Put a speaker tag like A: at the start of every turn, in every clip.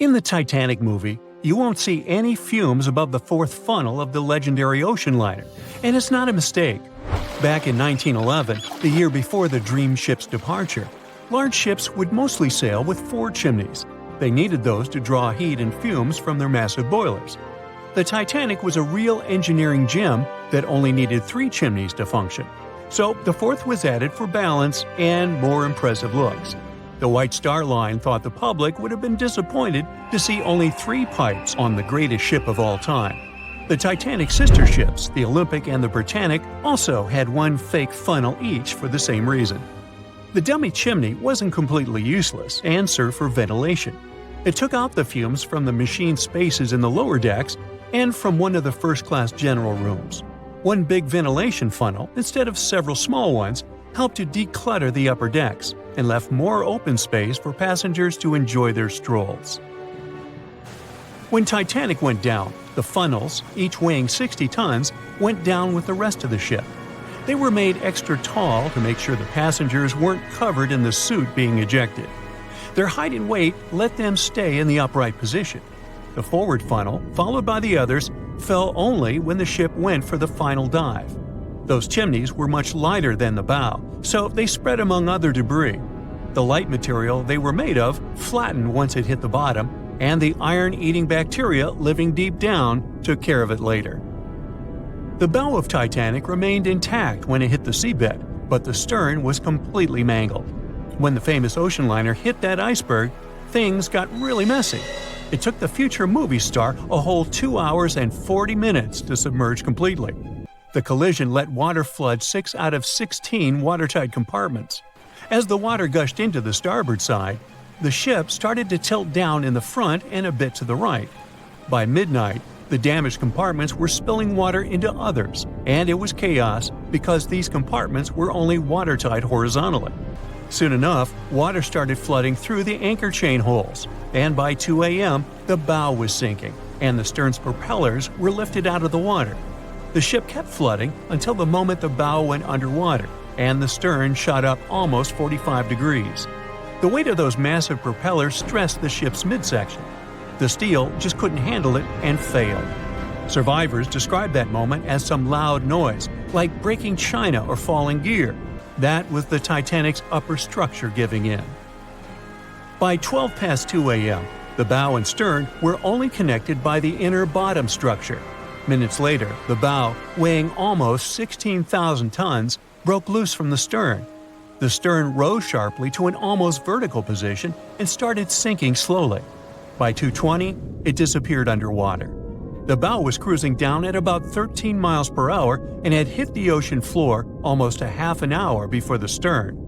A: In the Titanic movie, you won't see any fumes above the fourth funnel of the legendary ocean liner, and it's not a mistake. Back in 1911, the year before the Dream ship's departure, large ships would mostly sail with 4 chimneys. They needed those to draw heat and fumes from their massive boilers. The Titanic was a real engineering gem that only needed 3 chimneys to function. So the fourth was added for balance and more impressive looks. The White Star Line thought the public would have been disappointed to see only 3 pipes on the greatest ship of all time. The Titanic's sister ships, the Olympic and the Britannic, also had 1 fake funnel each for the same reason. The dummy chimney wasn't completely useless and served for ventilation. It took out the fumes from the machine spaces in the lower decks and from one of the first-class general rooms. 1 big ventilation funnel, instead of several small ones, helped to declutter the upper decks and left more open space for passengers to enjoy their strolls. When Titanic went down, the funnels, each weighing 60 tons, went down with the rest of the ship. They were made extra tall to make sure the passengers weren't covered in the suit being ejected. Their height and weight let them stay in the upright position. The forward funnel, followed by the others, fell only when the ship went for the final dive. Those chimneys were much lighter than the bow, so they spread among other debris. The light material they were made of flattened once it hit the bottom, and the iron-eating bacteria living deep down took care of it later. The bow of Titanic remained intact when it hit the seabed, but the stern was completely mangled. When the famous ocean liner hit that iceberg, things got really messy. It took the future movie star a whole 2 hours and 40 minutes to submerge completely. The collision let water flood 6 out of 16 watertight compartments. As the water gushed into the starboard side, the ship started to tilt down in the front and a bit to the right. By midnight, the damaged compartments were spilling water into others, and it was chaos because these compartments were only watertight horizontally. Soon enough, water started flooding through the anchor chain holes, and by 2 a.m., the bow was sinking, and the stern's propellers were lifted out of the water. The ship kept flooding until the moment the bow went underwater, and the stern shot up almost 45 degrees. The weight of those massive propellers stressed the ship's midsection. The steel just couldn't handle it and failed. Survivors described that moment as some loud noise, like breaking china or falling gear. That was the Titanic's upper structure giving in. By 12 past 2 a.m., the bow and stern were only connected by the inner bottom structure. Minutes later, the bow, weighing almost 16,000 tons, broke loose from the stern. The stern rose sharply to an almost vertical position and started sinking slowly. By 2:20, it disappeared underwater. The bow was cruising down at about 13 miles per hour and had hit the ocean floor almost a half an hour before the stern.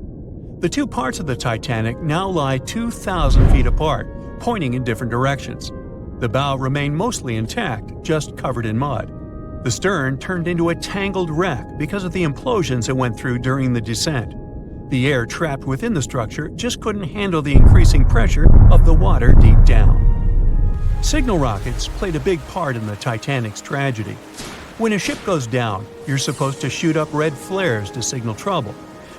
A: The 2 parts of the Titanic now lie 2,000 feet apart, pointing in different directions. The bow remained mostly intact, just covered in mud. The stern turned into a tangled wreck because of the implosions it went through during the descent. The air trapped within the structure just couldn't handle the increasing pressure of the water deep down. Signal rockets played a big part in the Titanic's tragedy. When a ship goes down, you're supposed to shoot up red flares to signal trouble.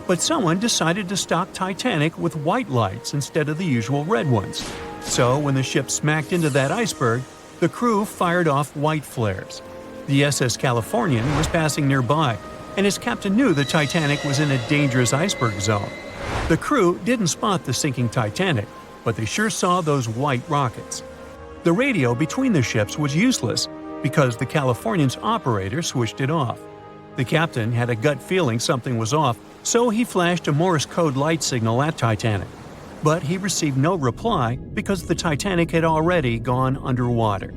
A: But someone decided to stock Titanic with white lights instead of the usual red ones. So when the ship smacked into that iceberg, the crew fired off white flares. The SS Californian was passing nearby, and its captain knew the Titanic was in a dangerous iceberg zone. The crew didn't spot the sinking Titanic, but they sure saw those white rockets. The radio between the ships was useless because the Californian's operator switched it off. The captain had a gut feeling something was off, so he flashed a Morse code light signal at Titanic. But he received no reply because the Titanic had already gone underwater.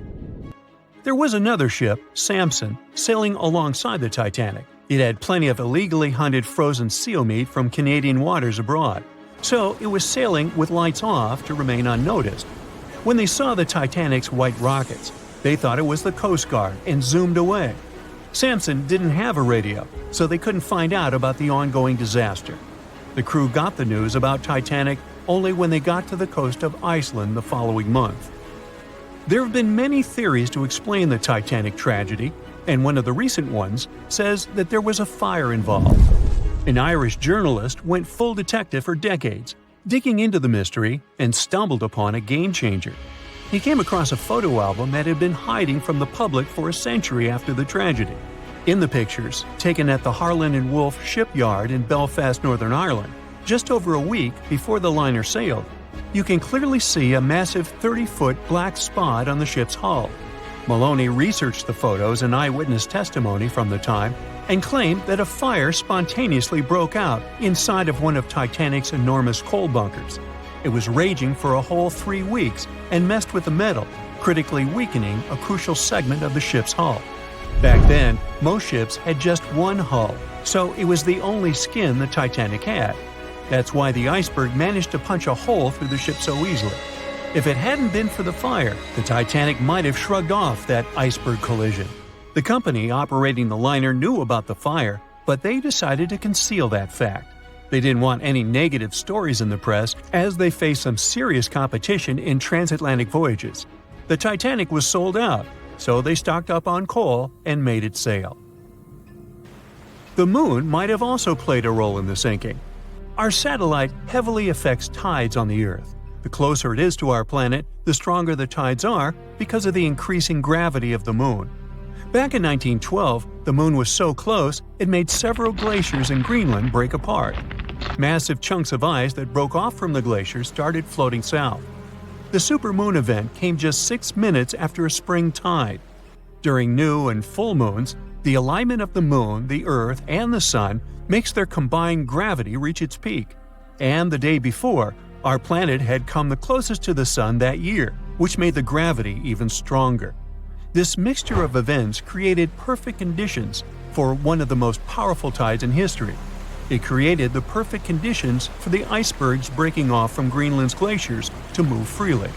A: There was another ship, Samson, sailing alongside the Titanic. It had plenty of illegally hunted frozen seal meat from Canadian waters abroad, so it was sailing with lights off to remain unnoticed. When they saw the Titanic's white rockets, they thought it was the Coast Guard and zoomed away. Samson didn't have a radio, so they couldn't find out about the ongoing disaster. The crew got the news about Titanic only when they got to the coast of Iceland the following month. There have been many theories to explain the Titanic tragedy, and one of the recent ones says that there was a fire involved. An Irish journalist went full detective for decades, digging into the mystery and stumbled upon a game-changer. He came across a photo album that had been hiding from the public for a century after the tragedy. In the pictures, taken at the Harland and Wolff shipyard in Belfast, Northern Ireland, just over a week before the liner sailed, you can clearly see a massive 30-foot black spot on the ship's hull. Maloney researched the photos and eyewitness testimony from the time and claimed that a fire spontaneously broke out inside of one of Titanic's enormous coal bunkers. It was raging for a whole 3 weeks and messed with the metal, critically weakening a crucial segment of the ship's hull. Back then, most ships had just one hull, so it was the only skin the Titanic had. That's why the Iceberg managed to punch a hole through the ship so easily. If it hadn't been for the fire, the Titanic might have shrugged off that iceberg collision. The company operating the liner knew about the fire, but they decided to conceal that fact. They didn't want any negative stories in the press as they faced some serious competition in transatlantic voyages. The Titanic was sold out, so they stocked up on coal and made it sail. The moon might have also played a role in the sinking. Our satellite heavily affects tides on the Earth. The closer it is to our planet, the stronger the tides are because of the increasing gravity of the moon. Back in 1912, the moon was so close it made several glaciers in Greenland break apart. Massive chunks of ice that broke off from the glaciers started floating south. The supermoon event came just 6 minutes after a spring tide. During new and full moons, the alignment of the moon, the Earth, and the Sun makes their combined gravity reach its peak. And the day before, our planet had come the closest to the Sun that year, which made the gravity even stronger. This mixture of events created perfect conditions for one of the most powerful tides in history. It created the perfect conditions for the icebergs breaking off from Greenland's glaciers to move freely.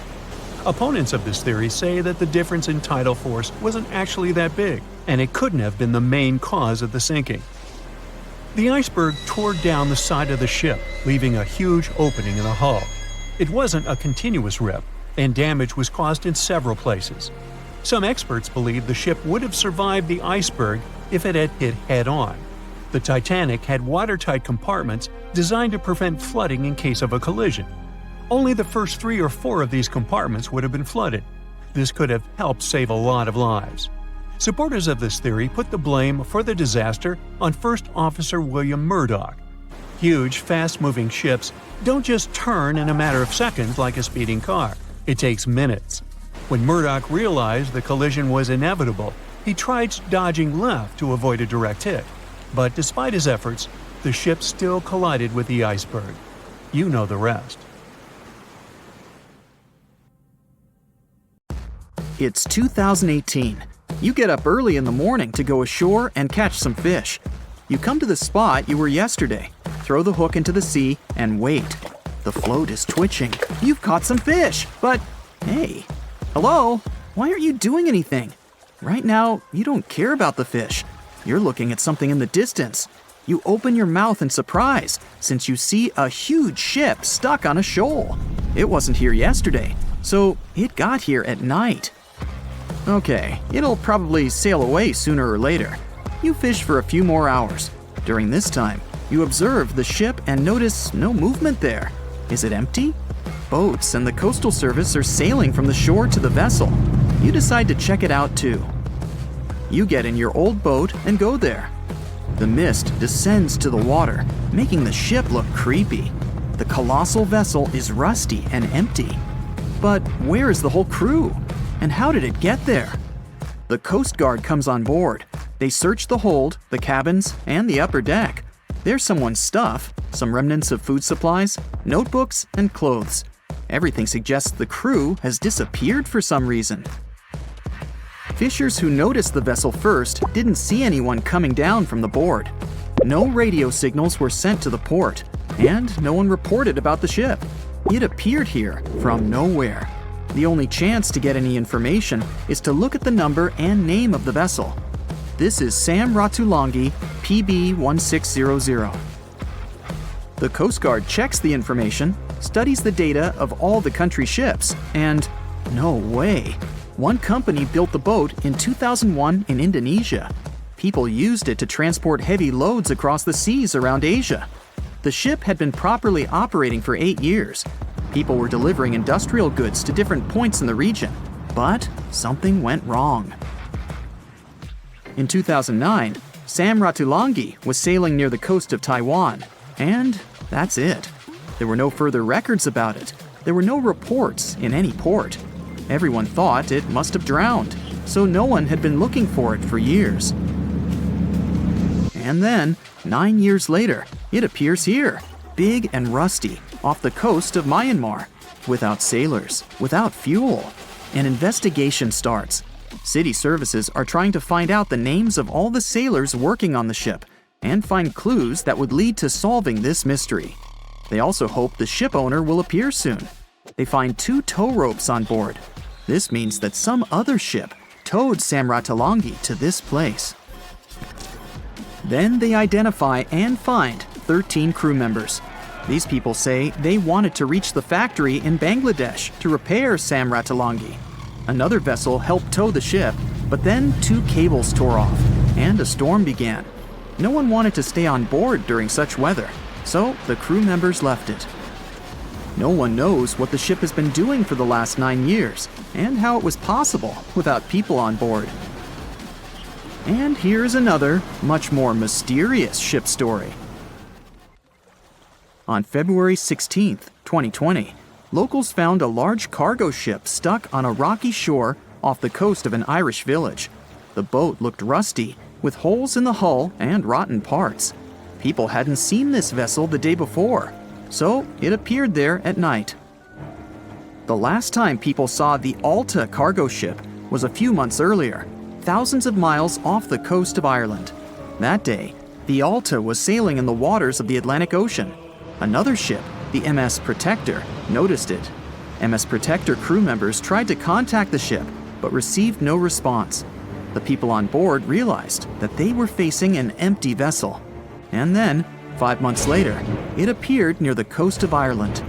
A: Opponents of this theory say that the difference in tidal force wasn't actually that big, and it couldn't have been the main cause of the sinking. The iceberg tore down the side of the ship, leaving a huge opening in the hull. It wasn't a continuous rip, and damage was caused in several places. Some experts believe the ship would have survived the iceberg if it had hit head-on. The Titanic had watertight compartments designed to prevent flooding in case of a collision. Only the first 3 or 4 of these compartments would have been flooded. This could have helped save a lot of lives. Supporters of this theory put the blame for the disaster on First Officer William Murdoch. Huge, fast-moving ships don't just turn in a matter of seconds like a speeding car. It takes minutes. When Murdoch realized the collision was inevitable, he tried dodging left to avoid a direct hit. But despite his efforts, the ship still collided with the iceberg. You know the rest.
B: It's 2018. You get up early in the morning to go ashore and catch some fish. You come to the spot you were yesterday, throw the hook into the sea, and wait. The float is twitching. You've caught some fish, but hey, hello? Why aren't you doing anything? Right now, you don't care about the fish. You're looking at something in the distance. You open your mouth in surprise since you see a huge ship stuck on a shoal. It wasn't here yesterday, so it got here at night. Okay, it'll probably sail away sooner or later. You fish for a few more hours. During this time, you observe the ship and notice no movement there. Is it empty? Boats and the Coastal Service are sailing from the shore to the vessel. You decide to check it out too. You get in your old boat and go there. The mist descends to the water, making the ship look creepy. The colossal vessel is rusty and empty. But where is the whole crew? And how did it get there? The Coast Guard comes on board. They search the hold, the cabins, and the upper deck. There's someone's stuff, some remnants of food supplies, notebooks, and clothes. Everything suggests the crew has disappeared for some reason. Fishers who noticed the vessel first didn't see anyone coming down from the board. No radio signals were sent to the port, and no one reported about the ship. It appeared here from nowhere. The only chance to get any information is to look at the number and name of the vessel. This is Sam Ratulangi, PB 1600. The Coast Guard checks the information, studies the data of all the country ships, and no way. One company built the boat in 2001 in Indonesia. People used it to transport heavy loads across the seas around Asia. The ship had been properly operating for 8 years. People were delivering industrial goods to different points in the region, but something went wrong. In 2009, Sam Ratulangi was sailing near the coast of Taiwan, and that's it. There were no further records about it. There were no reports in any port. Everyone thought it must have drowned, so no one had been looking for it for years. And then, 9 years later, it appears here, big and rusty, off the coast of Myanmar, without sailors, without fuel. An investigation starts. City services are trying to find out the names of all the sailors working on the ship and find clues that would lead to solving this mystery. They also hope the ship owner will appear soon. They find 2 tow ropes on board. This means that some other ship towed Sam Ratulangi to this place. Then they identify and find 13 crew members. These people say they wanted to reach the factory in Bangladesh to repair Sam Ratulangi. Another vessel helped tow the ship, but then 2 cables tore off, and a storm began. No one wanted to stay on board during such weather, so the crew members left it. No one knows what the ship has been doing for the last 9 years, and how it was possible without people on board. And here's another, much more mysterious ship story. On February 16, 2020, locals found a large cargo ship stuck on a rocky shore off the coast of an Irish village. The boat looked rusty, with holes in the hull and rotten parts. People hadn't seen this vessel the day before, so it appeared there at night. The last time people saw the Alta cargo ship was a few months earlier, thousands of miles off the coast of Ireland. That day, the Alta was sailing in the waters of the Atlantic Ocean. Another ship, the MS Protector, noticed it. MS Protector crew members tried to contact the ship, but received no response. The people on board realized that they were facing an empty vessel. And then, 5 months later, it appeared near the coast of Ireland.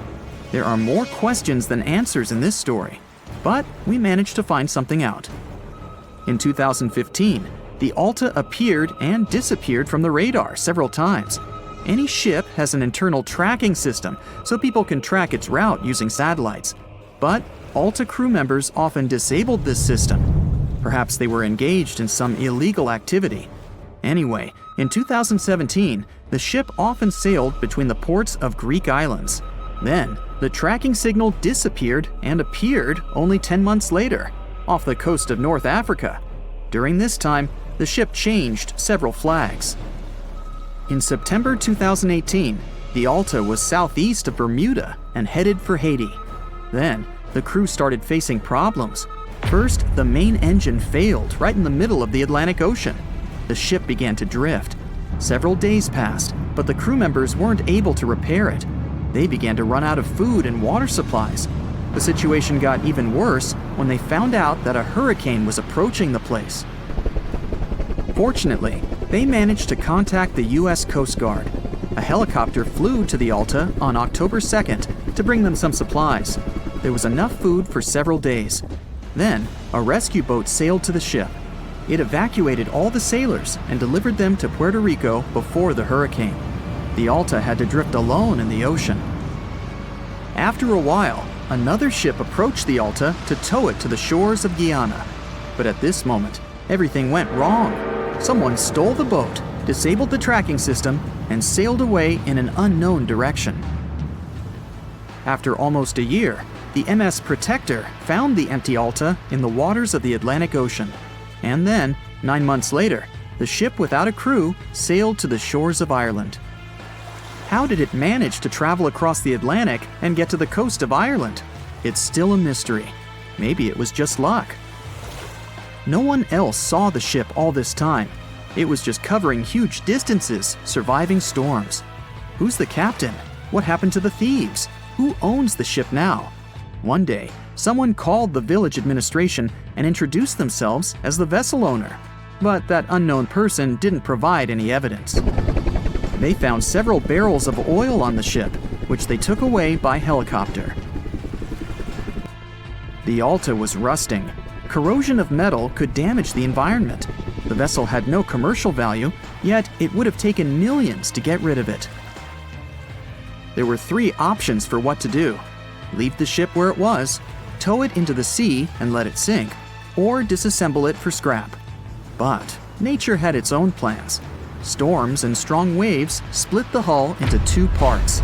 B: There are more questions than answers in this story, but we managed to find something out. In 2015, the Alta appeared and disappeared from the radar several times. Any ship has an internal tracking system, so people can track its route using satellites. But Alta crew members often disabled this system. Perhaps they were engaged in some illegal activity. Anyway, in 2017, the ship often sailed between the ports of Greek islands. Then, the tracking signal disappeared and appeared only 10 months later, off the coast of North Africa. During this time, the ship changed several flags. In September 2018, the Alta was southeast of Bermuda and headed for Haiti. Then, the crew started facing problems. First, the main engine failed right in the middle of the Atlantic Ocean. The ship began to drift. Several days passed, but the crew members weren't able to repair it. They began to run out of food and water supplies. The situation got even worse when they found out that a hurricane was approaching the place. Fortunately, they managed to contact the U.S. Coast Guard. A helicopter flew to the Alta on October 2nd to bring them some supplies. There was enough food for several days. Then, a rescue boat sailed to the ship. It evacuated all the sailors and delivered them to Puerto Rico before the hurricane. The Alta had to drift alone in the ocean. After a while, another ship approached the Alta to tow it to the shores of Guyana. But at this moment, everything went wrong. Someone stole the boat, disabled the tracking system, and sailed away in an unknown direction. After almost a year, the MS Protector found the empty Alta in the waters of the Atlantic Ocean. And then, 9 months later, the ship without a crew sailed to the shores of Ireland. How did it manage to travel across the Atlantic and get to the coast of Ireland? It's still a mystery. Maybe it was just luck. No one else saw the ship all this time. It was just covering huge distances, surviving storms. Who's the captain? What happened to the thieves? Who owns the ship now? One day, someone called the village administration and introduced themselves as the vessel owner. But that unknown person didn't provide any evidence. They found several barrels of oil on the ship, which they took away by helicopter. The Alta was rusting. Corrosion of metal could damage the environment. The vessel had no commercial value, yet it would have taken millions to get rid of it. There were 3 options for what to do. leave the ship where it was, tow it into the sea and let it sink, or disassemble it for scrap. But nature had its own plans. Storms and strong waves split the hull into two parts.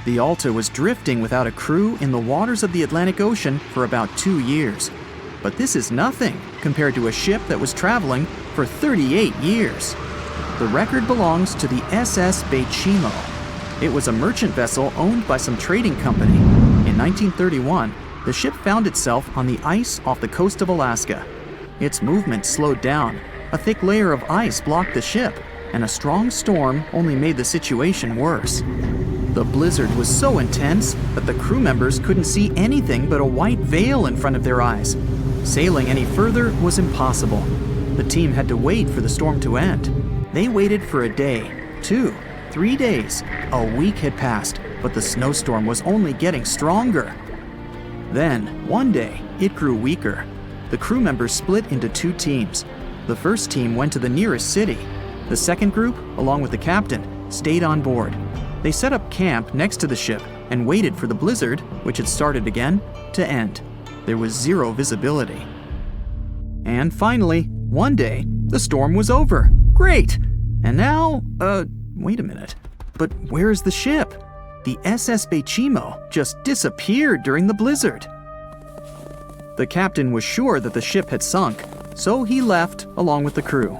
B: The Alta was drifting without a crew in the waters of the Atlantic Ocean for about 2 years. But this is nothing compared to a ship that was traveling for 38 years. The record belongs to the SS Beichimo. It was a merchant vessel owned by some trading company. In 1931, the ship found itself on the ice off the coast of Alaska. Its movement slowed down. A thick layer of ice blocked the ship, and a strong storm only made the situation worse. The blizzard was so intense that the crew members couldn't see anything but a white veil in front of their eyes. Sailing any further was impossible. The team had to wait for the storm to end. They waited for a day, 2, 3 days. A week had passed, but the snowstorm was only getting stronger. Then, one day, it grew weaker. The crew members split into 2 teams. The first team went to the nearest city. The second group, along with the captain, stayed on board. They set up camp next to the ship and waited for the blizzard, which had started again, to end. There was zero visibility. And finally, one day, the storm was over. Great! And now, wait a minute. But where's the ship? The SS Beichimo just disappeared during the blizzard. The captain was sure that the ship had sunk, so he left along with the crew.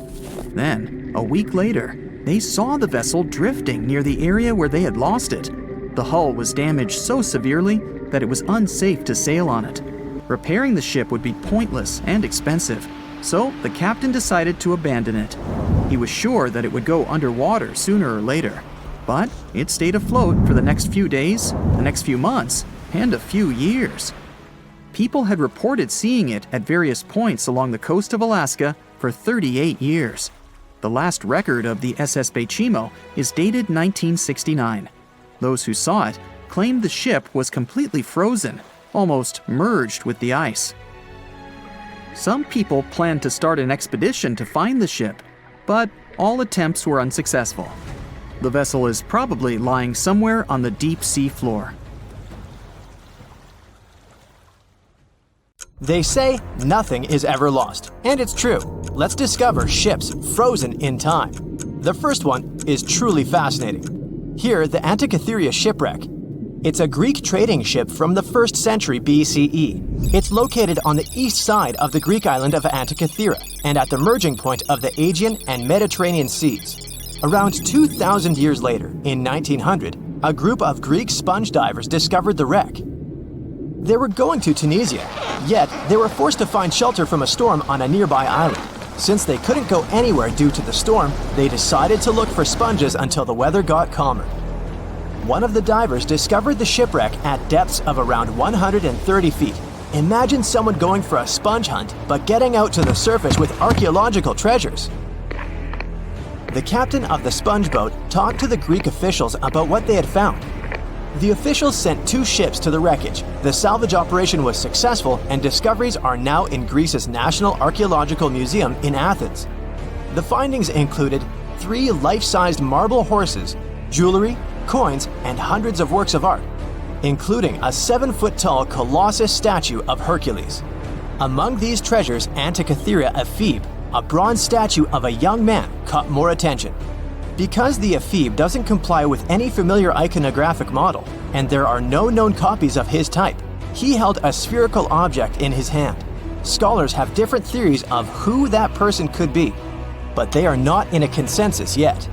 B: Then, a week later, they saw the vessel drifting near the area where they had lost it. The hull was damaged so severely that it was unsafe to sail on it. Repairing the ship would be pointless and expensive, so the captain decided to abandon it. He was sure that it would go underwater sooner or later, but it stayed afloat for the next few days, the next few months, and a few years. People had reported seeing it at various points along the coast of Alaska for 38 years. The last record of the SS Beichimo is dated 1969. Those who saw it claimed the ship was completely frozen, almost merged with the ice. Some people planned to start an expedition to find the ship, but all attempts were unsuccessful. The vessel is probably lying somewhere on the deep sea floor.
C: They say nothing is ever lost, and it's true. Let's discover ships frozen in time. The first one is truly fascinating. Here, the Antikythera shipwreck. It's a Greek trading ship from the 1st century BCE. It's located on the east side of the Greek island of Antikythera and at the merging point of the Aegean and Mediterranean seas. Around 2,000 years later, in 1900, a group of Greek sponge divers discovered the wreck. They were going to Tunisia, yet they were forced to find shelter from a storm on a nearby island. Since they couldn't go anywhere due to the storm, they decided to look for sponges until the weather got calmer. One of the divers discovered the shipwreck at depths of around 130 feet. Imagine someone going for a sponge hunt, but getting out to the surface with archaeological treasures. The captain of the sponge boat talked to the Greek officials about what they had found. The officials sent 2 ships to the wreckage. The salvage operation was successful, and discoveries are now in Greece's National Archaeological Museum in Athens. The findings included 3 life-sized marble horses, jewelry, coins, and hundreds of works of art, including a 7-foot-tall Colossus statue of Hercules. Among these treasures, Antikythera ephebe, a bronze statue of a young man, caught more attention. Because the ephebe doesn't comply with any familiar iconographic model, and there are no known copies of his type, he held a spherical object in his hand. Scholars have different theories of who that person could be, but they are not in a consensus yet.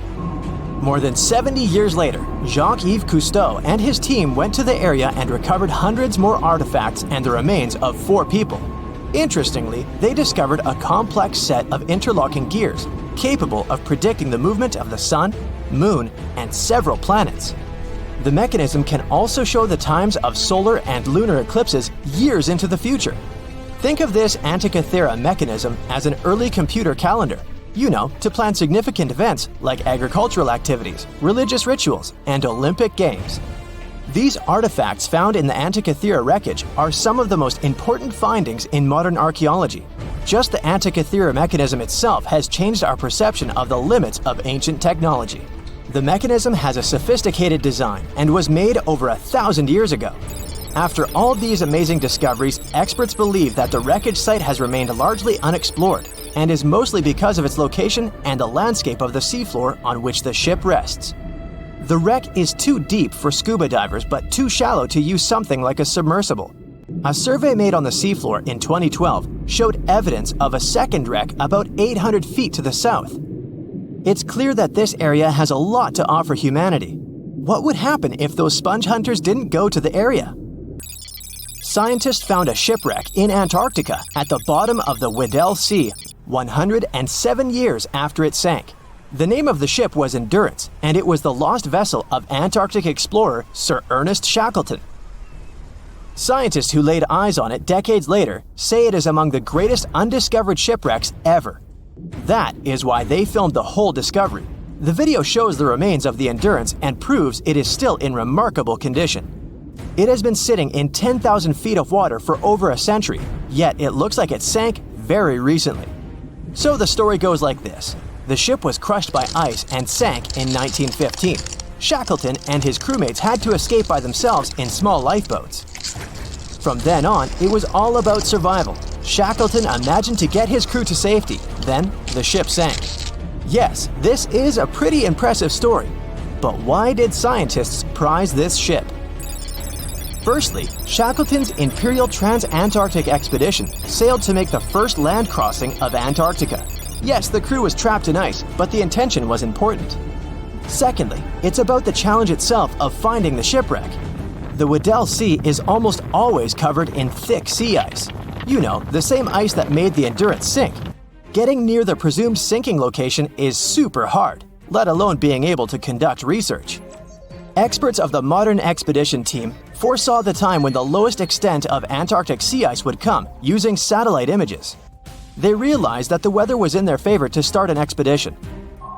C: More than 70 years later, Jacques-Yves Cousteau and his team went to the area and recovered hundreds more artifacts and the remains of 4 people. Interestingly, they discovered a complex set of interlocking gears, capable of predicting the movement of the sun, moon, and several planets. The mechanism can also show the times of solar and lunar eclipses years into the future. Think of this Antikythera mechanism as an early computer calendar, to plan significant events like agricultural activities, religious rituals, and Olympic Games. These artifacts found in the Antikythera wreckage are some of the most important findings in modern archaeology. Just the Antikythera mechanism itself has changed our perception of the limits of ancient technology. The mechanism has a sophisticated design and was made over 1,000 years ago. After all these amazing discoveries, experts believe that the wreckage site has remained largely unexplored and is mostly because of its location and the landscape of the seafloor on which the ship rests. The wreck is too deep for scuba divers but too shallow to use something like a submersible. A survey made on the seafloor in 2012 showed evidence of a second wreck about 800 feet to the south. It's clear that this area has a lot to offer humanity. What would happen if those sponge hunters didn't go to the area? Scientists found a shipwreck in Antarctica at the bottom of the Weddell Sea 107 years after it sank. The name of the ship was Endurance, and it was the lost vessel of Antarctic explorer Sir Ernest Shackleton. Scientists who laid eyes on it decades later say it is among the greatest undiscovered shipwrecks ever. That is why they filmed the whole discovery. The video shows the remains of the Endurance and proves it is still in remarkable condition. It has been sitting in 10,000 feet of water for over a century, yet it looks like it sank very recently. So the story goes like this. The ship was crushed by ice and sank in 1915. Shackleton and his crewmates had to escape by themselves in small lifeboats. From then on, it was all about survival. Shackleton imagined to get his crew to safety. Then, the ship sank. Yes, this is a pretty impressive story. But why did scientists prize this ship? Firstly, Shackleton's Imperial Trans-Antarctic Expedition sailed to make the first land crossing of Antarctica. Yes, the crew was trapped in ice, but the intention was important. Secondly, it's about the challenge itself of finding the shipwreck. The Weddell Sea is almost always covered in thick sea ice. You know, the same ice that made the Endurance sink. Getting near the presumed sinking location is super hard, let alone being able to conduct research. Experts of the modern expedition team foresaw the time when the lowest extent of Antarctic sea ice would come using satellite images. They realized that the weather was in their favor to start an expedition.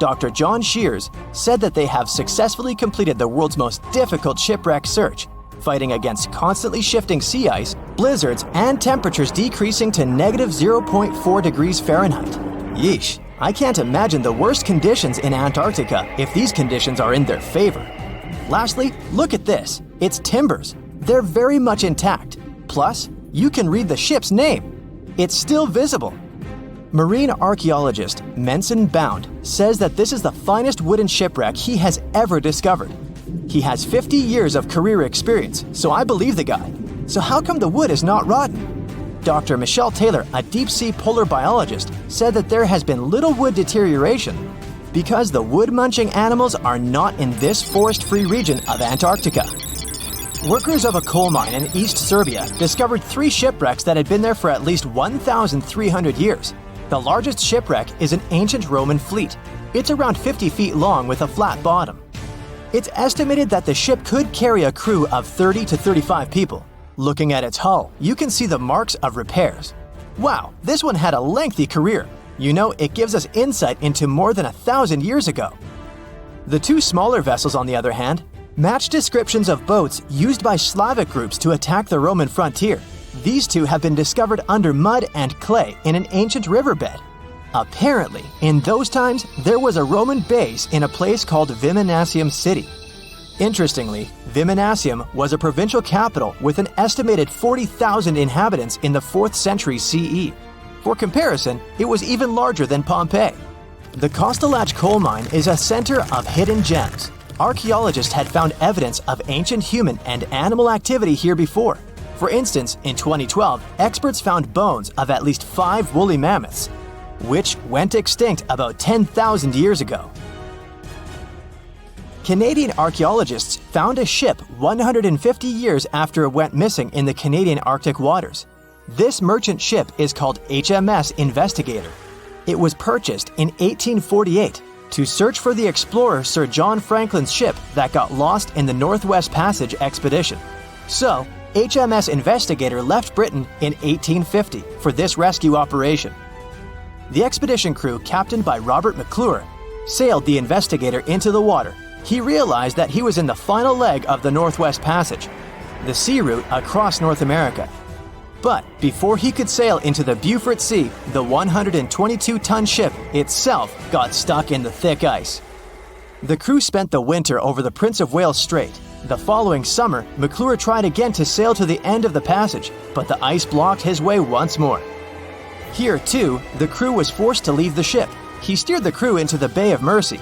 C: Dr. John Shears said that they have successfully completed the world's most difficult shipwreck search, fighting against constantly shifting sea ice, blizzards, and temperatures decreasing to -0.4 degrees Fahrenheit. Yeesh, I can't imagine the worst conditions in Antarctica if these conditions are in their favor. Lastly, look at this. It's timbers. They're very much intact. Plus, you can read the ship's name. It's still visible. Marine archaeologist Menson Bound says that this is the finest wooden shipwreck he has ever discovered. He has 50 years of career experience, so I believe the guy. So how come the wood is not rotten? Dr. Michelle Taylor, a deep-sea polar biologist, said that there has been little wood deterioration because the wood-munching animals are not in this forest-free region of Antarctica. Workers of a coal mine in East Serbia discovered 3 shipwrecks that had been there for at least 1,300 years. The largest shipwreck is an ancient Roman fleet. It's around 50 feet long with a flat bottom. It's estimated that the ship could carry a crew of 30 to 35 people. Looking at its hull, you can see the marks of repairs. Wow, this one had a lengthy career. You know, it gives us insight into more than 1,000 years ago. The 2 smaller vessels, on the other hand, match descriptions of boats used by Slavic groups to attack the Roman frontier. These 2 have been discovered under mud and clay in an ancient riverbed. Apparently, in those times, there was a Roman base in a place called Viminacium City. Interestingly, Viminacium was a provincial capital with an estimated 40,000 inhabitants in the 4th century CE. For comparison, it was even larger than Pompeii. The Kostelach coal mine is a center of hidden gems. Archaeologists had found evidence of ancient human and animal activity here before. For instance, in 2012, experts found bones of at least 5 woolly mammoths, which went extinct about 10,000 years ago. Canadian archaeologists found a ship 150 years after it went missing in the Canadian Arctic waters. This merchant ship is called HMS Investigator. It was purchased in 1848 to search for the explorer Sir John Franklin's ship that got lost in the Northwest Passage expedition. So, HMS Investigator left Britain in 1850 for this rescue operation. The expedition crew, captained by Robert McClure, sailed the Investigator into the water. He realized that he was in the final leg of the Northwest Passage, the sea route across North America. But before he could sail into the Beaufort Sea, the 122-ton ship itself got stuck in the thick ice. The crew spent the winter over the Prince of Wales Strait. The following summer, McClure tried again to sail to the end of the passage, but the ice blocked his way once more. Here, too, the crew was forced to leave the ship. He steered the crew into the Bay of Mercy.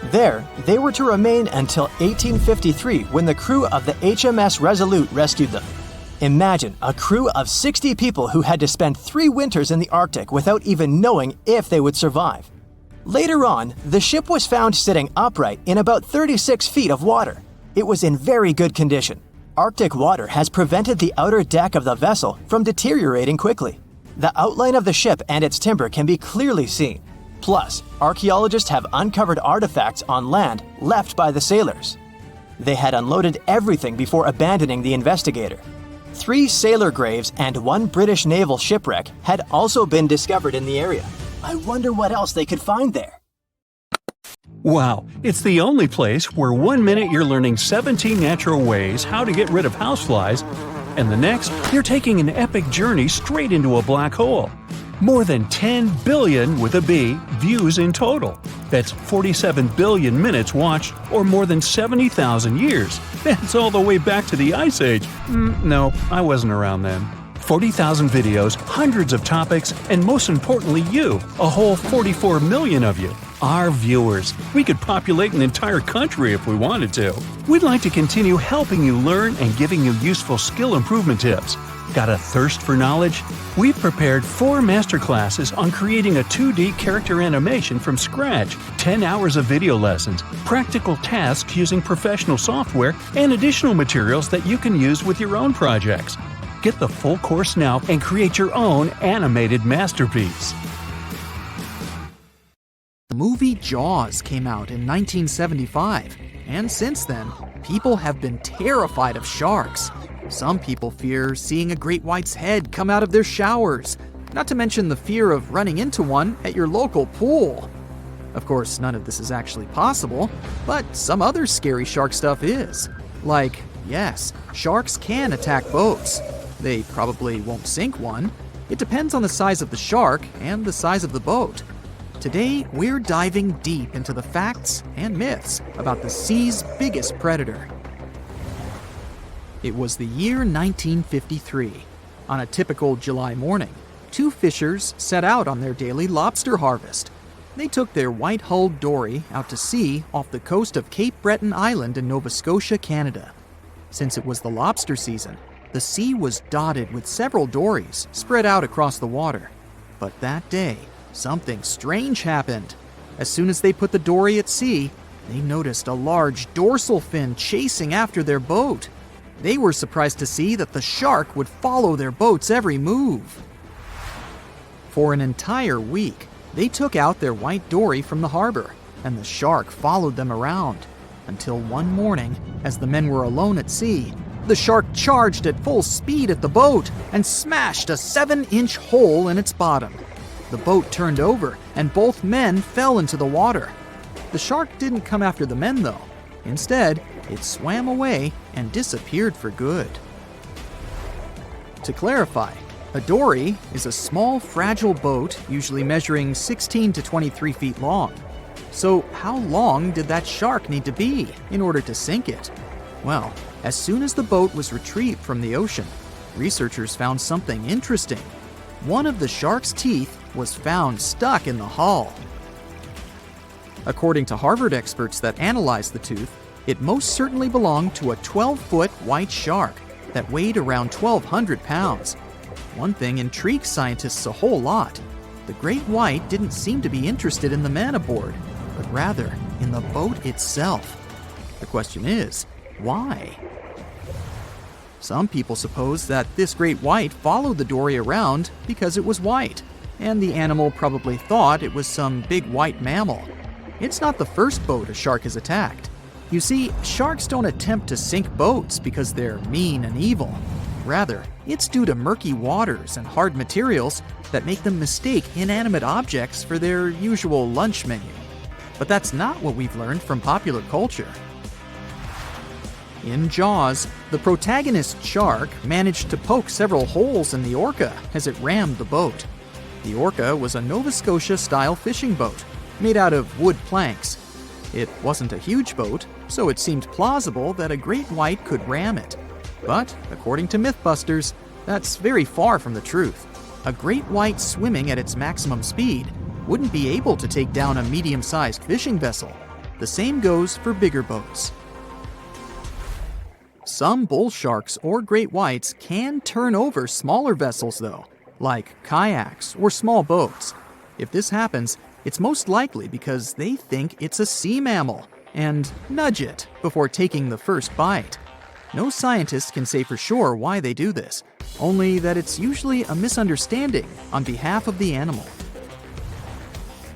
C: There, they were to remain until 1853, when the crew of the HMS Resolute rescued them. Imagine a crew of 60 people who had to spend 3 winters in the Arctic without even knowing if they would survive. Later on, the ship was found sitting upright in about 36 feet of water. It was in very good condition. Arctic water has prevented the outer deck of the vessel from deteriorating quickly. The outline of the ship and its timber can be clearly seen. Plus, archaeologists have uncovered artifacts on land left by the sailors. They had unloaded everything before abandoning the Investigator. 3 sailor graves and 1 British naval shipwreck had also been discovered in the area. I wonder what else they could find there.
A: Wow, it's the only place where 1 minute you're learning 17 natural ways how to get rid of houseflies, and the next, you're taking an epic journey straight into a black hole. More than 10 billion, with a B, views in total. That's 47 billion minutes watched, or more than 70,000 years. That's all the way back to the Ice Age. No, I wasn't around then. 40,000 videos, hundreds of topics, and most importantly you, a whole 44 million of you. Our viewers. We could populate an entire country if we wanted to. We'd like to continue helping you learn and giving you useful skill improvement tips. Got a thirst for knowledge? We've prepared 4 masterclasses on creating a 2D character animation from scratch, 10 hours of video lessons, practical tasks using professional software, and additional materials that you can use with your own projects. Get the full course now and create your own animated masterpiece.
B: The movie Jaws came out in 1975, and since then, people have been terrified of sharks. Some people fear seeing a great white's head come out of their showers, not to mention the fear of running into one at your local pool. Of course, none of this is actually possible, but some other scary shark stuff is. Like, yes, sharks can attack boats. They probably won't sink one. It depends on the size of the shark and the size of the boat. Today, we're diving deep into the facts and myths about the sea's biggest predator. It was the year 1953. On a typical July morning, 2 fishers set out on their daily lobster harvest. They took their white-hulled dory out to sea off the coast of Cape Breton Island in Nova Scotia, Canada. Since it was the lobster season, the sea was dotted with several dories spread out across the water. But that day, something strange happened. As soon as they put the dory at sea, they noticed a large dorsal fin chasing after their boat. They were surprised to see that the shark would follow their boat's every move. For an entire week, they took out their white dory from the harbor, and the shark followed them around. Until one morning, as the men were alone at sea, the shark charged at full speed at the boat and smashed a 7-inch hole in its bottom. The boat turned over, and both men fell into the water. The shark didn't come after the men, though. Instead, it swam away and disappeared for good. To clarify, a dory is a small, fragile boat usually measuring 16 to 23 feet long. So how long did that shark need to be in order to sink it? Well, as soon as the boat was retrieved from the ocean, researchers found something interesting. One of the shark's teeth was found stuck in the hull. According to Harvard experts that analyzed the tooth, it most certainly belonged to a 12-foot white shark that weighed around 1,200 pounds. One thing intrigued scientists a whole lot. The great white didn't seem to be interested in the man aboard, but rather in the boat itself. The question is, why? Some people suppose that this great white followed the dory around because it was white, and the animal probably thought it was some big white mammal. It's not the first boat a shark has attacked. You see, sharks don't attempt to sink boats because they're mean and evil. Rather, it's due to murky waters and hard materials that make them mistake inanimate objects for their usual lunch menu. But that's not what we've learned from popular culture. In Jaws, the protagonist shark managed to poke several holes in the orca as it rammed the boat. The orca was a Nova Scotia-style fishing boat made out of wood planks. It wasn't a huge boat, so it seemed plausible that a great white could ram it. But, according to Mythbusters, that's very far from the truth. A great white swimming at its maximum speed wouldn't be able to take down a medium-sized fishing vessel. The same goes for bigger boats. Some bull sharks or great whites can turn over smaller vessels though, like kayaks or small boats. If this happens, it's most likely because they think it's a sea mammal and nudge it before taking the first bite. No scientist can say for sure why they do this, only that it's usually a misunderstanding on behalf of the animal.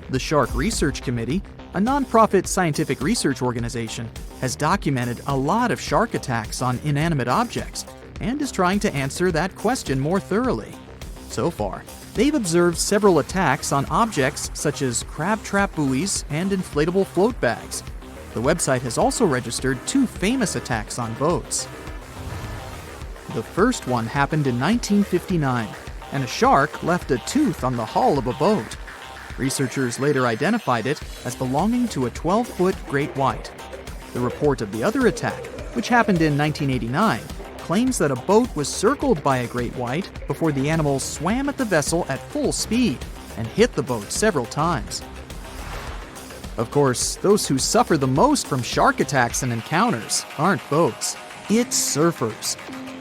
B: The Shark Research Committee, a nonprofit scientific research organization, has documented a lot of shark attacks on inanimate objects and is trying to answer that question more thoroughly. So far, they've observed several attacks on objects such as crab trap buoys and inflatable float bags. The website has also registered 2 famous attacks on boats. The first one happened in 1959, and a shark left a tooth on the hull of a boat. Researchers later identified it as belonging to a 12-foot great white. The report of the other attack, which happened in 1989, claims that a boat was circled by a great white before the animal swam at the vessel at full speed and hit the boat several times. Of course, those who suffer the most from shark attacks and encounters aren't boats, it's surfers.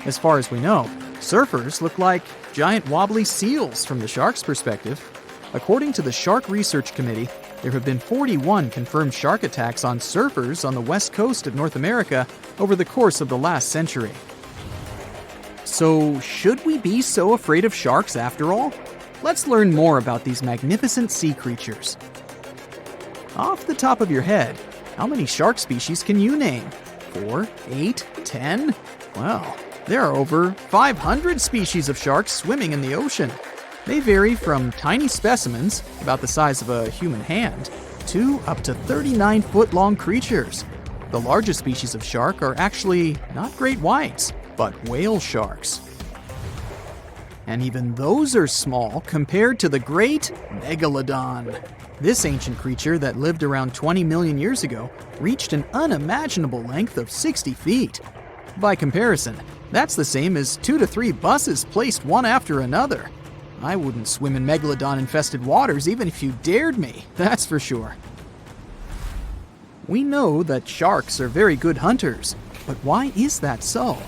B: As far as we know, surfers look like giant wobbly seals from the shark's perspective. According to the Shark Research Committee, there have been 41 confirmed shark attacks on surfers on the west coast of North America over the course of the last century. So, should we be so afraid of sharks after all? Let's learn more about these magnificent sea creatures. Off the top of your head, how many shark species can you name? 4, 8, 10? Well, there are over 500 species of sharks swimming in the ocean. They vary from tiny specimens, about the size of a human hand, to up to 39-foot-long creatures. The largest species of shark are actually not great whites, but whale sharks. And even those are small compared to the great megalodon. This ancient creature that lived around 20 million years ago reached an unimaginable length of 60 feet. By comparison, that's the same as 2 to 3 buses placed one after another. I wouldn't swim in megalodon-infested waters even if you dared me, that's for sure. We know that sharks are very good hunters, but why is that so?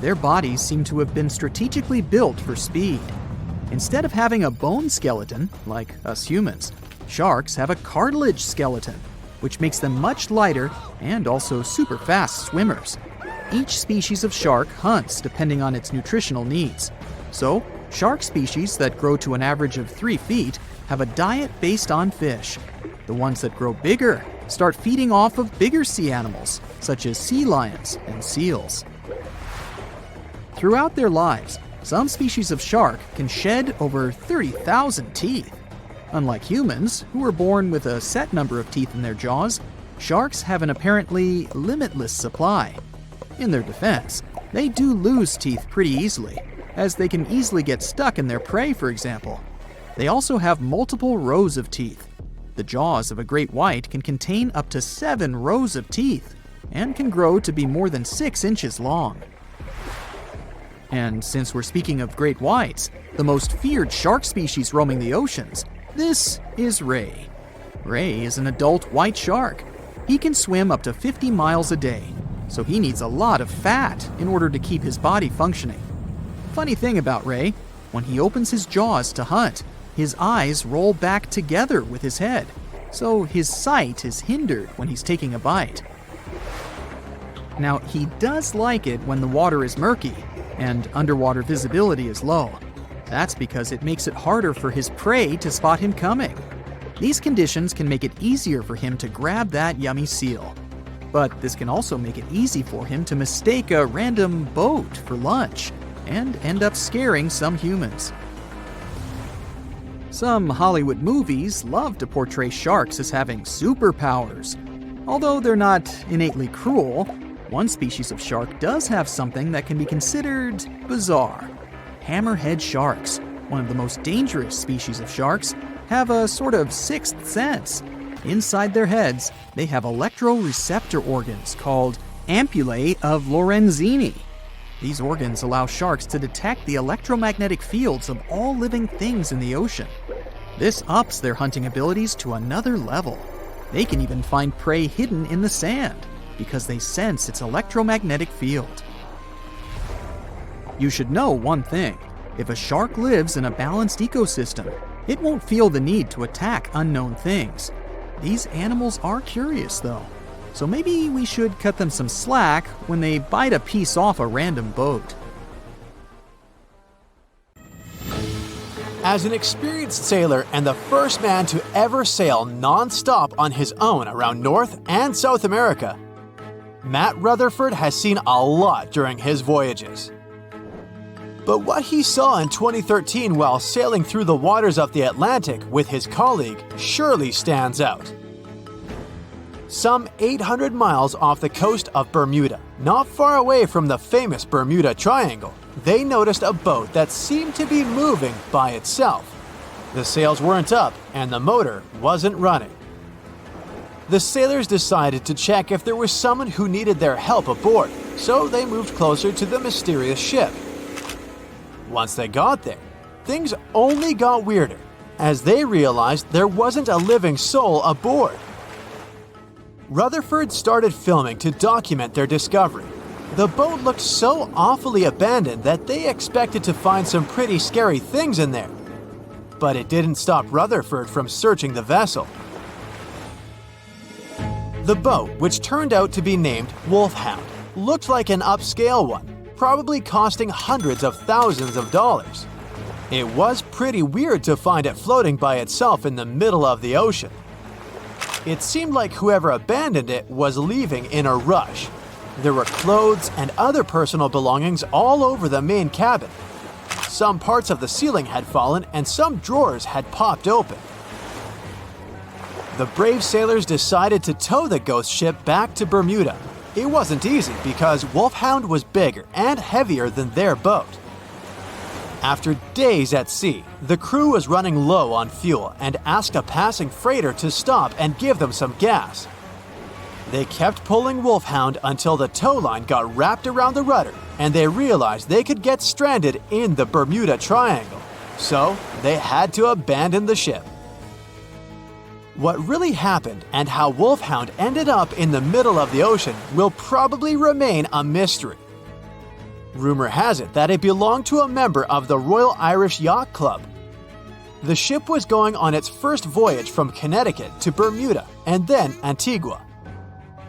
B: Their bodies seem to have been strategically built for speed. Instead of having a bone skeleton, like us humans, sharks have a cartilage skeleton, which makes them much lighter and also super fast swimmers. Each species of shark hunts depending on its nutritional needs. So, shark species that grow to an average of 3 feet have a diet based on fish. The ones that grow bigger start feeding off of bigger sea animals, such as sea lions and seals. Throughout their lives, some species of shark can shed over 30,000 teeth. Unlike humans, who are born with a set number of teeth in their jaws, sharks have an apparently limitless supply. In their defense, they do lose teeth pretty easily, as they can easily get stuck in their prey, for example. They also have multiple rows of teeth. The jaws of a great white can contain up to 7 rows of teeth, and can grow to be more than 6 inches long. And since we're speaking of great whites, the most feared shark species roaming the oceans, this is ray. Ray is an adult white shark. He can swim up to 50 miles a day, so he needs a lot of fat in order to keep his body functioning. Funny thing about Ray, when he opens his jaws to hunt, his eyes roll back together with his head, so his sight is hindered when he's taking a bite. Now, he does like it when the water is murky and underwater visibility is low. That's because it makes it harder for his prey to spot him coming. These conditions can make it easier for him to grab that yummy seal. But this can also make it easy for him to mistake a random boat for lunch and end up scaring some humans. Some Hollywood movies love to portray sharks as having superpowers. Although they're not innately cruel, one species of shark does have something that can be considered bizarre. Hammerhead sharks, one of the most dangerous species of sharks, have a sort of sixth sense. Inside their heads, they have electroreceptor organs called ampullae of Lorenzini. These organs allow sharks to detect the electromagnetic fields of all living things in the ocean. This ups their hunting abilities to another level. They can even find prey hidden in the sand because they sense its electromagnetic field. You should know one thing. If a shark lives in a balanced ecosystem, it won't feel the need to attack unknown things. These animals are curious, though, so maybe we should cut them some slack when they bite a piece off a random boat.
C: As an experienced sailor and the first man to ever sail non-stop on his own around North and South America, Matt Rutherford has seen a lot during his voyages. But what he saw in 2013 while sailing through the waters of the Atlantic with his colleague surely stands out. Some 800 miles off the coast of Bermuda, not far away from the famous Bermuda Triangle, they noticed a boat that seemed to be moving by itself. The sails weren't up and the motor wasn't running. The sailors decided to check if there was someone who needed their help aboard, so they moved closer to the mysterious ship. Once they got there, things only got weirder, as they realized there wasn't a living soul aboard. Rutherford started filming to document their discovery. The boat looked so awfully abandoned that they expected to find some pretty scary things in there. But it didn't stop Rutherford from searching the vessel. The boat, which turned out to be named Wolfhound, looked like an upscale one, probably costing hundreds of thousands of dollars. It was pretty weird to find it floating by itself in the middle of the ocean. It seemed like whoever abandoned it was leaving in a rush. There were clothes and other personal belongings all over the main cabin. Some parts of the ceiling had fallen and some drawers had popped open. The brave sailors decided to tow the ghost ship back to Bermuda. It wasn't easy because Wolfhound was bigger and heavier than their boat. After days at sea, the crew was running low on fuel and asked a passing freighter to stop and give them some gas. They kept pulling Wolfhound until the tow line got wrapped around the rudder and they realized they could get stranded in the Bermuda Triangle. So they had to abandon the ship. What really happened and how Wolfhound ended up in the middle of the ocean will probably remain a mystery. Rumor has it that it belonged to a member of the Royal Irish Yacht Club. The ship was going on its first voyage from Connecticut to Bermuda and then Antigua.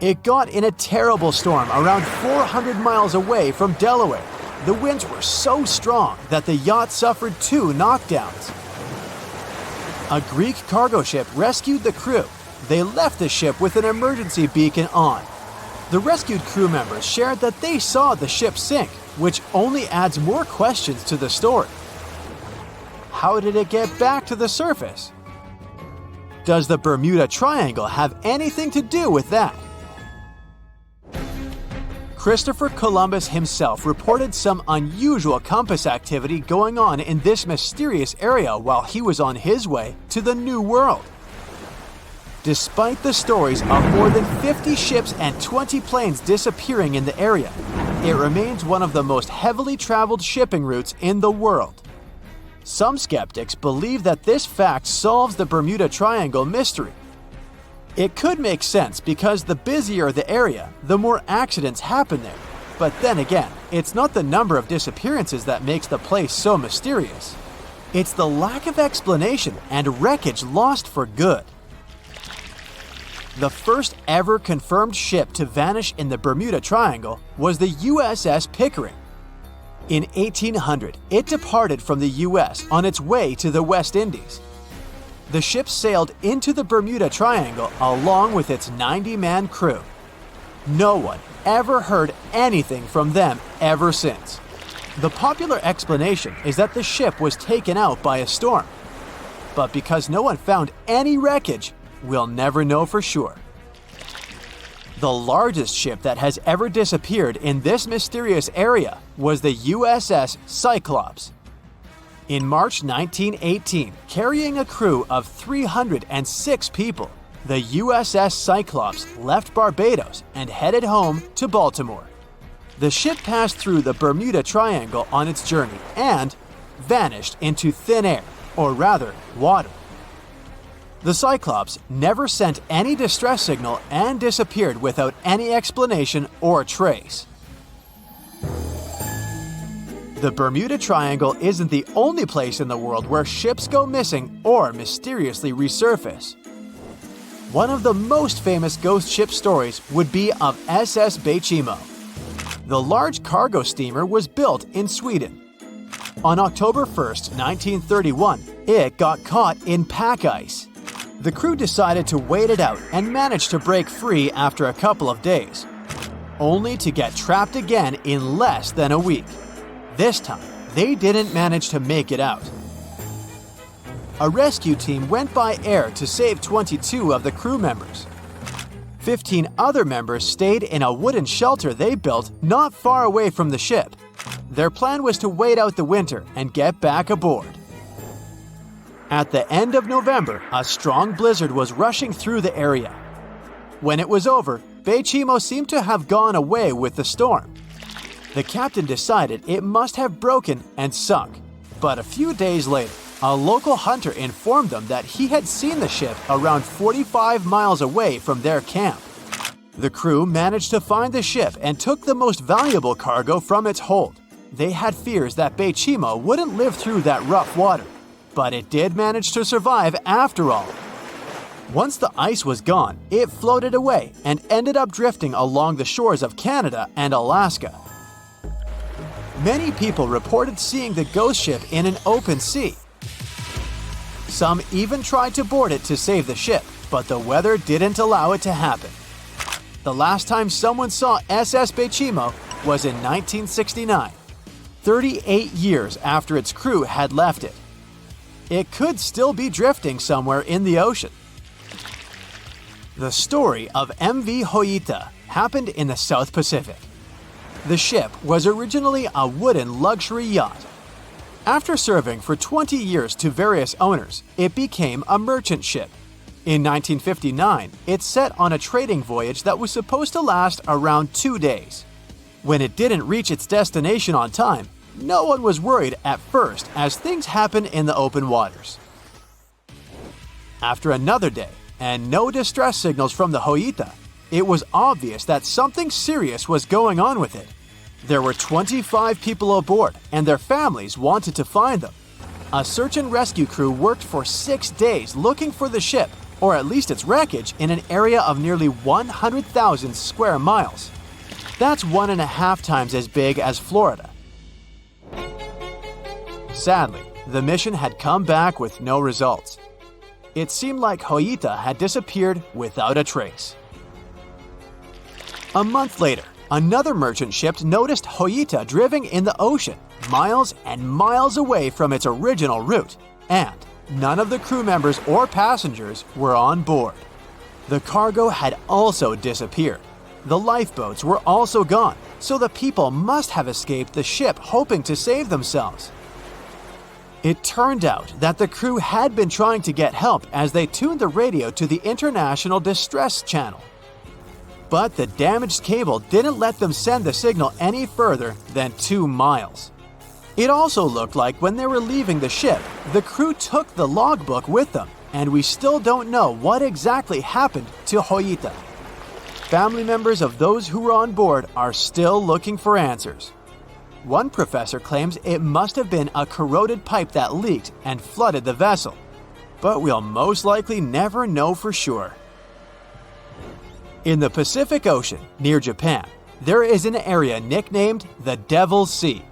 C: It got in a terrible storm around 400 miles away from Delaware. The winds were so strong that the yacht suffered 2 knockdowns. A Greek cargo ship rescued the crew. They left the ship with an emergency beacon on. The rescued crew members shared that they saw the ship sink, which only adds more questions to the story. How did it get back to the surface? Does the Bermuda Triangle have anything to do with that? Christopher Columbus himself reported some unusual compass activity going on in this mysterious area while he was on his way to the New World. Despite the stories of more than 50 ships and 20 planes disappearing in the area, it remains one of the most heavily traveled shipping routes in the world. Some skeptics believe that this fact solves the Bermuda Triangle mystery. It could make sense because the busier the area, the more accidents happen there. But then again, it's not the number of disappearances that makes the place so mysterious. It's the lack of explanation and wreckage lost for good. The first ever confirmed ship to vanish in the Bermuda Triangle was the USS Pickering. In 1800, it departed from the US on its way to the West Indies. The ship sailed into the Bermuda Triangle along with its 90-man crew. No one ever heard anything from them ever since. The popular explanation is that the ship was taken out by a storm. But because no one found any wreckage, we'll never know for sure. The largest ship that has ever disappeared in this mysterious area was the USS Cyclops. In March 1918, carrying a crew of 306 people, The USS Cyclops left Barbados and headed home to Baltimore. The ship passed through the Bermuda Triangle on its journey and vanished into thin air, or rather, water. The Cyclops never sent any distress signal and disappeared without any explanation or trace. The Bermuda Triangle isn't the only place in the world where ships go missing or mysteriously resurface. One of the most famous ghost ship stories would be of SS Beijimo. The large cargo steamer was built in Sweden. On October 1st, 1931, it got caught in pack ice. The crew decided to wait it out and managed to break free after a couple of days, only to get trapped again in less than a week. This time, they didn't manage to make it out. A rescue team went by air to save 22 of the crew members. 15 other members stayed in a wooden shelter they built not far away from the ship. Their plan was to wait out the winter and get back aboard. At the end of November, a strong blizzard was rushing through the area. When it was over, Beijimo seemed to have gone away with the storm. The captain decided it must have broken and sunk, but a few days later, a local hunter informed them that he had seen the ship around 45 miles away from their camp. The crew managed to find the ship and took the most valuable cargo from its hold. They had fears that Beijimo wouldn't live through that rough water, but it did manage to survive after all. Once the ice was gone, it floated away and ended up drifting along the shores of Canada and Alaska. Many people reported seeing the ghost ship in an open sea. Some even tried to board it to save the ship, but the weather didn't allow it to happen. The last time someone saw SS Beijimo was in 1969, 38 years after its crew had left it. It could still be drifting somewhere in the ocean. The story of MV Hoita happened in the South Pacific. The ship was originally a wooden luxury yacht. After serving for 20 years to various owners, it became a merchant ship. In 1959, it set on a trading voyage that was supposed to last around 2 days. When it didn't reach its destination on time, no one was worried at first, as things happen in the open waters. After another day, and no distress signals from the Hoita, it was obvious that something serious was going on with it. There were 25 people aboard, and their families wanted to find them. A search and rescue crew worked for 6 days looking for the ship, or at least its wreckage, in an area of nearly 100,000 square miles. That's 1.5 times as big as Florida. Sadly, the mission had come back with no results. It seemed like Hoita had disappeared without a trace. A month later, another merchant ship noticed Hoita drifting in the ocean, miles and miles away from its original route, and none of the crew members or passengers were on board. The cargo had also disappeared. The lifeboats were also gone, so the people must have escaped the ship hoping to save themselves. It turned out that the crew had been trying to get help as they tuned the radio to the International Distress Channel. But the damaged cable didn't let them send the signal any further than 2 miles. It also looked like when they were leaving the ship, the crew took the logbook with them, and we still don't know what exactly happened to Hoita. Family members of those who were on board are still looking for answers. One professor claims it must have been a corroded pipe that leaked and flooded the vessel, but we'll most likely never know for sure. In the Pacific Ocean, near Japan, there is an area nicknamed the Devil's Sea.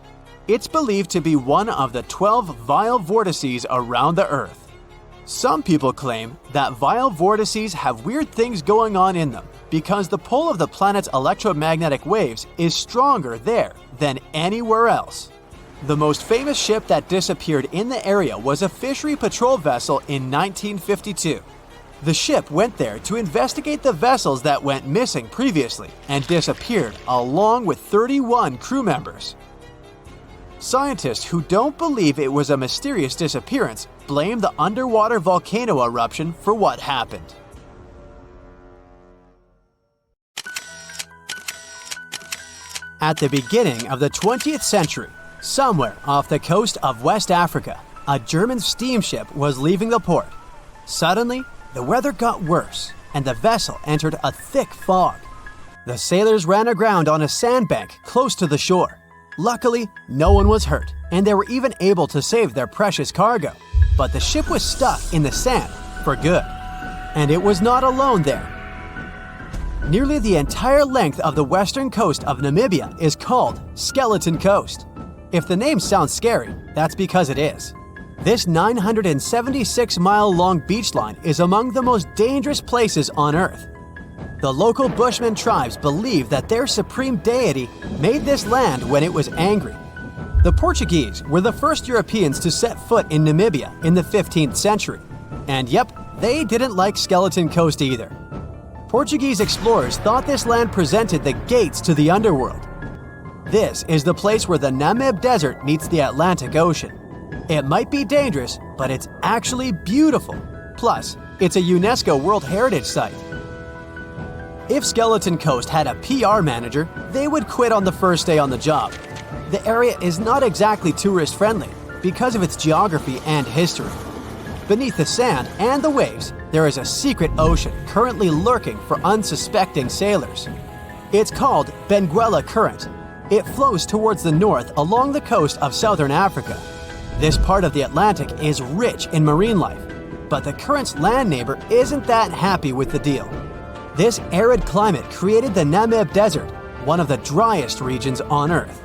C: It's believed to be one of the 12 vile vortices around the Earth. Some people claim that vile vortices have weird things going on in them because the pull of the planet's electromagnetic waves is stronger there than anywhere else. The most famous ship that disappeared in the area was a fishery patrol vessel in 1952. The ship went there to investigate the vessels that went missing previously and disappeared along with 31 crew members. Scientists who don't believe it was a mysterious disappearance blame the underwater volcano eruption for what happened. At the beginning of the 20th century, somewhere off the coast of West Africa, a German steamship was leaving the port. Suddenly, the weather got worse, and the vessel entered a thick fog. The sailors ran aground on a sandbank close to the shore. Luckily, no one was hurt, and they were even able to save their precious cargo. But the ship was stuck in the sand for good. And it was not alone there. Nearly the entire length of the western coast of Namibia is called Skeleton Coast. If the name sounds scary, that's because it is. This 976-mile-long beach line is among the most dangerous places on Earth. The local Bushman tribes believe that their supreme deity made this land when it was angry. The Portuguese were the first Europeans to set foot in Namibia in the 15th century. And yep, they didn't like Skeleton Coast either. Portuguese explorers thought this land presented the gates to the underworld. This is the place where the Namib Desert meets the Atlantic Ocean. It might be dangerous, but it's actually beautiful. Plus, it's a UNESCO World Heritage Site. If Skeleton Coast had a PR manager, they would quit on the first day on the job. The area is not exactly tourist-friendly because of its geography and history. Beneath the sand and the waves, there is a secret ocean currently lurking for unsuspecting sailors. It's called Benguela Current. It flows towards the north along the coast of southern Africa. This part of the Atlantic is rich in marine life, but the current's land neighbor isn't that happy with the deal. This arid climate created the Namib Desert, one of the driest regions on Earth.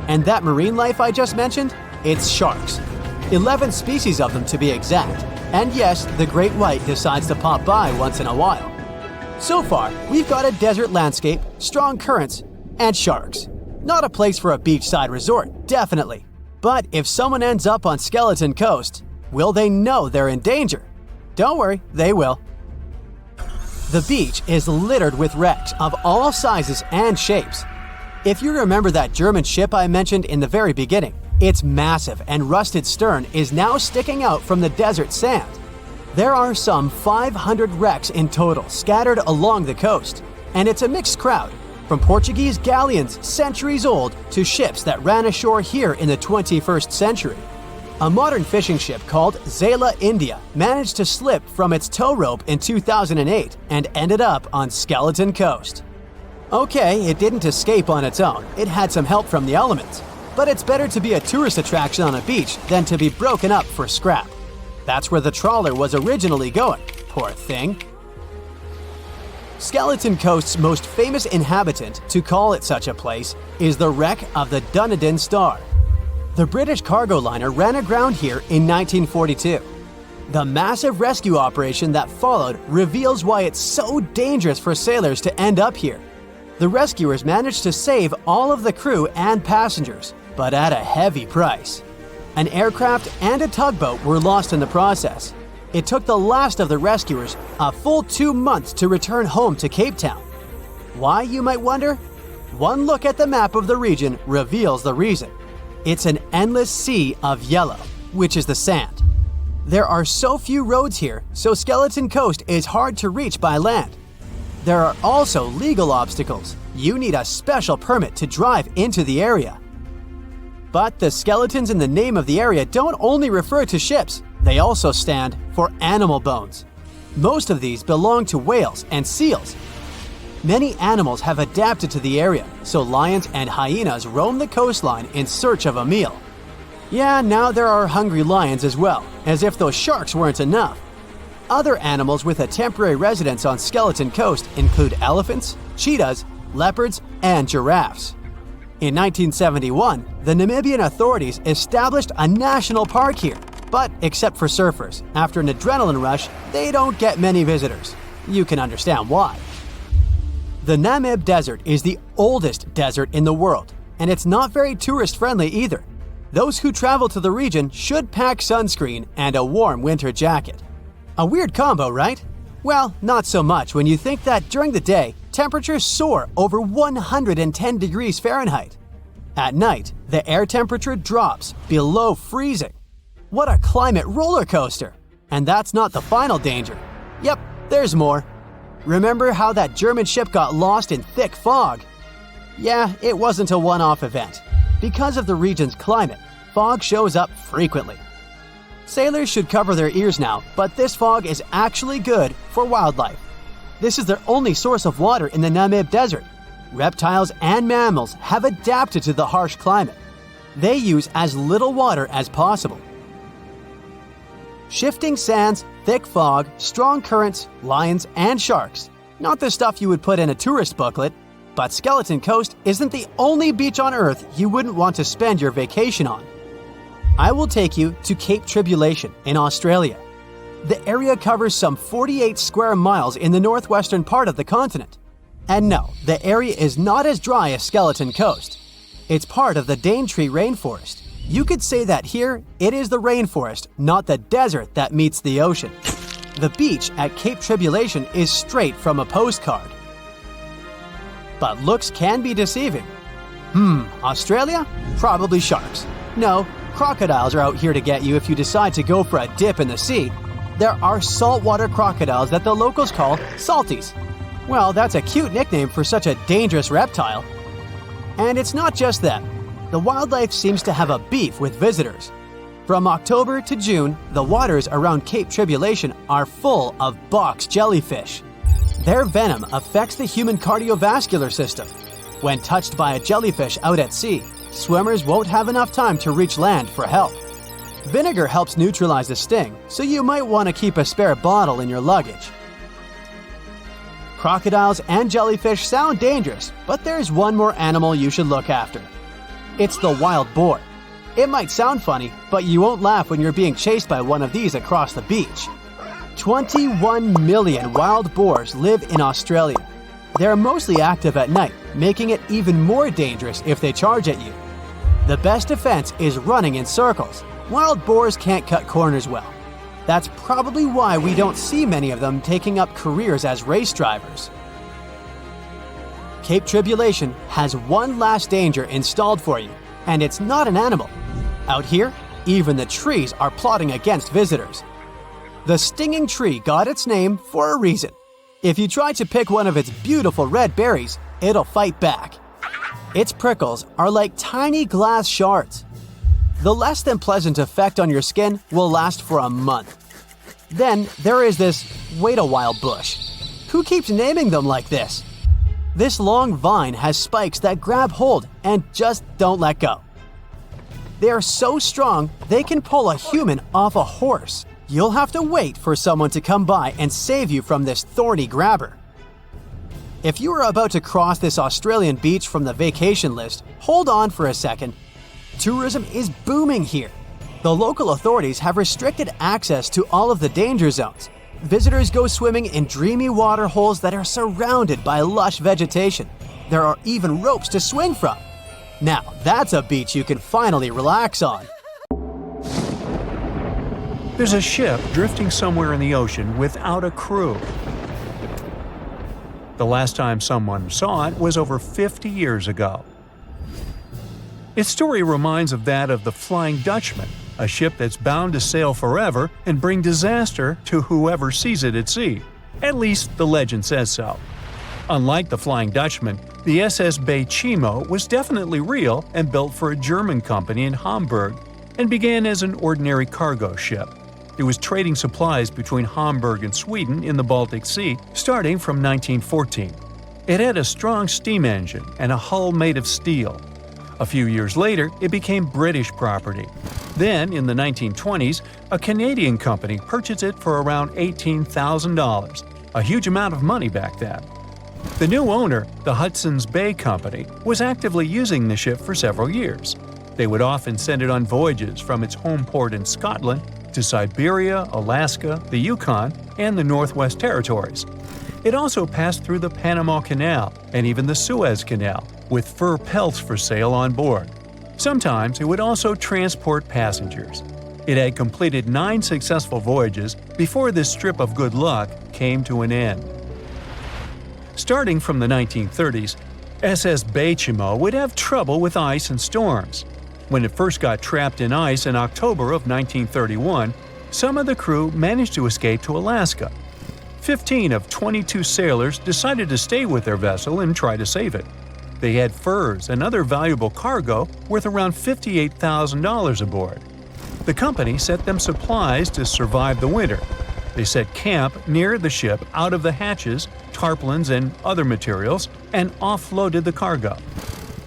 C: And that marine life I just mentioned? It's sharks. 11 species of them to be exact. And yes, the great white decides to pop by once in a while. So far, we've got a desert landscape, strong currents, and sharks. Not a place for a beachside resort, definitely. But if someone ends up on Skeleton Coast, will they know they're in danger? Don't worry, they will. The beach is littered with wrecks of all sizes and shapes. If you remember that German ship I mentioned in the very beginning, its massive and rusted stern is now sticking out from the desert sand. There are some 500 wrecks in total scattered along the coast, and it's a mixed crowd, from Portuguese galleons centuries old to ships that ran ashore here in the 21st century. A modern fishing ship called Zela India managed to slip from its tow rope in 2008 and ended up on Skeleton Coast. Okay, it didn't escape on its own, it had some help from the elements. But it's better to be a tourist attraction on a beach than to be broken up for scrap. That's where the trawler was originally going, poor thing. Skeleton Coast's most famous inhabitant, to call it such a place, is the wreck of the Dunedin Star. The British cargo liner ran aground here in 1942. The massive rescue operation that followed reveals why it's so dangerous for sailors to end up here. The rescuers managed to save all of the crew and passengers, but at a heavy price. An aircraft and a tugboat were lost in the process. It took the last of the rescuers a full 2 months to return home to Cape Town. Why, you might wonder? One look at the map of the region reveals the reason. It's an endless sea of yellow, which is the sand. There are so few roads here, so Skeleton Coast is hard to reach by land. There are also legal obstacles. You need a special permit to drive into the area. But the skeletons in the name of the area don't only refer to ships, they also stand for animal bones. Most of these belong to whales and seals. Many animals have adapted to the area, so lions and hyenas roam the coastline in search of a meal. Yeah, now there are hungry lions as well, as if those sharks weren't enough. Other animals with a temporary residence on Skeleton Coast include elephants, cheetahs, leopards, and giraffes. In 1971, the Namibian authorities established a national park here, but except for surfers, after an adrenaline rush, they don't get many visitors. You can understand why. The Namib Desert is the oldest desert in the world, and it's not very tourist-friendly either. Those who travel to the region should pack sunscreen and a warm winter jacket. A weird combo, right? Well, not so much when you think that during the day, temperatures soar over 110 degrees Fahrenheit. At night, the air temperature drops below freezing. What a climate roller coaster! And that's not the final danger. Yep, there's more. Remember how that German ship got lost in thick fog? Yeah, it wasn't a one-off event. Because of the region's climate, fog shows up frequently. Sailors should cover their ears now, but this fog is actually good for wildlife. This is their only source of water in the Namib Desert. Reptiles and mammals have adapted to the harsh climate. They use as little water as possible. Shifting sands, thick fog, strong currents, lions, and sharks. Not the stuff you would put in a tourist booklet, but Skeleton Coast isn't the only beach on Earth you wouldn't want to spend your vacation on. I will take you to Cape Tribulation in Australia. The area covers some 48 square miles in the northwestern part of the continent. And no, the area is not as dry as Skeleton Coast. It's part of the Daintree rainforest. You could say that here, it is the rainforest, not the desert that meets the ocean. The beach at Cape Tribulation is straight from a postcard. But looks can be deceiving. Australia? Probably sharks. No, crocodiles are out here to get you if you decide to go for a dip in the sea. There are saltwater crocodiles that the locals call salties. Well, that's a cute nickname for such a dangerous reptile. And it's not just them. The wildlife seems to have a beef with visitors. From October to June, the waters around Cape Tribulation are full of box jellyfish. Their venom affects the human cardiovascular system. When touched by a jellyfish out at sea, swimmers won't have enough time to reach land for help. Vinegar helps neutralize the sting, so you might want to keep a spare bottle in your luggage. Crocodiles and jellyfish sound dangerous, but there's one more animal you should look after. It's the wild boar. It might sound funny, but you won't laugh when you're being chased by one of these across the beach. 21 million wild boars live in Australia. They're mostly active at night, making it even more dangerous if they charge at you. The best defense is running in circles. Wild boars can't cut corners well. That's probably why we don't see many of them taking up careers as race drivers. Cape Tribulation has one last danger installed for you, and it's not an animal. Out here, even the trees are plotting against visitors. The stinging tree got its name for a reason. If you try to pick one of its beautiful red berries, it'll fight back. Its prickles are like tiny glass shards. The less than pleasant effect on your skin will last for a month. Then there is this wait-a-while bush. Who keeps naming them like this? This long vine has spikes that grab hold and just don't let go. They are so strong they can pull a human off a horse. You'll have to wait for someone to come by and save you from this thorny grabber. If you are about to cross this Australian beach from the vacation list, hold on for a second. Tourism is booming here. The local authorities have restricted access to all of the danger zones. Visitors go swimming in dreamy water holes that are surrounded by lush vegetation. There are even ropes to swing from. Now, that's a beach you can finally relax on.
A: There's a ship drifting somewhere in the ocean without a crew. The last time someone saw it was over 50 years ago. Its story reminds of that of the Flying Dutchman, a ship that's bound to sail forever and bring disaster to whoever sees it at sea. At least the legend says so. Unlike the Flying Dutchman, the SS Bay Chimo was definitely real and built for a German company in Hamburg and began as an ordinary cargo ship. It was trading supplies between Hamburg and Sweden in the Baltic Sea starting from 1914. It had a strong steam engine and a hull made of steel. A few years later, it became British property. Then, in the 1920s, a Canadian company purchased it for around $18,000, a huge amount of money back then. The new owner, the Hudson's Bay Company, was actively using the ship for several years. They would often send it on voyages from its home port in Scotland to Siberia, Alaska, the Yukon, and the Northwest Territories. It also passed through the Panama Canal and even the Suez Canal, with fur pelts for sale on board. Sometimes it would also transport passengers. It had completed 9 successful voyages before this strip of good luck came to an end. Starting from the 1930s, SS Bay Chimo would have trouble with ice and storms. When it first got trapped in ice in October of 1931, some of the crew managed to escape to Alaska. 15 of 22 sailors decided to stay with their vessel and try to save it. They had furs and other valuable cargo worth around $58,000 aboard. The company sent them supplies to survive the winter. They set camp near the ship out of the hatches, tarpaulins, and other materials, and offloaded the cargo.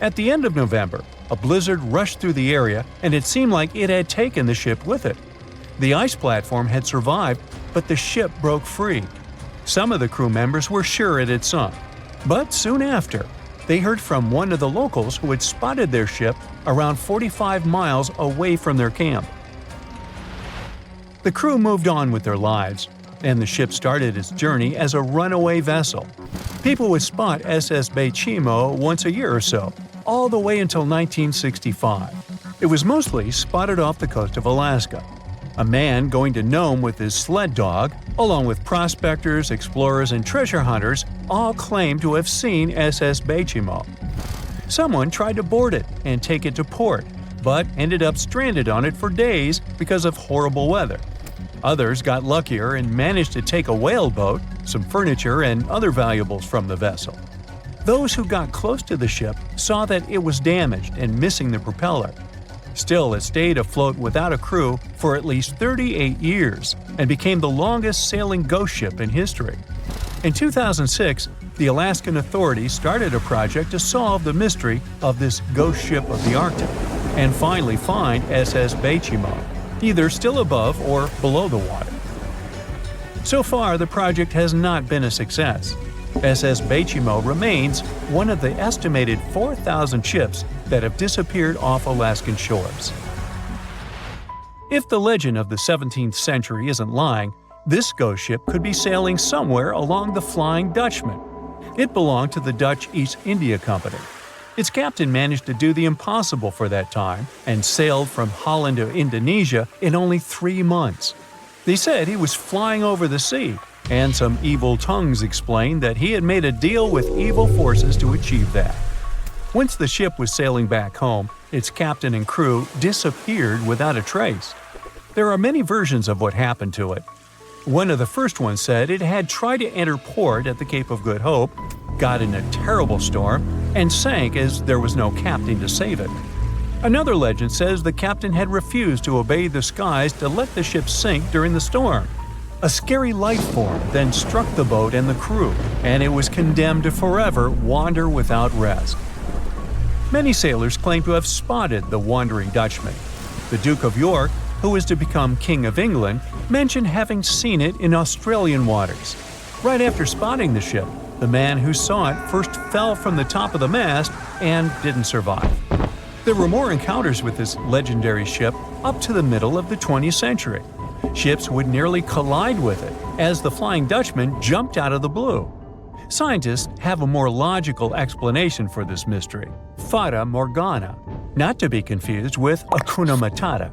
A: At the end of November, a blizzard rushed through the area, and it seemed like it had taken the ship with it. The ice platform had survived, but the ship broke free. Some of the crew members were sure it had sunk. But soon after, they heard from one of the locals who had spotted their ship around 45 miles away from their camp. The crew moved on with their lives, and the ship started its journey as a runaway vessel. People would spot SS Chimo once a year or so, all the way until 1965. It was mostly spotted off the coast of Alaska. A man going to Nome with his sled dog, along with prospectors, explorers, and treasure hunters, all claimed to have seen SS Chimo. Someone tried to board it and take it to port, but ended up stranded on it for days because of horrible weather. Others got luckier and managed to take a whaleboat, some furniture, and other valuables from the vessel. Those who got close to the ship saw that it was damaged and missing the propeller. Still, it stayed afloat without a crew for at least 38 years and became the longest sailing ghost ship in history. In 2006, the Alaskan authorities started a project to solve the mystery of this ghost ship of the Arctic and finally find SS Chimo, either still above or below the water. So far, the project has not been a success. SS Chimo remains one of the estimated 4,000 ships that have disappeared off Alaskan shores. If the legend of the 17th century isn't lying, this ghost ship could be sailing somewhere along the Flying Dutchman. It belonged to the Dutch East India Company. Its captain managed to do the impossible for that time and sailed from Holland to Indonesia in only 3 months. They said he was flying over the sea, and some evil tongues explained that he had made a deal with evil forces to achieve that. Once the ship was sailing back home, its captain and crew disappeared without a trace. There are many versions of what happened to it. One of the first ones said it had tried to enter port at the Cape of Good Hope, got in a terrible storm, and sank as there was no captain to save it. Another legend says the captain had refused to obey the skies to let the ship sink during the storm. A scary life form then struck the boat and the crew, and it was condemned to forever wander without rest. Many sailors claim to have spotted the wandering Dutchman. The Duke of York, who was to become King of England, mentioned having seen it in Australian waters. Right after spotting the ship, the man who saw it first fell from the top of the mast and didn't survive. There were more encounters with this legendary ship up to the middle of the 20th century. Ships would nearly collide with it as the Flying Dutchman jumped out of the blue. Scientists have a more logical explanation for this mystery: Fata Morgana, not to be confused with Hakuna Matata.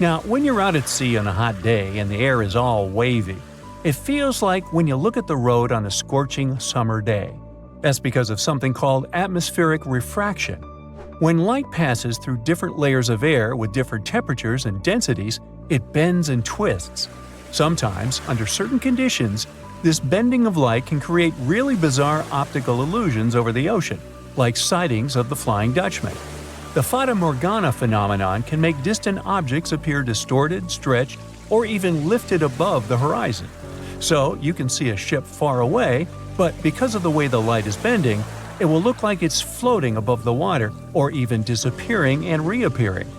A: Now, when you're out at sea on a hot day and the air is all wavy, it feels like when you look at the road on a scorching summer day. That's because of something called atmospheric refraction. When light passes through different layers of air with different temperatures and densities, it bends and twists. Sometimes, under certain conditions, this bending of light can create really bizarre optical illusions over the ocean, like sightings of the Flying Dutchman. The Fata Morgana phenomenon can make distant objects appear distorted, stretched, or even lifted above the horizon. So you can see a ship far away, but because of the way the light is bending, it will look like it's floating above the water or even disappearing and reappearing.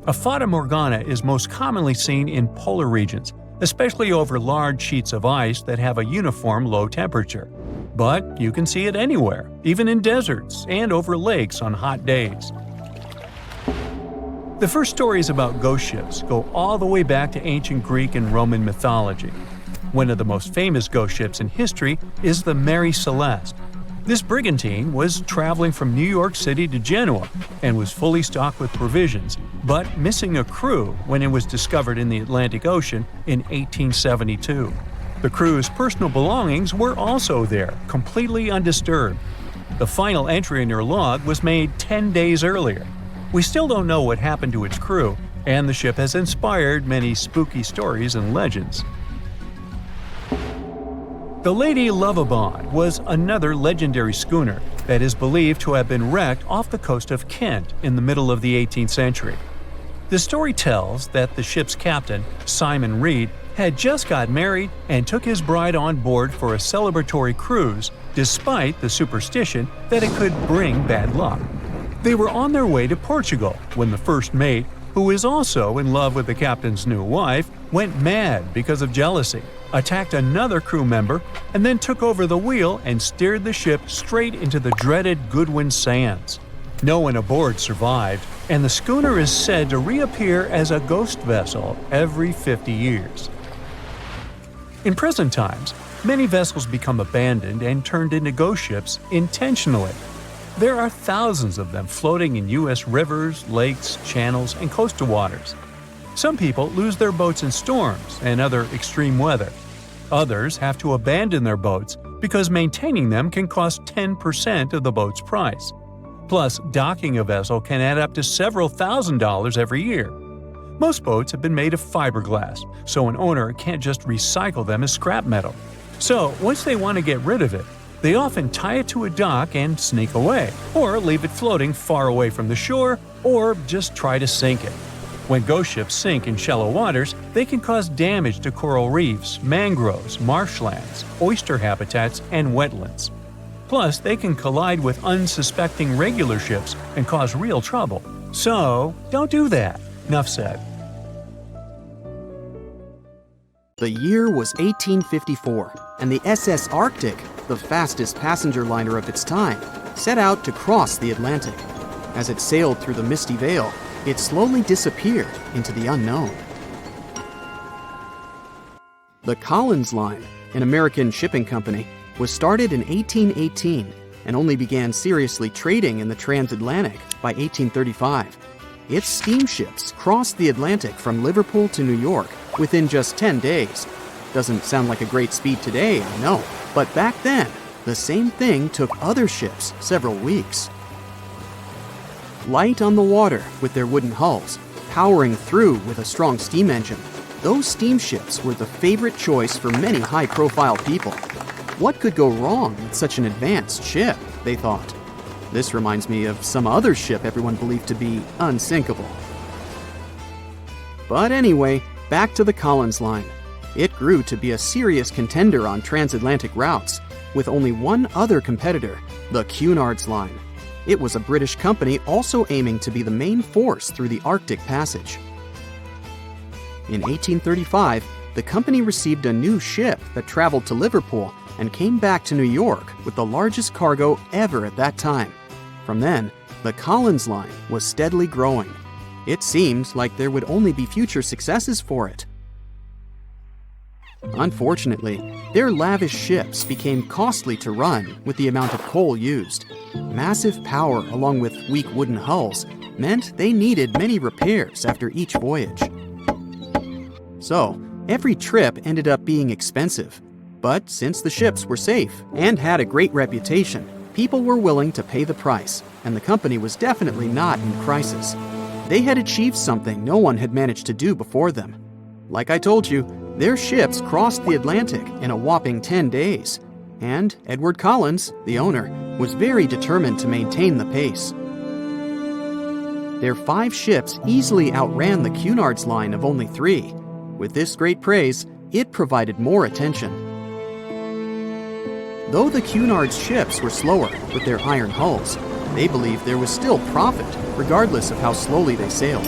A: A Fata Morgana is most commonly seen in polar regions, especially over large sheets of ice that have a uniform low temperature. But you can see it anywhere, even in deserts and over lakes on hot days. The first stories about ghost ships go all the way back to ancient Greek and Roman mythology. One of the most famous ghost ships in history is the Mary Celeste. This brigantine was traveling from New York City to Genoa and was fully stocked with provisions, but missing a crew when it was discovered in the Atlantic Ocean in 1872. The crew's personal belongings were also there, completely undisturbed. The final entry in their log was made 10 days earlier. We still don't know what happened to its crew, and the ship has inspired many spooky stories and legends. The Lady Lovibond was another legendary schooner. that is believed to have been wrecked off the coast of Kent in the middle of the 18th century. The story tells that the ship's captain, Simon Reed, had just got married and took his bride on board for a celebratory cruise, despite the superstition that it could bring bad luck. They were on their way to Portugal when the first mate, who is also in love with the captain's new wife, went mad because of jealousy, attacked another crew member, and then took over the wheel and steered the ship straight into the dreaded Goodwin Sands. No one aboard survived, and the schooner is said to reappear as a ghost vessel every 50 years. In present times, many vessels become abandoned and turned into ghost ships intentionally. There are thousands of them floating in U.S. rivers, lakes, channels, and coastal waters. Some people lose their boats in storms and other extreme weather. Others have to abandon their boats because maintaining them can cost 10% of the boat's price. Plus, docking a vessel can add up to several $1,000s every year. Most boats have been made of fiberglass, so an owner can't just recycle them as scrap metal. So, once they want to get rid of it, they often tie it to a dock and sneak away, or leave it floating far away from the shore, or just try to sink it. When ghost ships sink in shallow waters, they can cause damage to coral reefs, mangroves, marshlands, oyster habitats, and wetlands. Plus, they can collide with unsuspecting regular ships and cause real trouble. So, don't do that. Enough said.
B: The year was 1854, and the SS Arctic, the fastest passenger liner of its time, set out to cross the Atlantic. As it sailed through the misty veil, it slowly disappeared into the unknown. The Collins Line, an American shipping company, was started in 1818 and only began seriously trading in the transatlantic by 1835. Its steamships crossed the Atlantic from Liverpool to New York within just 10 days. Doesn't sound like a great speed today, I know, but back then, the same thing took other ships several weeks. Light on the water with their wooden hulls, powering through with a strong steam engine, those steamships were the favorite choice for many high-profile people. What could go wrong with such an advanced ship, they thought. This reminds me of some other ship everyone believed to be unsinkable. But anyway, back to the Collins Line. It grew to be a serious contender on transatlantic routes, with only one other competitor, the Cunard's Line. It was a British company also aiming to be the main force through the Arctic Passage. In 1835, the company received a new ship that traveled to Liverpool and came back to New York with the largest cargo ever at that time. From then, the Collins Line was steadily growing. It seemed like there would only be future successes for it. Unfortunately, their lavish ships became costly to run with the amount of coal used. Massive power along with weak wooden hulls meant they needed many repairs after each voyage. So, every trip ended up being expensive. But since the ships were safe and had a great reputation, people were willing to pay the price, and the company was definitely not in crisis. They had achieved something no one had managed to do before them. Like I told you, their ships crossed the Atlantic in a whopping 10 days, and Edward Collins, the owner, was very determined to maintain the pace. Their 5 ships easily outran the Cunard's Line of only 3. With this great praise, it provided more attention. Though the Cunard's ships were slower with their iron hulls, they believed there was still profit, regardless of how slowly they sailed.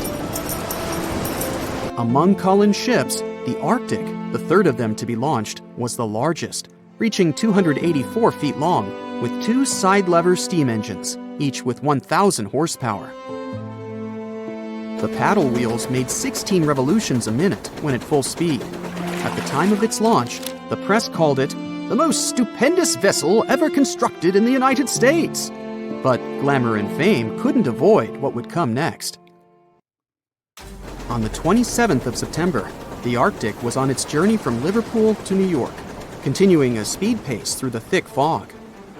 B: Among Collins' ships, the Arctic, the third of them to be launched, was the largest, reaching 284 feet long, with 2 side-lever steam engines, each with 1,000 horsepower. The paddle wheels made 16 revolutions a minute when at full speed. At the time of its launch, the press called it the most stupendous vessel ever constructed in the United States. But glamour and fame couldn't avoid what would come next. On the 27th of September, the Arctic was on its journey from Liverpool to New York, continuing a speed pace through the thick fog.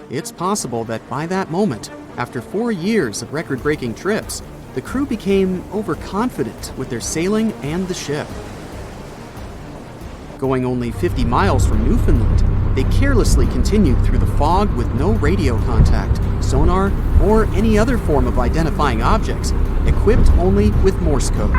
B: It's possible that by that moment, after 4 years of record-breaking trips, the crew became overconfident with their sailing and the ship. Going only 50 miles from Newfoundland, They carelessly continued through the fog with no radio contact, sonar, or any other form of identifying objects, equipped only with Morse code.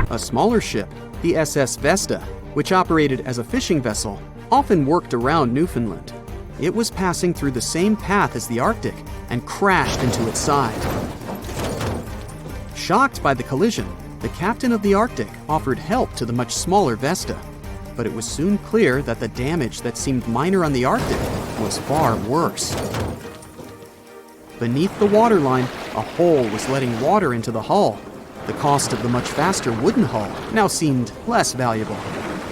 B: A smaller ship, the SS Vesta, which operated as a fishing vessel, often worked around Newfoundland. It was passing through the same path as the Arctic and crashed into its side. Shocked by the collision, the captain of the Arctic offered help to the much smaller Vesta, but it was soon clear that the damage that seemed minor on the Arctic was far worse. Beneath the waterline, a hole was letting water into the hull. The cost of the much faster wooden hull now seemed less valuable.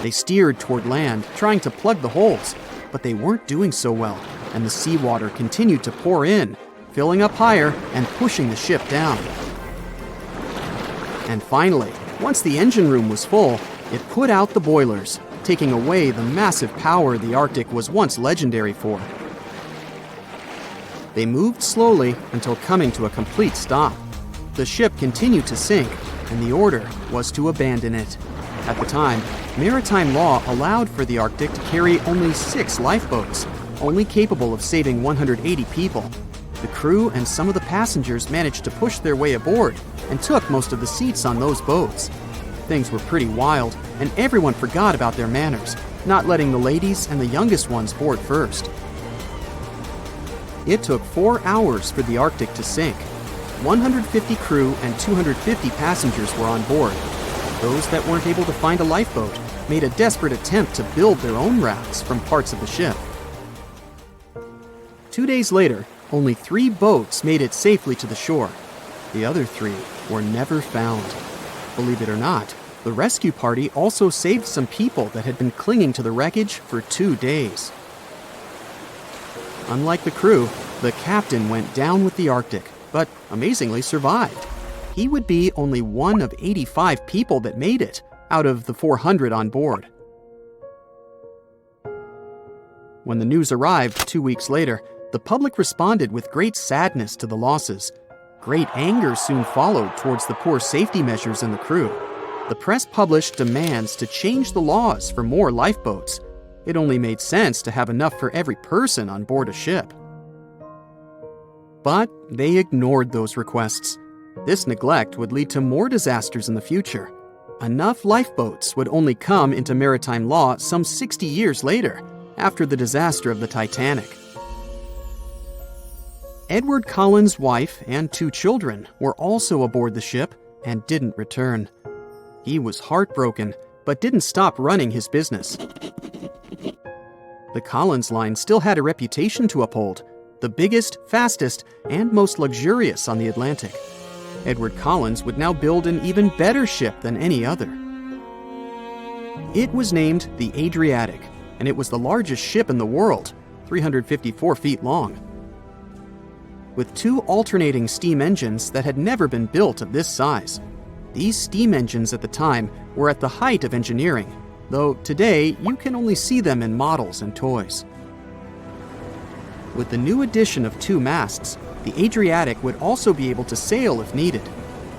B: They steered toward land, trying to plug the holes, but they weren't doing so well, and the seawater continued to pour in, filling up higher and pushing the ship down. And finally, once the engine room was full, it put out the boilers, taking away the massive power the Arctic was once legendary for. They moved slowly until coming to a complete stop. The ship continued to sink, and the order was to abandon it. At the time, maritime law allowed for the Arctic to carry only 6 lifeboats, only capable of saving 180 people. The crew and some of the passengers managed to push their way aboard and took most of the seats on those boats. Things were pretty wild, and everyone forgot about their manners, not letting the ladies and the youngest ones board first. It took 4 hours for the Arctic to sink. 150 crew and 250 passengers were on board. Those that weren't able to find a lifeboat made a desperate attempt to build their own rafts from parts of the ship. 2 days later, only 3 boats made it safely to the shore. The other 3 were never found. Believe it or not, the rescue party also saved some people that had been clinging to the wreckage for 2 days. Unlike the crew, the captain went down with the Arctic, but amazingly survived. He would be only one of 85 people that made it, out of the 400 on board. When the news arrived 2 weeks later, the public responded with great sadness to the losses. Great anger soon followed towards the poor safety measures in the crew. The press published demands to change the laws for more lifeboats. It only made sense to have enough for every person on board a ship. But they ignored those requests. This neglect would lead to more disasters in the future. Enough lifeboats would only come into maritime law some 60 years later, after the disaster of the Titanic. Edward Collins' wife and 2 children were also aboard the ship and didn't return. He was heartbroken, but didn't stop running his business. The Collins line still had a reputation to uphold, the biggest, fastest, and most luxurious on the Atlantic. Edward Collins would now build an even better ship than any other. It was named the Adriatic, and it was the largest ship in the world, 354 feet long. With 2 alternating steam engines that had never been built of this size. These steam engines at the time were at the height of engineering, though today you can only see them in models and toys. With the new addition of 2 masts, the Adriatic would also be able to sail if needed.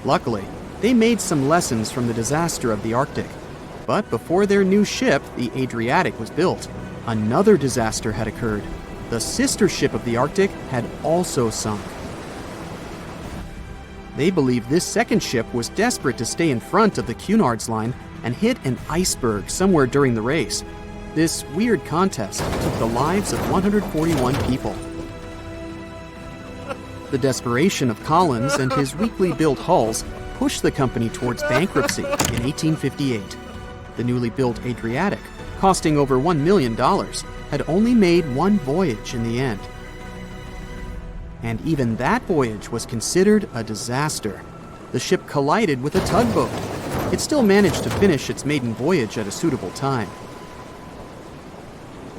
B: Luckily, they made some lessons from the disaster of the Arctic. But before their new ship, the Adriatic, was built, another disaster had occurred. The sister ship of the Arctic had also sunk. They believed this second ship was desperate to stay in front of the Cunard's line and hit an iceberg somewhere during the race. This weird contest took the lives of 141 people. The desperation of Collins and his weakly built hulls pushed the company towards bankruptcy in 1858. The newly built Adriatic, costing over $1 million, had only made 1 voyage in the end. And even that voyage was considered a disaster. The ship collided with a tugboat. It still managed to finish its maiden voyage at a suitable time.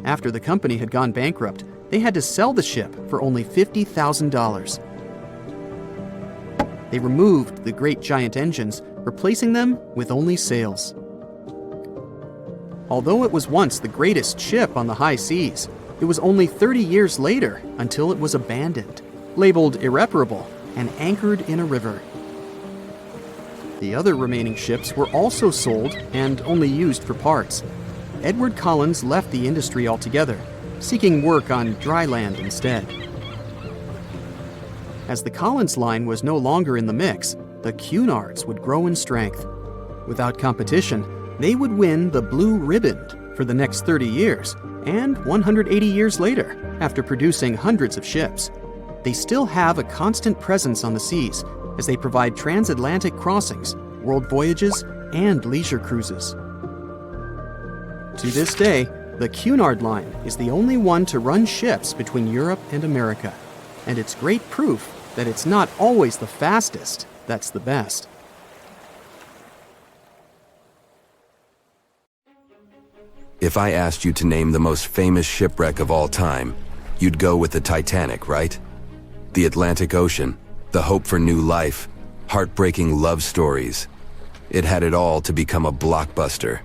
B: After the company had gone bankrupt, they had to sell the ship for only $50,000. They removed the great giant engines, replacing them with only sails. Although it was once the greatest ship on the high seas, it was only 30 years later until it was abandoned, labeled irreparable, and anchored in a river. The other remaining ships were also sold and only used for parts. Edward Collins left the industry altogether, seeking work on dry land instead. As the Collins line was no longer in the mix, the Cunards would grow in strength. Without competition, they would win the Blue Riband for the next 30 years, and 180 years later, after producing hundreds of ships. They still have a constant presence on the seas as they provide transatlantic crossings, world voyages, and leisure cruises. To this day, the Cunard Line is the only one to run ships between Europe and America, and it's great proof that it's not always the fastest that's the best.
D: If I asked you to name the most famous shipwreck of all time, you'd go with the Titanic, right? The Atlantic Ocean, the hope for new life, heartbreaking love stories. It had it all to become a blockbuster.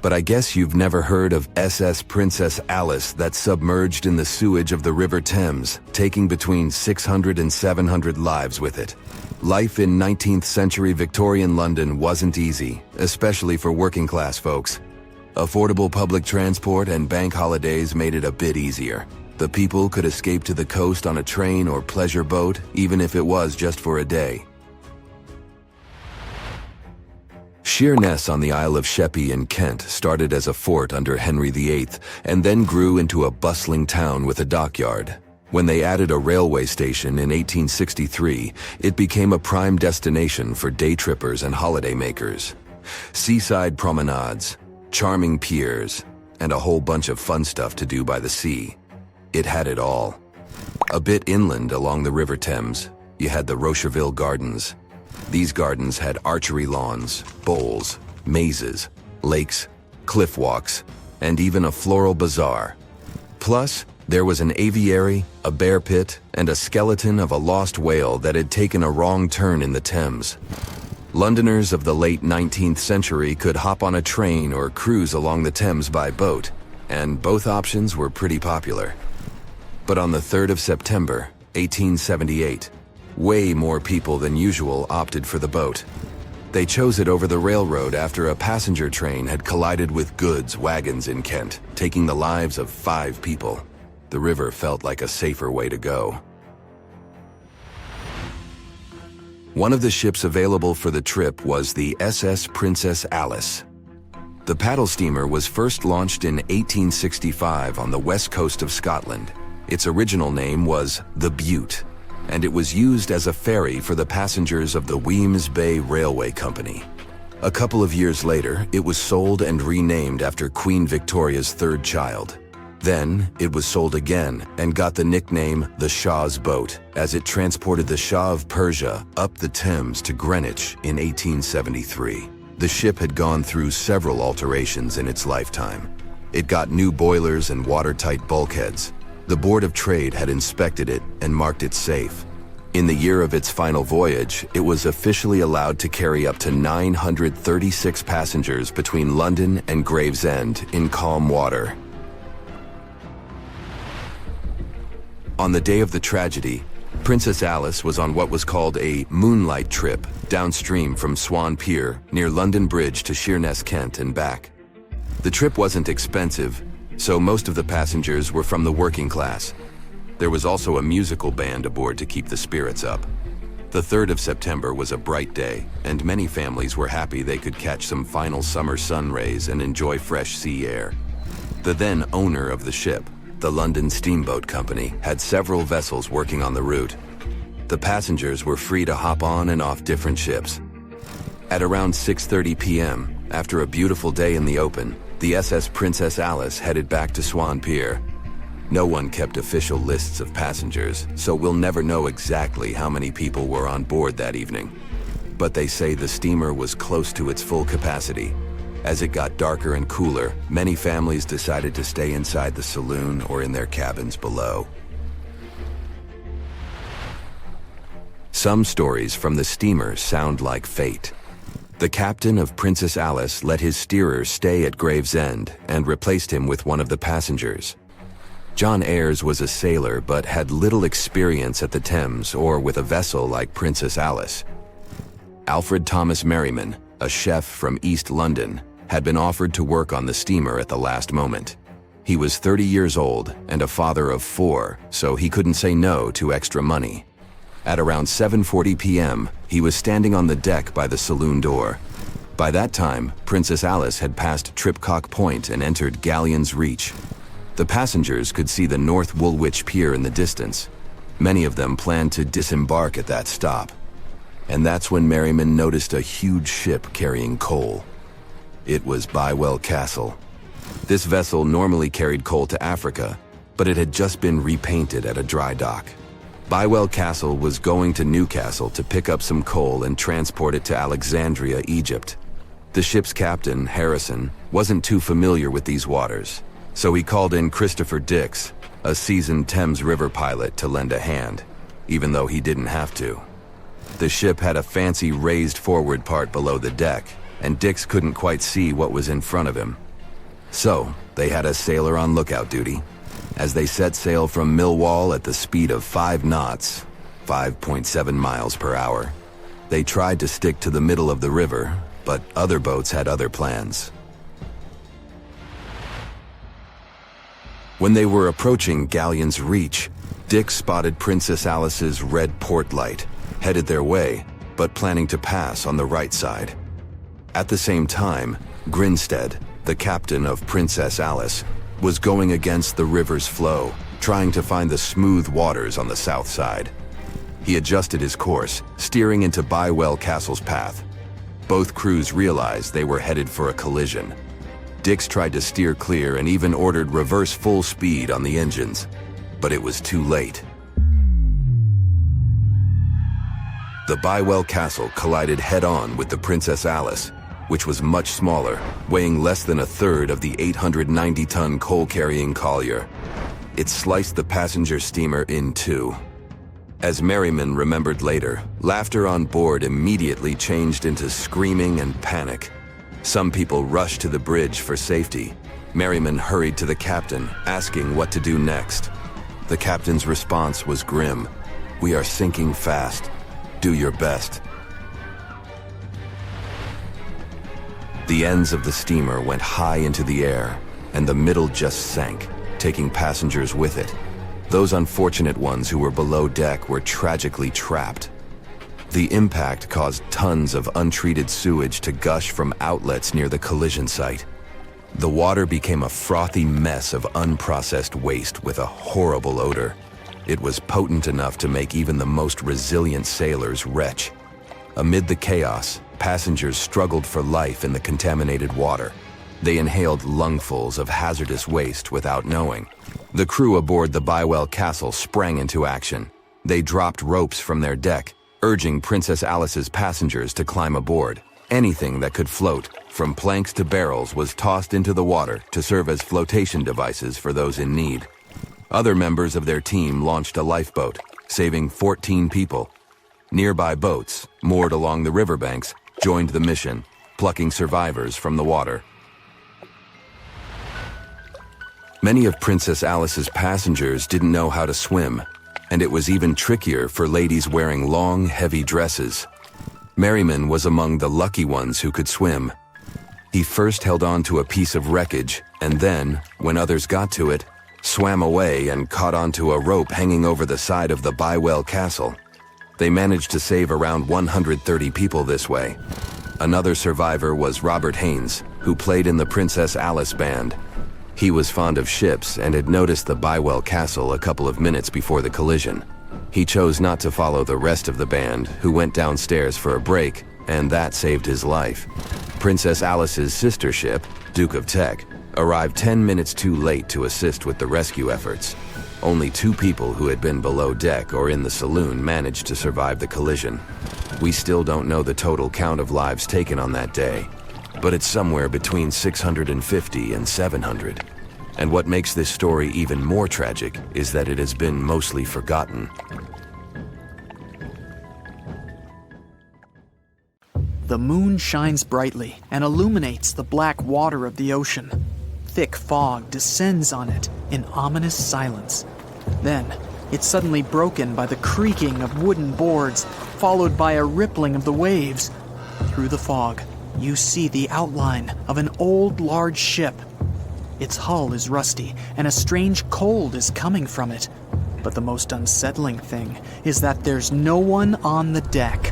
D: But I guess you've never heard of SS Princess Alice that submerged in the sewage of the River Thames, taking between 600 and 700 lives with it. Life in 19th century Victorian London wasn't easy, especially for working class folks. Affordable public transport and bank holidays made it a bit easier. The people could escape to the coast on a train or pleasure boat, even if it was just for a day. Sheerness on the Isle of Sheppey in Kent started as a fort under Henry VIII and then grew into a bustling town with a dockyard. When they added a railway station in 1863, it became a prime destination for day trippers and holidaymakers. Seaside promenades, charming piers, and a whole bunch of fun stuff to do by the sea. It had it all. A bit inland along the River Thames, you had the Rocherville Gardens. These gardens had archery lawns, bowls, mazes, lakes, cliff walks, and even a floral bazaar. Plus, there was an aviary, a bear pit, and a skeleton of a lost whale that had taken a wrong turn in the Thames. Londoners of the late 19th century could hop on a train or cruise along the Thames by boat, and both options were pretty popular. But on the 3rd of September, 1878, way more people than usual opted for the boat. They chose it over the railroad after a passenger train had collided with goods wagons in Kent, taking the lives of 5 people. The river felt like a safer way to go. One of the ships available for the trip was the SS Princess Alice. The paddle steamer was first launched in 1865 on the west coast of Scotland. Its original name was the Bute, and it was used as a ferry for the passengers of the Wemyss Bay Railway Company. A couple of years later, it was sold and renamed after Queen Victoria's 3rd child. Then, it was sold again and got the nickname the Shah's Boat, as it transported the Shah of Persia up the Thames to Greenwich in 1873. The ship had gone through several alterations in its lifetime. It got new boilers and watertight bulkheads. The Board of Trade had inspected it and marked it safe. In the year of its final voyage, it was officially allowed to carry up to 936 passengers between London and Gravesend in calm water. On the day of the tragedy, Princess Alice was on what was called a moonlight trip downstream from Swan Pier near London Bridge to Sheerness, Kent and back. The trip wasn't expensive, so most of the passengers were from the working class. There was also a musical band aboard to keep the spirits up. The 3rd of September was a bright day, and many families were happy they could catch some final summer sun rays and enjoy fresh sea air. The then owner of the ship, the London Steamboat Company, had several vessels working on the route. The passengers were free to hop on and off different ships. At around 6:30 p.m., after a beautiful day in the open, the SS Princess Alice headed back to Swan Pier. No one kept official lists of passengers, so we'll never know exactly how many people were on board that evening. But they say the steamer was close to its full capacity. As it got darker and cooler, many families decided to stay inside the saloon or in their cabins below. Some stories from the steamer sound like fate. The captain of Princess Alice let his steerer stay at Gravesend and replaced him with one of the passengers. John Ayres was a sailor but had little experience at the Thames or with a vessel like Princess Alice. Alfred Thomas Merriman, a chef from East London, had been offered to work on the steamer at the last moment. He was 30 years old and a father of 4, so he couldn't say no to extra money. At around 7:40 p.m., he was standing on the deck by the saloon door. By that time, Princess Alice had passed Tripcock Point and entered Galleon's Reach. The passengers could see the North Woolwich Pier in the distance. Many of them planned to disembark at that stop. And that's when Merriman noticed a huge ship carrying coal. It was Bywell Castle. This vessel normally carried coal to Africa, but it had just been repainted at a dry dock. Bywell Castle was going to Newcastle to pick up some coal and transport it to Alexandria, Egypt. The ship's captain, Harrison, wasn't too familiar with these waters, so he called in Christopher Dix, a seasoned Thames River pilot, to lend a hand, even though he didn't have to. The ship had a fancy raised forward part below the deck, and Dix couldn't quite see what was in front of him. So, they had a sailor on lookout duty. As they set sail from Millwall at the speed of 5 knots, 5.7 miles per hour, they tried to stick to the middle of the river, but other boats had other plans. When they were approaching Galleon's Reach, Dick spotted Princess Alice's red port light, headed their way, but planning to pass on the right side. At the same time, Grinstead, the captain of Princess Alice, was going against the river's flow, trying to find the smooth waters on the south side. He adjusted his course, steering into Bywell Castle's path. Both crews realized they were headed for a collision. Dix tried to steer clear and even ordered reverse full speed on the engines, but it was too late. The Bywell Castle collided head-on with the Princess Alice, which was much smaller, weighing less than a third of the 890-ton coal-carrying collier. It sliced the passenger steamer in two. As Merriman remembered later, laughter on board immediately changed into screaming and panic. Some people rushed to the bridge for safety. Merriman hurried to the captain, asking what to do next. The captain's response was grim. "We are sinking fast. Do your best." The ends of the steamer went high into the air, and the middle just sank, taking passengers with it. Those unfortunate ones who were below deck were tragically trapped. The impact caused tons of untreated sewage to gush from outlets near the collision site. The water became a frothy mess of unprocessed waste with a horrible odor. It was potent enough to make even the most resilient sailors retch. Amid the chaos, passengers struggled for life in the contaminated water. They inhaled lungfuls of hazardous waste without knowing. The crew aboard the Bywell Castle sprang into action. They dropped ropes from their deck, urging Princess Alice's passengers to climb aboard. Anything that could float, from planks to barrels, was tossed into the water to serve as flotation devices for those in need. Other members of their team launched a lifeboat, saving 14 people. Nearby boats, moored along the riverbanks, joined the mission, plucking survivors from the water. Many of Princess Alice's passengers didn't know how to swim, and it was even trickier for ladies wearing long, heavy dresses. Merriman was among the lucky ones who could swim. He first held on to a piece of wreckage, and then, when others got to it, swam away and caught onto a rope hanging over the side of the Bywell Castle. They managed to save around 130 people this way. Another survivor was Robert Haynes, who played in the Princess Alice band. He was fond of ships and had noticed the Bywell Castle a couple of minutes before the collision. He chose not to follow the rest of the band, who went downstairs for a break, and that saved his life. Princess Alice's sister ship, Duke of Teck, arrived 10 minutes too late to assist with the rescue efforts. Only 2 people who had been below deck or in the saloon managed to survive the collision. We still don't know the total count of lives taken on that day, but it's somewhere between 650 and 700. And what makes this story even more tragic is that it has been mostly forgotten.
B: The moon shines brightly and illuminates the black water of the ocean. Thick fog descends on it in ominous silence. Then, it's suddenly broken by the creaking of wooden boards, followed by a rippling of the waves. Through the fog, you see the outline of an old, large ship. Its hull is rusty, and a strange cold is coming from it. But the most unsettling thing is that there's no one on the deck.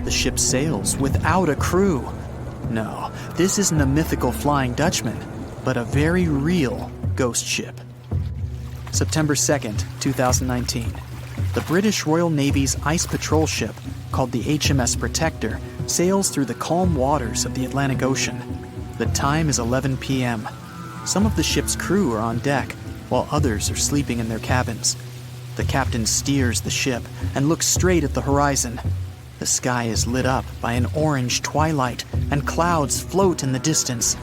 B: The ship sails without a crew. No, this isn't a mythical Flying Dutchman, but a very real ghost ship. September 2nd, 2019. The British Royal Navy's ice patrol ship, called the HMS Protector, sails through the calm waters of the Atlantic Ocean. The time is 11 p.m. Some of the ship's crew are on deck, while others are sleeping in their cabins. The captain steers the ship and looks straight at the horizon. The sky is lit up by an orange twilight, and clouds float in the distance.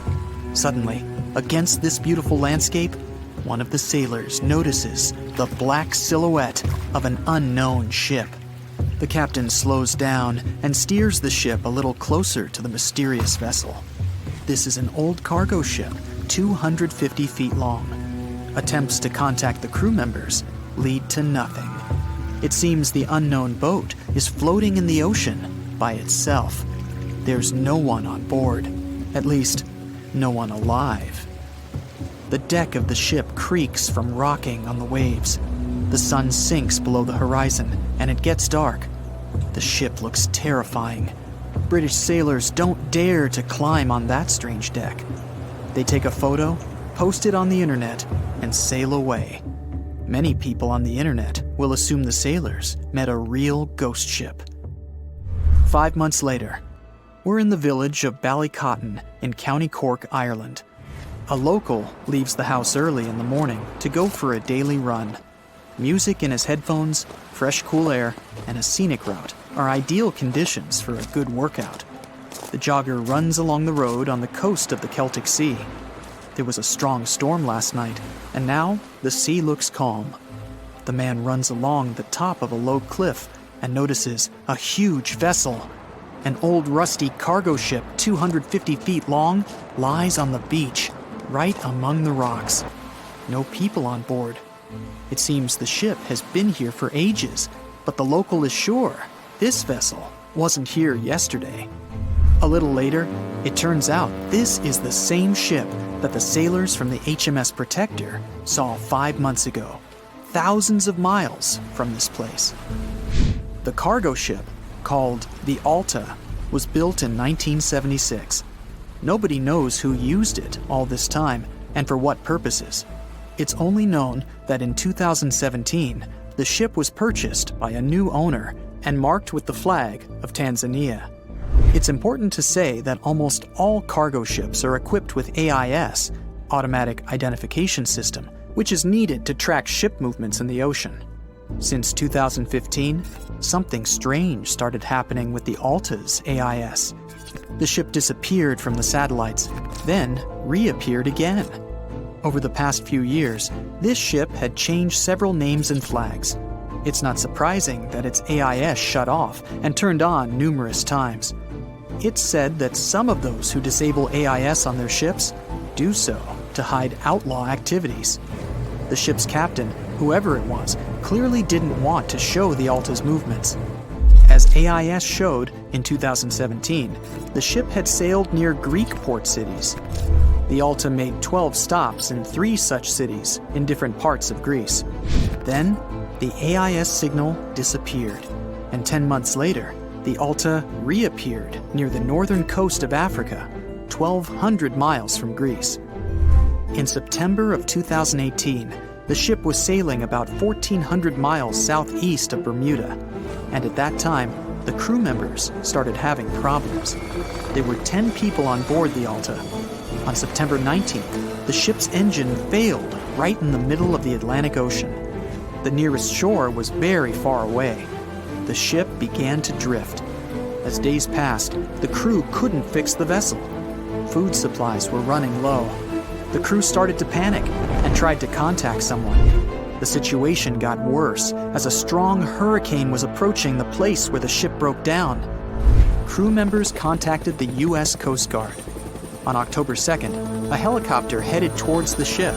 B: Suddenly, against this beautiful landscape, one of the sailors notices the black silhouette of an unknown ship. The captain slows down and steers the ship a little closer to the mysterious vessel. This is an old cargo ship, 250 feet long. Attempts to contact the crew members lead to nothing. It seems the unknown boat is floating in the ocean by itself. There's no one on board, at least, no one alive. The deck of the ship creaks from rocking on the waves. The sun sinks below the horizon, and it gets dark. The ship looks terrifying. British sailors don't dare to climb on that strange deck. They take a photo, post it on the internet, and sail away. Many people on the internet will assume the sailors met a real ghost ship. 5 months later, we're in the village of Ballycotton in County Cork, Ireland. A local leaves the house early in the morning to go for a daily run. Music in his headphones, fresh cool air, and a scenic route are ideal conditions for a good workout. The jogger runs along the road on the coast of the Celtic Sea. There was a strong storm last night, and now the sea looks calm. The man runs along the top of a low cliff and notices a huge vessel. An old rusty cargo ship 250 feet long lies on the beach, right among the rocks. No people on board. It seems the ship has been here for ages, but the local is sure this vessel wasn't here yesterday. A little later, it turns out this is the same ship that the sailors from the HMS Protector saw 5 months ago, thousands of miles from this place. The cargo ship, called the Alta, was built in 1976. Nobody knows who used it all this time and for what purposes. It's only known that in 2017, the ship was purchased by a new owner and marked with the flag of Tanzania. It's important to say that almost all cargo ships are equipped with AIS, Automatic Identification System, which is needed to track ship movements in the ocean. Since 2015, something strange started happening with the Alta's AIS. The ship disappeared from the satellites, then reappeared again. Over the past few years, this ship had changed several names and flags. It's not surprising that its AIS shut off and turned on numerous times. It's said that some of those who disable AIS on their ships do so to hide outlaw activities. The ship's captain, whoever it was, clearly didn't want to show the Alta's movements. As AIS showed in 2017, the ship had sailed near Greek port cities. The Alta made 12 stops in 3 such cities in different parts of Greece. Then, the AIS signal disappeared, and 10 months later, the Alta reappeared near the northern coast of Africa, 1,200 miles from Greece. In September of 2018, the ship was sailing about 1,400 miles southeast of Bermuda, and at that time, the crew members started having problems. There were 10 people on board the Alta. On September 19th, the ship's engine failed right in the middle of the Atlantic Ocean. The nearest shore was very far away. The ship began to drift. As days passed, the crew couldn't fix the vessel. Food supplies were running low. The crew started to panic and tried to contact someone. The situation got worse as a strong hurricane was approaching the place where the ship broke down. Crew members contacted the U.S. Coast Guard. On October 2nd, a helicopter headed towards the ship.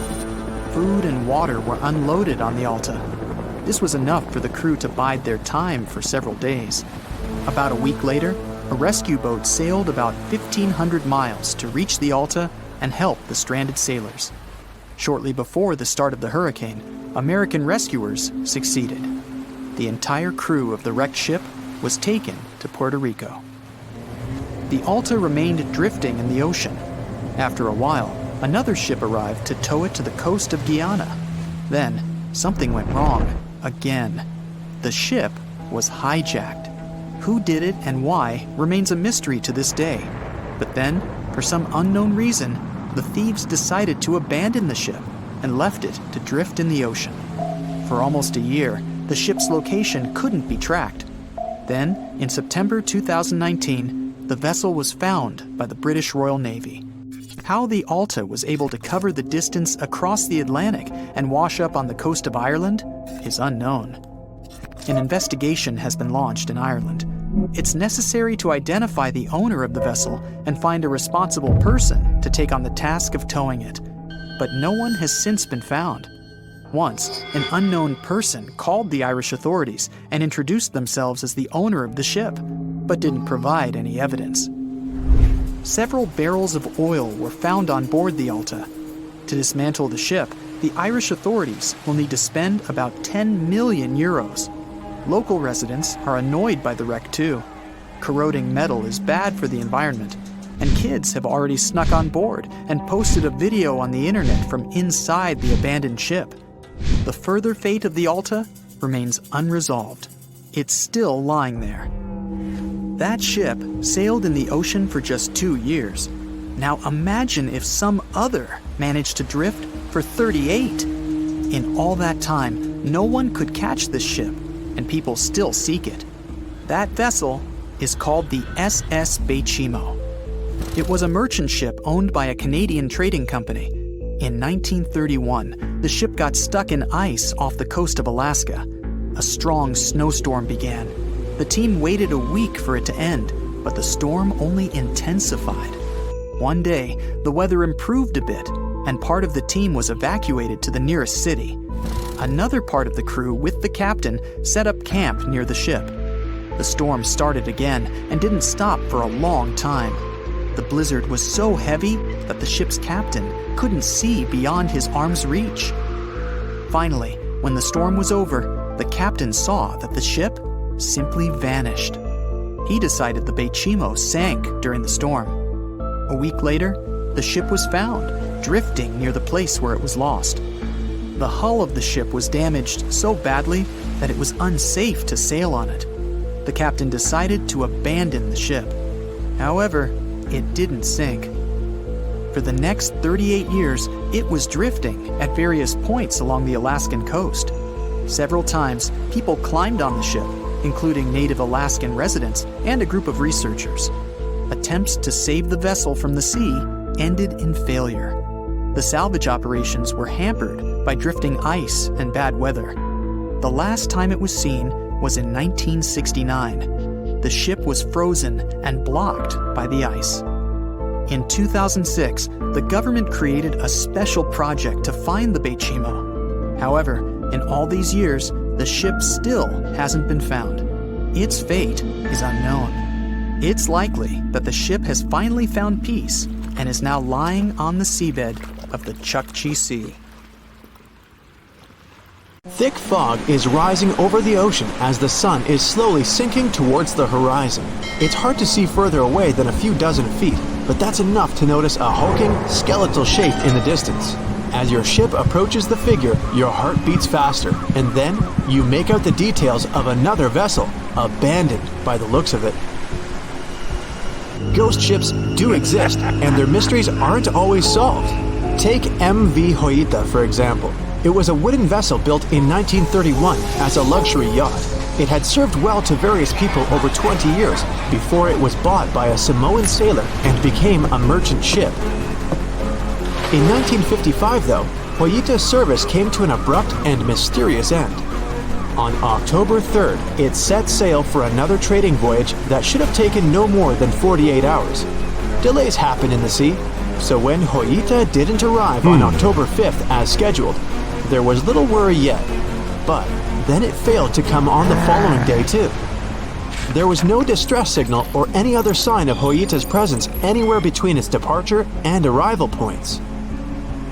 B: Food and water were unloaded on the Alta. This was enough for the crew to bide their time for several days. About a week later, a rescue boat sailed about 1,500 miles to reach the Alta and help the stranded sailors. Shortly before the start of the hurricane, American rescuers succeeded. The entire crew of the wrecked ship was taken to Puerto Rico. The Alta remained drifting in the ocean. After a while, another ship arrived to tow it to the coast of Guyana. Then, something went wrong again. The ship was hijacked. Who did it and why remains a mystery to this day. But then, for some unknown reason, the thieves decided to abandon the ship and left it to drift in the ocean. For almost a year, the ship's location couldn't be tracked. Then, in September 2019, the vessel was found by the British Royal Navy. How the Alta was able to cover the distance across the Atlantic and wash up on the coast of Ireland is unknown. An investigation has been launched in Ireland. It's necessary to identify the owner of the vessel and find a responsible person to take on the task of towing it. But no one has since been found. Once, an unknown person called the Irish authorities and introduced themselves as the owner of the ship, but didn't provide any evidence. Several barrels of oil were found on board the Alta. To dismantle the ship, the Irish authorities will need to spend about 10 million euros. Local residents are annoyed by the wreck too. Corroding metal is bad for the environment, and kids have already snuck on board and posted a video on the internet from inside the abandoned ship. The further fate of the Alta remains unresolved. It's still lying there. That ship sailed in the ocean for just 2 years. Now imagine if some other managed to drift for 38. In all that time, no one could catch this ship, and people still seek it. That vessel is called the SS Bechimo. It was a merchant ship owned by a Canadian trading company. In 1931, the ship got stuck in ice off the coast of Alaska. A strong snowstorm began. The team waited a week for it to end, but the storm only intensified. One day, the weather improved a bit, and part of the team was evacuated to the nearest city. Another part of the crew, with the captain, set up camp near the ship. The storm started again and didn't stop for a long time. The blizzard was so heavy that the ship's captain couldn't see beyond his arm's reach. Finally, when the storm was over, the captain saw that the ship simply vanished. He decided the Bechimo sank during the storm. A week later, the ship was found, drifting near the place where it was lost. The hull of the ship was damaged so badly that it was unsafe to sail on it. The captain decided to abandon the ship. However, it didn't sink. For the next 38 years, it was drifting at various points along the Alaskan coast. Several times, people climbed on the ship, including native Alaskan residents and a group of researchers. Attempts to save the vessel from the sea ended in failure. The salvage operations were hampered by drifting ice and bad weather. The last time it was seen was in 1969. The ship was frozen and blocked by the ice. In 2006, the government created a special project to find the Bechimo. However, in all these years, the ship still hasn't been found. Its fate is unknown. It's likely that the ship has finally found peace and is now lying on the seabed of the Chukchi Sea.
C: Thick fog is rising over the ocean as the sun is slowly sinking towards the horizon. It's hard to see further away than a few dozen feet, but that's enough to notice a hulking, skeletal shape in the distance. As your ship approaches the figure, your heart beats faster, and then you make out the details of another vessel, abandoned by the looks of it. Ghost ships do exist, and their mysteries aren't always solved. Take MV Hoita, for example. It was a wooden vessel built in 1931 as a luxury yacht. It had served well to various people over 20 years before it was bought by a Samoan sailor and became a merchant ship. In 1955, though, Hoita's service came to an abrupt and mysterious end. On October 3rd, it set sail for another trading voyage that should have taken no more than 48 hours. Delays happen in the sea, so when Hoita didn't arrive on October 5th as scheduled, there was little worry yet. But then it failed to come on the following day too. There was no distress signal or any other sign of Hoyita's presence anywhere between its departure and arrival points.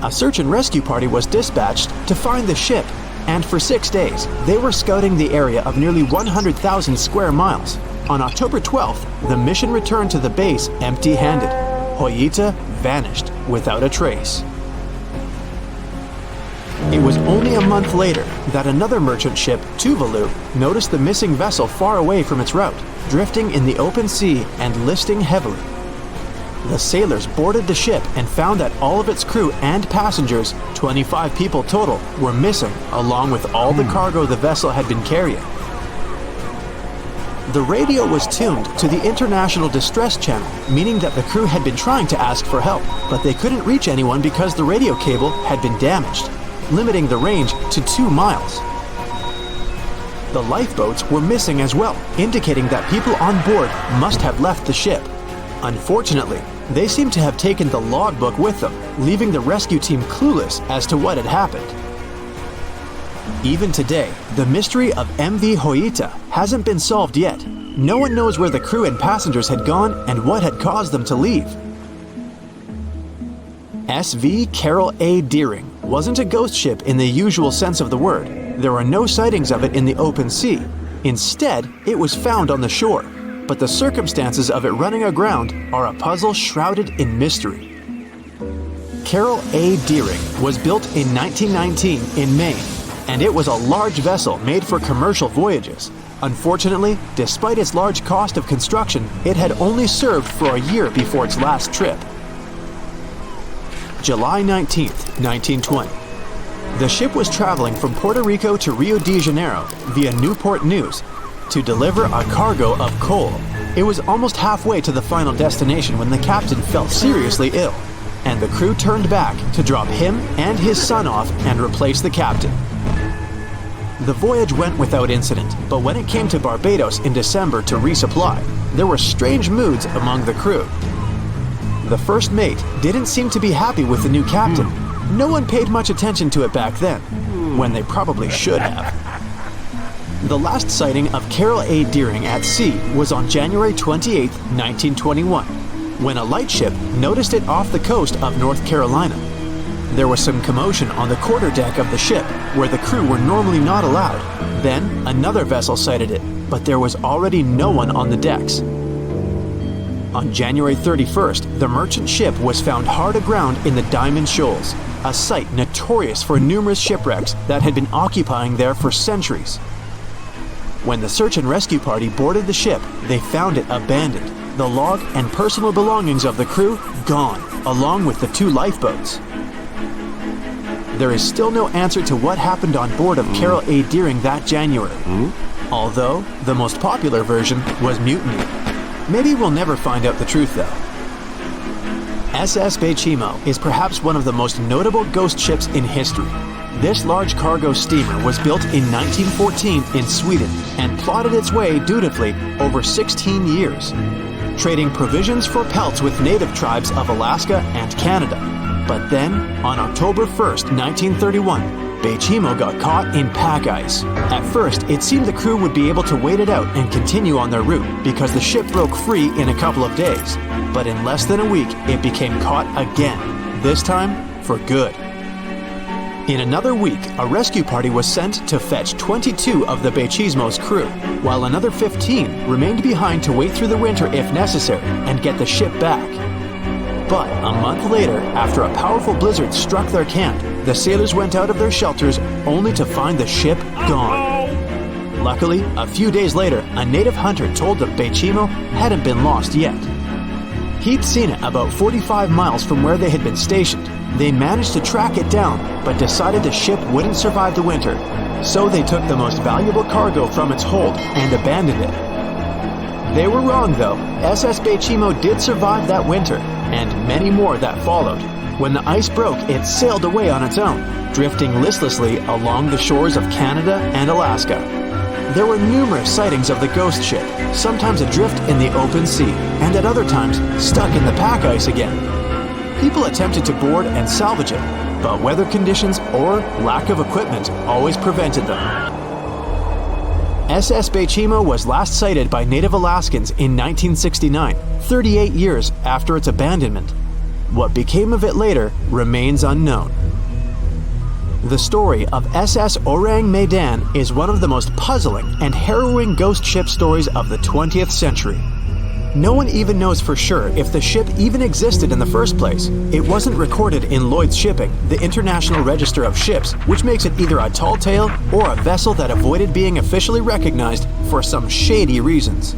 C: A search and rescue party was dispatched to find the ship, and for 6 days, they were scouting the area of nearly 100,000 square miles. On October 12th, the mission returned to the base empty-handed. Hoyita vanished without a trace. It was only a month later that another merchant ship, Tuvalu, noticed the missing vessel far away from its route, drifting in the open sea and listing heavily. The sailors boarded the ship and found that all of its crew and passengers, 25 people total, were missing, along with all the cargo the vessel had been carrying. The radio was tuned to the International Distress Channel, meaning that the crew had been trying to ask for help, but they couldn't reach anyone because the radio cable had been damaged, limiting the range to 2 miles. The lifeboats were missing as well, indicating that people on board must have left the ship. Unfortunately, they seem to have taken the logbook with them, leaving the rescue team clueless as to what had happened. Even today, the mystery of MV Hoyita hasn't been solved yet. No one knows where the crew and passengers had gone and what had caused them to leave. SV Carol A. Deering wasn't a ghost ship in the usual sense of the word. There were no sightings of it in the open sea. Instead, it was found on the shore, but the circumstances of it running aground are a puzzle shrouded in mystery. Carol A. Deering was built in 1919 in Maine, and it was a large vessel made for commercial voyages. Unfortunately, despite its large cost of construction, it had only served for a year before its last trip. July 19, 1920. The ship was traveling from Puerto Rico to Rio de Janeiro via Newport News to deliver a cargo of coal. It was almost halfway to the final destination when the captain fell seriously ill, and the crew turned back to drop him and his son off and replace the captain. The voyage went without incident, but when it came to Barbados in December to resupply, there were strange moods among the crew. The first mate didn't seem to be happy with the new captain. No one paid much attention to it back then, when they probably should have. The last sighting of Carol A. Deering at sea was on January 28, 1921, when a lightship noticed it off the coast of North Carolina. There was some commotion on the quarterdeck of the ship, where the crew were normally not allowed. Then, another vessel sighted it, but there was already no one on the decks. On January 31st, the merchant ship was found hard aground in the Diamond Shoals, a site notorious for numerous shipwrecks that had been occupying there for centuries. When the search and rescue party boarded the ship, they found it abandoned, the log and personal belongings of the crew gone, along with the 2 lifeboats. There is still no answer to what happened on board of Carol A. Deering that January, although the most popular version was mutiny. Maybe we'll never find out the truth though. SS Bechimo is perhaps one of the most notable ghost ships in history. This large cargo steamer was built in 1914 in Sweden and plodded its way dutifully over 16 years, trading provisions for pelts with native tribes of Alaska and Canada. But then, on October 1st, 1931, Bechimo got caught in pack ice. At first, it seemed the crew would be able to wait it out and continue on their route because the ship broke free in a couple of days. But in less than a week, it became caught again, this time for good. In another week, a rescue party was sent to fetch 22 of the Bechimo's crew, while another 15 remained behind to wait through the winter if necessary and get the ship back. But a month later, after a powerful blizzard struck their camp, the sailors went out of their shelters only to find the ship gone. Luckily, a few days later, a native hunter told them Bechimo hadn't been lost yet. He'd seen it about 45 miles from where they had been stationed. They managed to track it down, but decided the ship wouldn't survive the winter, so they took the most valuable cargo from its hold and abandoned it. They were wrong though. SS Bechimo did survive that winter, and many more that followed. When the ice broke, it sailed away on its own, drifting listlessly along the shores of Canada and Alaska. There were numerous sightings of the ghost ship, sometimes adrift in the open sea, and at other times stuck in the pack ice again. People attempted to board and salvage it, but weather conditions or lack of equipment always prevented them. SS Bechimo was last sighted by native Alaskans in 1969, 38 years after its abandonment. What became of it later remains unknown. The story of SS Orang Medan is one of the most puzzling and harrowing ghost ship stories of the 20th century. No one even knows for sure if the ship even existed in the first place. It wasn't recorded in Lloyd's Shipping, the International Register of Ships, which makes it either a tall tale or a vessel that avoided being officially recognized for some shady reasons.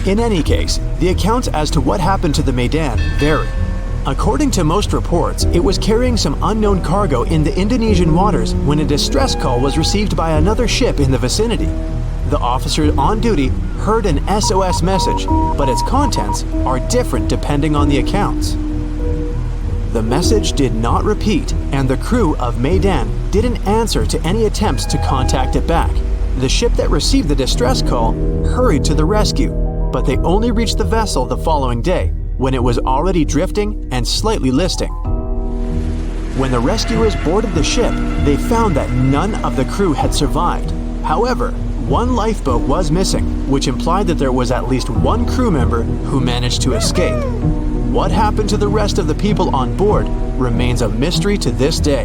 C: In any case, the accounts as to what happened to the Medan vary. According to most reports, it was carrying some unknown cargo in the Indonesian waters when a distress call was received by another ship in the vicinity. The officer on duty heard an SOS message, but its contents are different depending on the accounts. The message did not repeat, and the crew of Medan didn't answer to any attempts to contact it back. The ship that received the distress call hurried to the rescue, but they only reached the vessel the following day, when it was already drifting and slightly listing. When the rescuers boarded the ship, they found that none of the crew had survived. However, one lifeboat was missing, which implied that there was at least one crew member who managed to escape. What happened to the rest of the people on board remains a mystery to this day.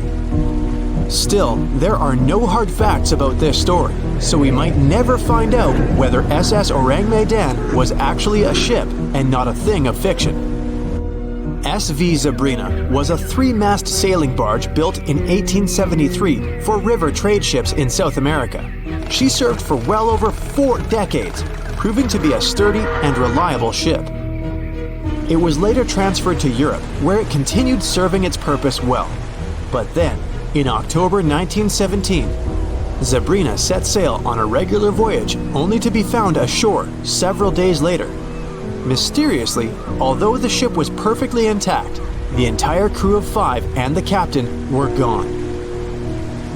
C: Still, there are no hard facts about this story, so we might never find out whether SS Orang Medan was actually a ship and not a thing of fiction. SV Zabrina was a 3-mast sailing barge built in 1873 for river trade ships in South America. She served for well over 4 decades, proving to be a sturdy and reliable ship. It was later transferred to Europe, where it continued serving its purpose well. But then, in October 1917, Zabrina set sail on a regular voyage only to be found ashore several days later. Mysteriously, although the ship was perfectly intact, the entire crew of 5 and the captain were gone.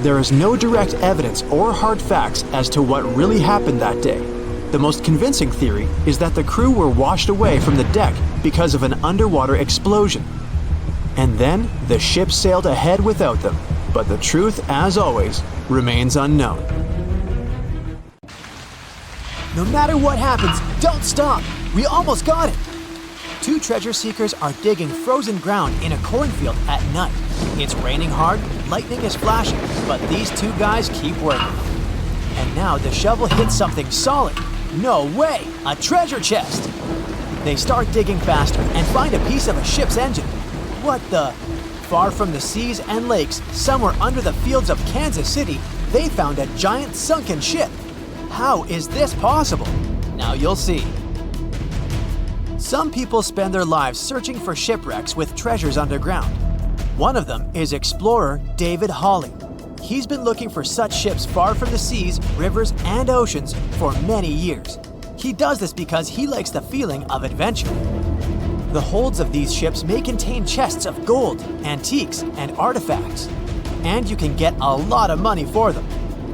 C: There is no direct evidence or hard facts as to what really happened that day. The most convincing theory is that the crew were washed away from the deck because of an underwater explosion. And then the ship sailed ahead without them, but the truth, as always, remains unknown. No matter what happens, don't stop! We almost got it! 2 treasure seekers are digging frozen ground in a cornfield at night. It's raining hard, lightning is flashing, but these 2 guys keep working. And now the shovel hits something solid. No way! A treasure chest! They start digging faster and find a piece of a ship's engine. What the? Far from the seas and lakes, somewhere under the fields of Kansas City, they found a giant sunken ship. How is this possible? Now you'll see. Some people spend their lives searching for shipwrecks with treasures underground. One of them is explorer David Hawley. He's been looking for such ships far from the seas, rivers, and oceans for many years. He does this because he likes the feeling of adventure. The holds of these ships may contain chests of gold, antiques, and artifacts. And you can get a lot of money for them.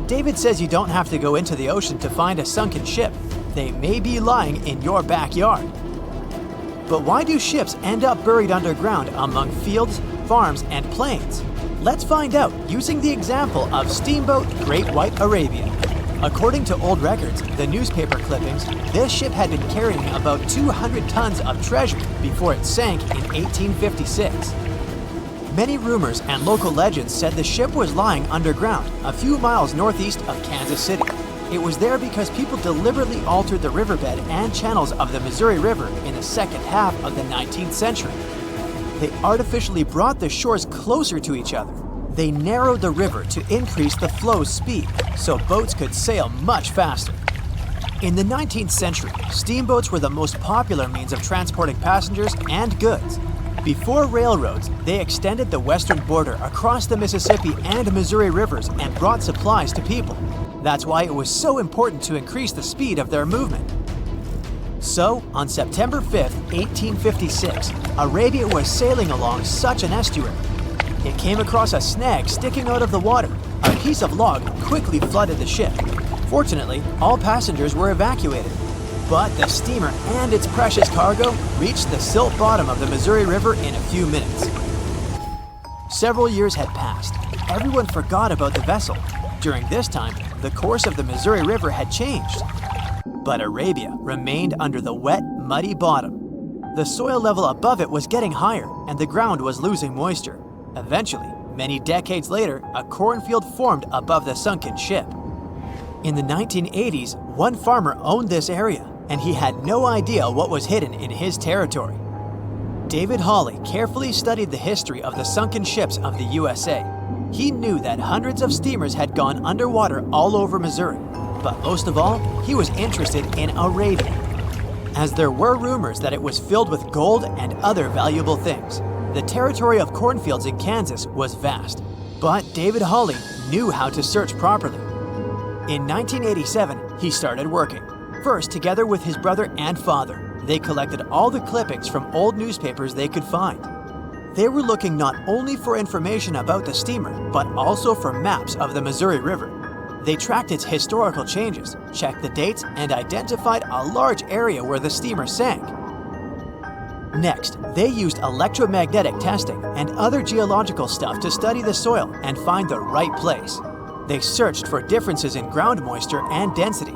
C: David says you don't have to go into the ocean to find a sunken ship. They may be lying in your backyard. But why do ships end up buried underground among fields, farms, and plains? Let's find out using the example of steamboat Great White Arabia. According to old records, the newspaper clippings, this ship had been carrying about 200 tons of treasure before it sank in 1856. Many rumors and local legends said the ship was lying underground a few miles northeast of Kansas City. It was there because people deliberately altered the riverbed and channels of the Missouri River in the second half of the 19th century. They artificially brought the shores closer to each other. They narrowed the river to increase the flow's speed, so boats could sail much faster. In the 19th century, steamboats were the most popular means of transporting passengers and goods. Before railroads, they extended the western border across the Mississippi and Missouri rivers and brought supplies to people. That's why it was so important to increase the speed of their movement. So, on September 5, 1856, Arabia was sailing along such an estuary. It came across a snag sticking out of the water. A piece of log quickly flooded the ship. Fortunately, all passengers were evacuated. But the steamer and its precious cargo reached the silt bottom of the Missouri River in a few minutes. Several years had passed. Everyone forgot about the vessel. During this time, the course of the Missouri River had changed. But Arabia remained under the wet, muddy bottom. The soil level above it was getting higher, and the ground was losing moisture. Eventually, many decades later, a cornfield formed above the sunken ship. In the 1980s, one farmer owned this area, and he had no idea what was hidden in his territory. David Hawley carefully studied the history of the sunken ships of the USA. He knew that hundreds of steamers had gone underwater all over Missouri, but most of all, he was interested in Arabia, as there were rumors that it was filled with gold and other valuable things. The territory of cornfields in Kansas was vast, but David Hawley knew how to search properly. In 1987, he started working, first together with his brother and father. They collected all the clippings from old newspapers they could find. They were looking not only for information about the steamer, but also for maps of the Missouri River. They tracked its historical changes, checked the dates, and identified a large area where the steamer sank. Next, they used electromagnetic testing and other geological stuff to study the soil and find the right place. They searched for differences in ground moisture and density.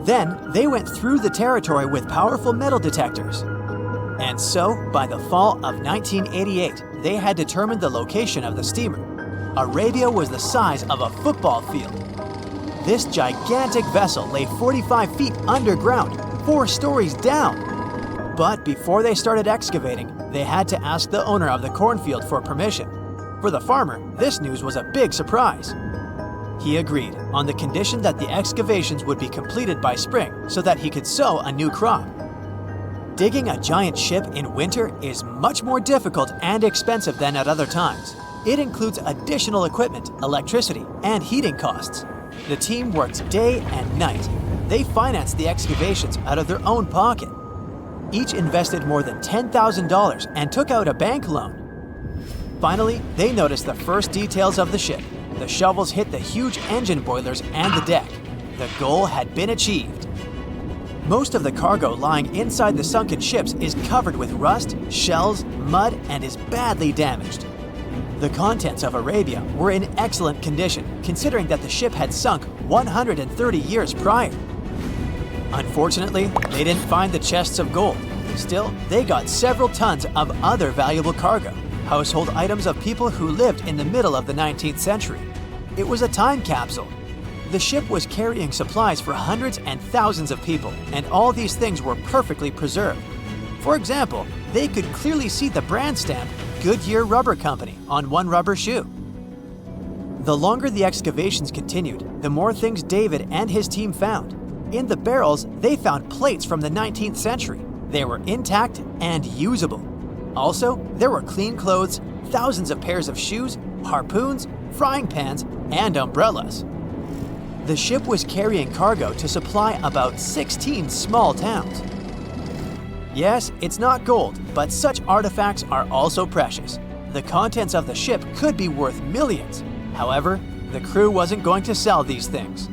C: Then, they went through the territory with powerful metal detectors. And so, by the fall of 1988, they had determined the location of the steamer. Arabia was the size of a football field. This gigantic vessel lay 45 feet underground, 4 stories down. But before they started excavating, they had to ask the owner of the cornfield for permission. For the farmer, this news was a big surprise. He agreed on the condition that the excavations would be completed by spring so that he could sow a new crop. Digging a giant ship in winter is much more difficult and expensive than at other times. It includes additional equipment, electricity, and heating costs. The team worked day and night. They financed the excavations out of their own pocket. Each invested more than $10,000 and took out a bank loan. Finally, they noticed the first details of the ship. The shovels hit the huge engine boilers and the deck. The goal had been achieved. Most of the cargo lying inside the sunken ships is covered with rust, shells, mud, and is badly damaged. The contents of Arabia were in excellent condition, considering that the ship had sunk 130 years prior. Unfortunately, they didn't find the chests of gold. Still, they got several tons of other valuable cargo, household items of people who lived in the middle of the 19th century. It was a time capsule. The ship was carrying supplies for hundreds and thousands of people, and all these things were perfectly preserved. For example, they could clearly see the brand stamp Goodyear Rubber Company on one rubber shoe. The longer the excavations continued, the more things David and his team found. In the barrels, they found plates from the 19th century. They were intact and usable. Also, there were clean clothes, thousands of pairs of shoes, harpoons, frying pans, and umbrellas. The ship was carrying cargo to supply about 16 small towns. Yes, it's not gold, but such artifacts are also precious. The contents of the ship could be worth millions. However, the crew wasn't going to sell these things.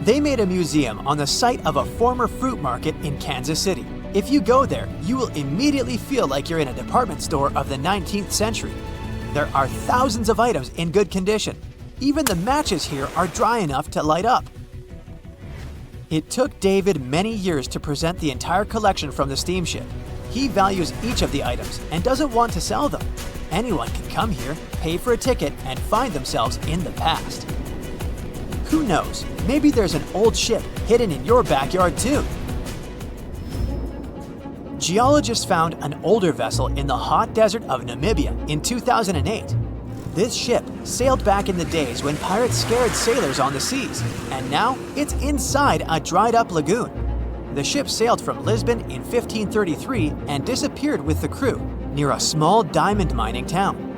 C: They made a museum on the site of a former fruit market in Kansas City. If you go there, you will immediately feel like you're in a department store of the 19th century. There are thousands of items in good condition. Even the matches here are dry enough to light up. It took David many years to present the entire collection from the steamship. He values each of the items and doesn't want to sell them. Anyone can come here, pay for a ticket, and find themselves in the past. Who knows, maybe there's an old ship hidden in your backyard too. Geologists found an older vessel in the hot desert of Namibia in 2008. This ship sailed back in the days when pirates scared sailors on the seas, and now it's inside a dried-up lagoon. The ship sailed from Lisbon in 1533 and disappeared with the crew near a small diamond mining town.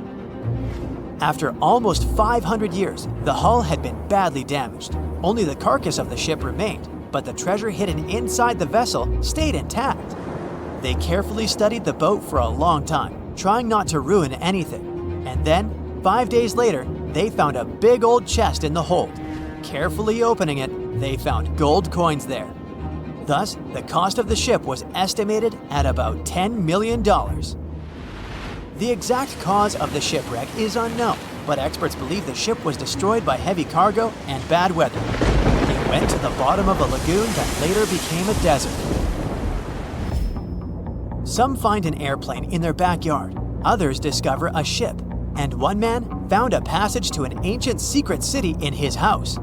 C: After almost 500 years, the hull had been badly damaged. Only the carcass of the ship remained, but the treasure hidden inside the vessel stayed intact. They carefully studied the boat for a long time, trying not to ruin anything. And then, 5 days later, they found a big old chest in the hold. Carefully opening it, they found gold coins there. Thus, the cost of the ship was estimated at about $10 million. The exact cause of the shipwreck is unknown, but experts believe the ship was destroyed by heavy cargo and bad weather. It went to the bottom of a lagoon that later became a desert. Some find an airplane in their backyard, others discover a ship, and one man found a passage to an ancient secret city in his house.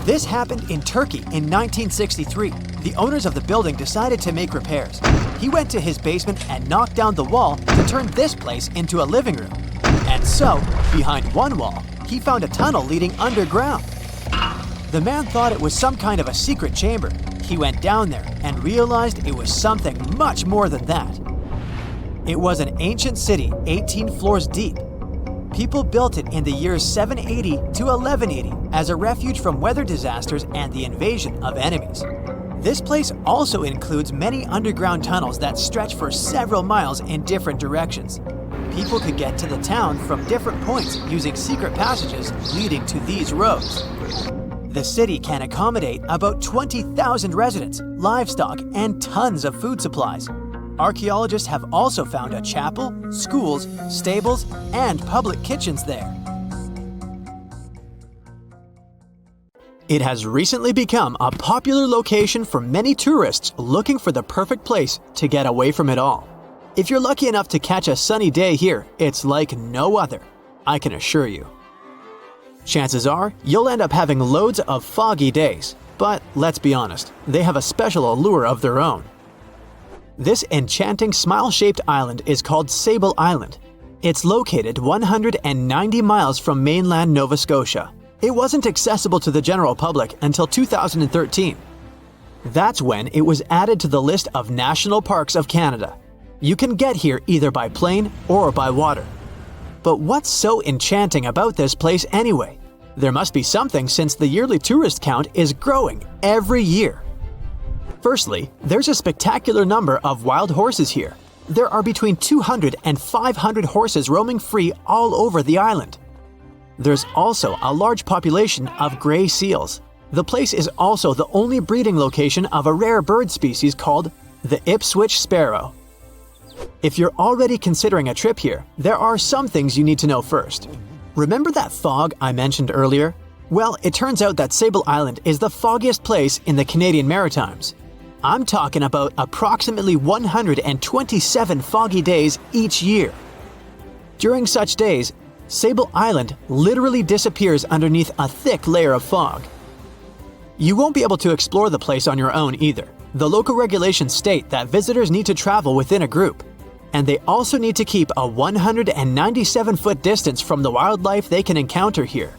C: This happened in Turkey in 1963. The owners of the building decided to make repairs. He went to his basement and knocked down the wall to turn this place into a living room. And so, behind one wall, he found a tunnel leading underground. The man thought it was some kind of a secret chamber. He went down there and realized it was something much more than that. It was an ancient city 18 floors deep. People built it in the years 780 to 1180 as a refuge from weather disasters and the invasion of enemies. This place also includes many underground tunnels that stretch for several miles in different directions. People could get to the town from different points using secret passages leading to these roads. The city can accommodate about 20,000 residents, livestock, and tons of food supplies. Archaeologists have also found a chapel, schools, stables, and public kitchens there. It has recently become a popular location for many tourists looking for the perfect place to get away from it all. If you're lucky enough to catch a sunny day here, it's like no other, I can assure you. Chances are, you'll end up having loads of foggy days, but let's be honest, they have a special allure of their own. This enchanting smile-shaped island is called Sable Island. It's located 190 miles from mainland Nova Scotia. It wasn't accessible to the general public until 2013. That's when it was added to the list of National Parks of Canada. You can get here either by plane or by water. But what's so enchanting about this place anyway? There must be something since the yearly tourist count is growing every year. Firstly, there's a spectacular number of wild horses here. There are between 200 and 500 horses roaming free all over the island. There's also a large population of gray seals. The place is also the only breeding location of a rare bird species called the Ipswich sparrow. If you're already considering a trip here, there are some things you need to know first. Remember that fog I mentioned earlier? Well, it turns out that Sable Island is the foggiest place in the Canadian Maritimes. I'm talking about approximately 127 foggy days each year. During such days, Sable Island literally disappears underneath a thick layer of fog. You won't be able to explore the place on your own either. The local regulations state that visitors need to travel within a group, and they also need to keep a 197-foot distance from the wildlife they can encounter here.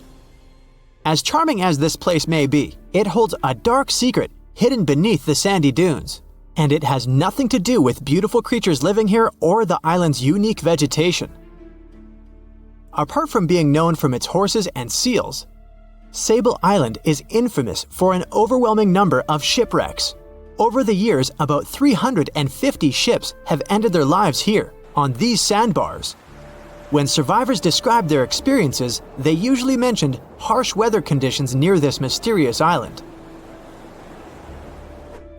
C: As charming as this place may be, it holds a dark secret hidden beneath the sandy dunes, and it has nothing to do with beautiful creatures living here or the island's unique vegetation. Apart from being known from its horses and seals, Sable Island is infamous for an overwhelming number of shipwrecks. Over the years, about 350 ships have ended their lives here, on these sandbars. When survivors described their experiences, they usually mentioned harsh weather conditions near this mysterious island.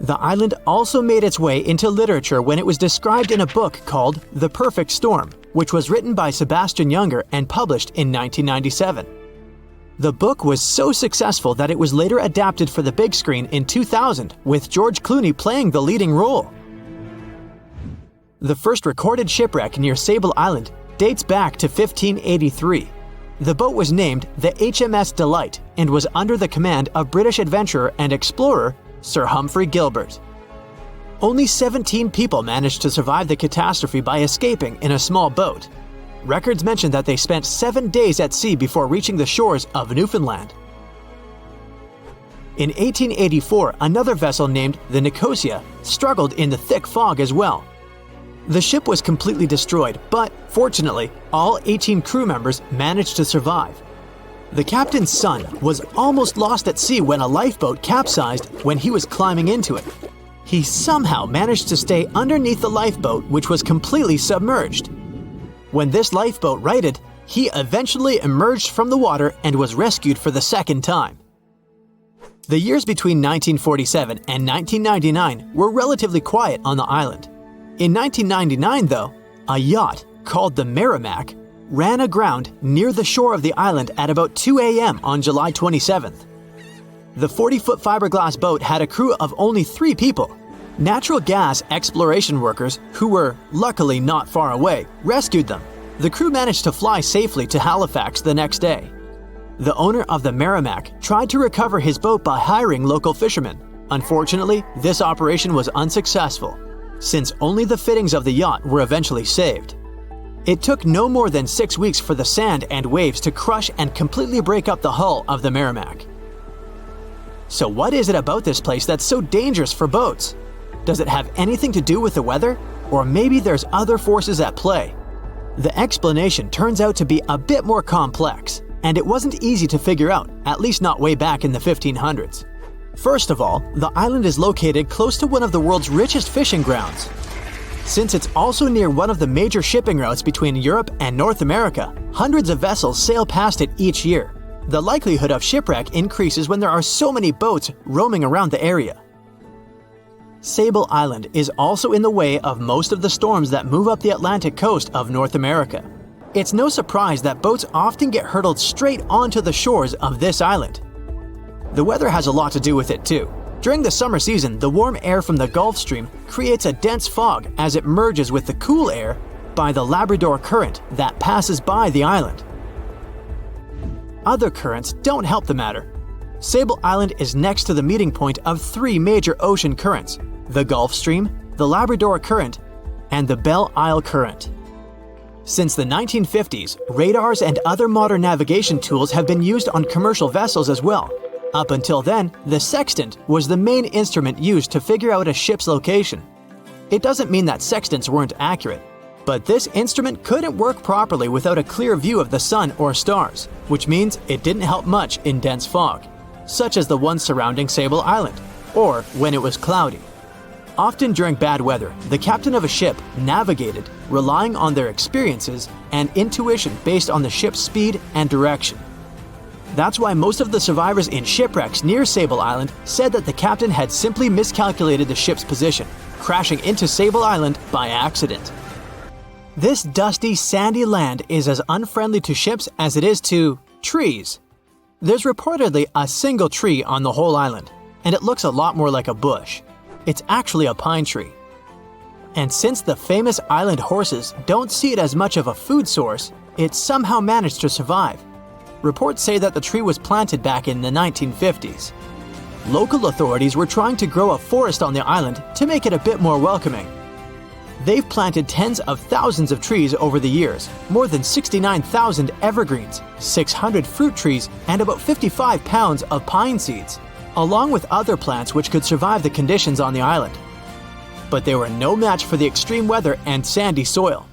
C: The island also made its way into literature when it was described in a book called The Perfect Storm, which was written by Sebastian Junger and published in 1997. The book was so successful that it was later adapted for the big screen in 2000, with George Clooney playing the leading role. The first recorded shipwreck near Sable Island dates back to 1583. The boat was named the HMS Delight and was under the command of British adventurer and explorer Sir Humphrey Gilbert. Only 17 people managed to survive the catastrophe by escaping in a small boat. Records mention that they spent 7 days at sea before reaching the shores of Newfoundland. In 1884, another vessel named the Nicosia struggled in the thick fog as well. The ship was completely destroyed, but fortunately, all 18 crew members managed to survive. The captain's son was almost lost at sea when a lifeboat capsized when he was climbing into it. He somehow managed to stay underneath the lifeboat, which was completely submerged. When this lifeboat righted, he eventually emerged from the water and was rescued for the second time. The years between 1947 and 1999 were relatively quiet on the island. In 1999, though, a yacht called the Merrimack ran aground near the shore of the island at about 2 a.m. on July 27th. The 40-foot fiberglass boat had a crew of only 3 people. Natural gas exploration workers, who were luckily not far away, rescued them. The crew managed to fly safely to Halifax the next day. The owner of the Merrimack tried to recover his boat by hiring local fishermen. Unfortunately, this operation was unsuccessful, since only the fittings of the yacht were eventually saved. It took no more than 6 weeks for the sand and waves to crush and completely break up the hull of the Merrimack. So what is it about this place that's so dangerous for boats? Does it have anything to do with the weather? Or maybe there's other forces at play? The explanation turns out to be a bit more complex, and it wasn't easy to figure out, at least not way back in the 1500s. First of all, the island is located close to one of the world's richest fishing grounds. Since it's also near one of the major shipping routes between Europe and North America, hundreds of vessels sail past it each year. The likelihood of shipwreck increases when there are so many boats roaming around the area. Sable Island is also in the way of most of the storms that move up the Atlantic coast of North America. It's no surprise that boats often get hurtled straight onto the shores of this island. The weather has a lot to do with it too. During the summer season, the warm air from the Gulf Stream creates a dense fog as it merges with the cool air by the Labrador Current that passes by the island. Other currents don't help the matter. Sable Island is next to the meeting point of 3 major ocean currents: the Gulf Stream, the Labrador Current, and the Belle Isle Current. Since the 1950s, radars and other modern navigation tools have been used on commercial vessels as well. Up until then, the sextant was the main instrument used to figure out a ship's location. It doesn't mean that sextants weren't accurate, but this instrument couldn't work properly without a clear view of the sun or stars, which means it didn't help much in dense fog, such as the one surrounding Sable Island, or when it was cloudy. Often during bad weather, the captain of a ship navigated, relying on their experiences and intuition based on the ship's speed and direction. That's why most of the survivors in shipwrecks near Sable Island said that the captain had simply miscalculated the ship's position, crashing into Sable Island by accident. This dusty, sandy land is as unfriendly to ships as it is to trees. There's reportedly a single tree on the whole island, and it looks a lot more like a bush. It's actually a pine tree. And since the famous island horses don't see it as much of a food source, it somehow managed to survive. Reports say that the tree was planted back in the 1950s. Local authorities were trying to grow a forest on the island to make it a bit more welcoming. They've planted tens of thousands of trees over the years, more than 69,000 evergreens, 600 fruit trees, and about 55 pounds of pine seeds, along with other plants which could survive the conditions on the island. But they were no match for the extreme weather and sandy soil.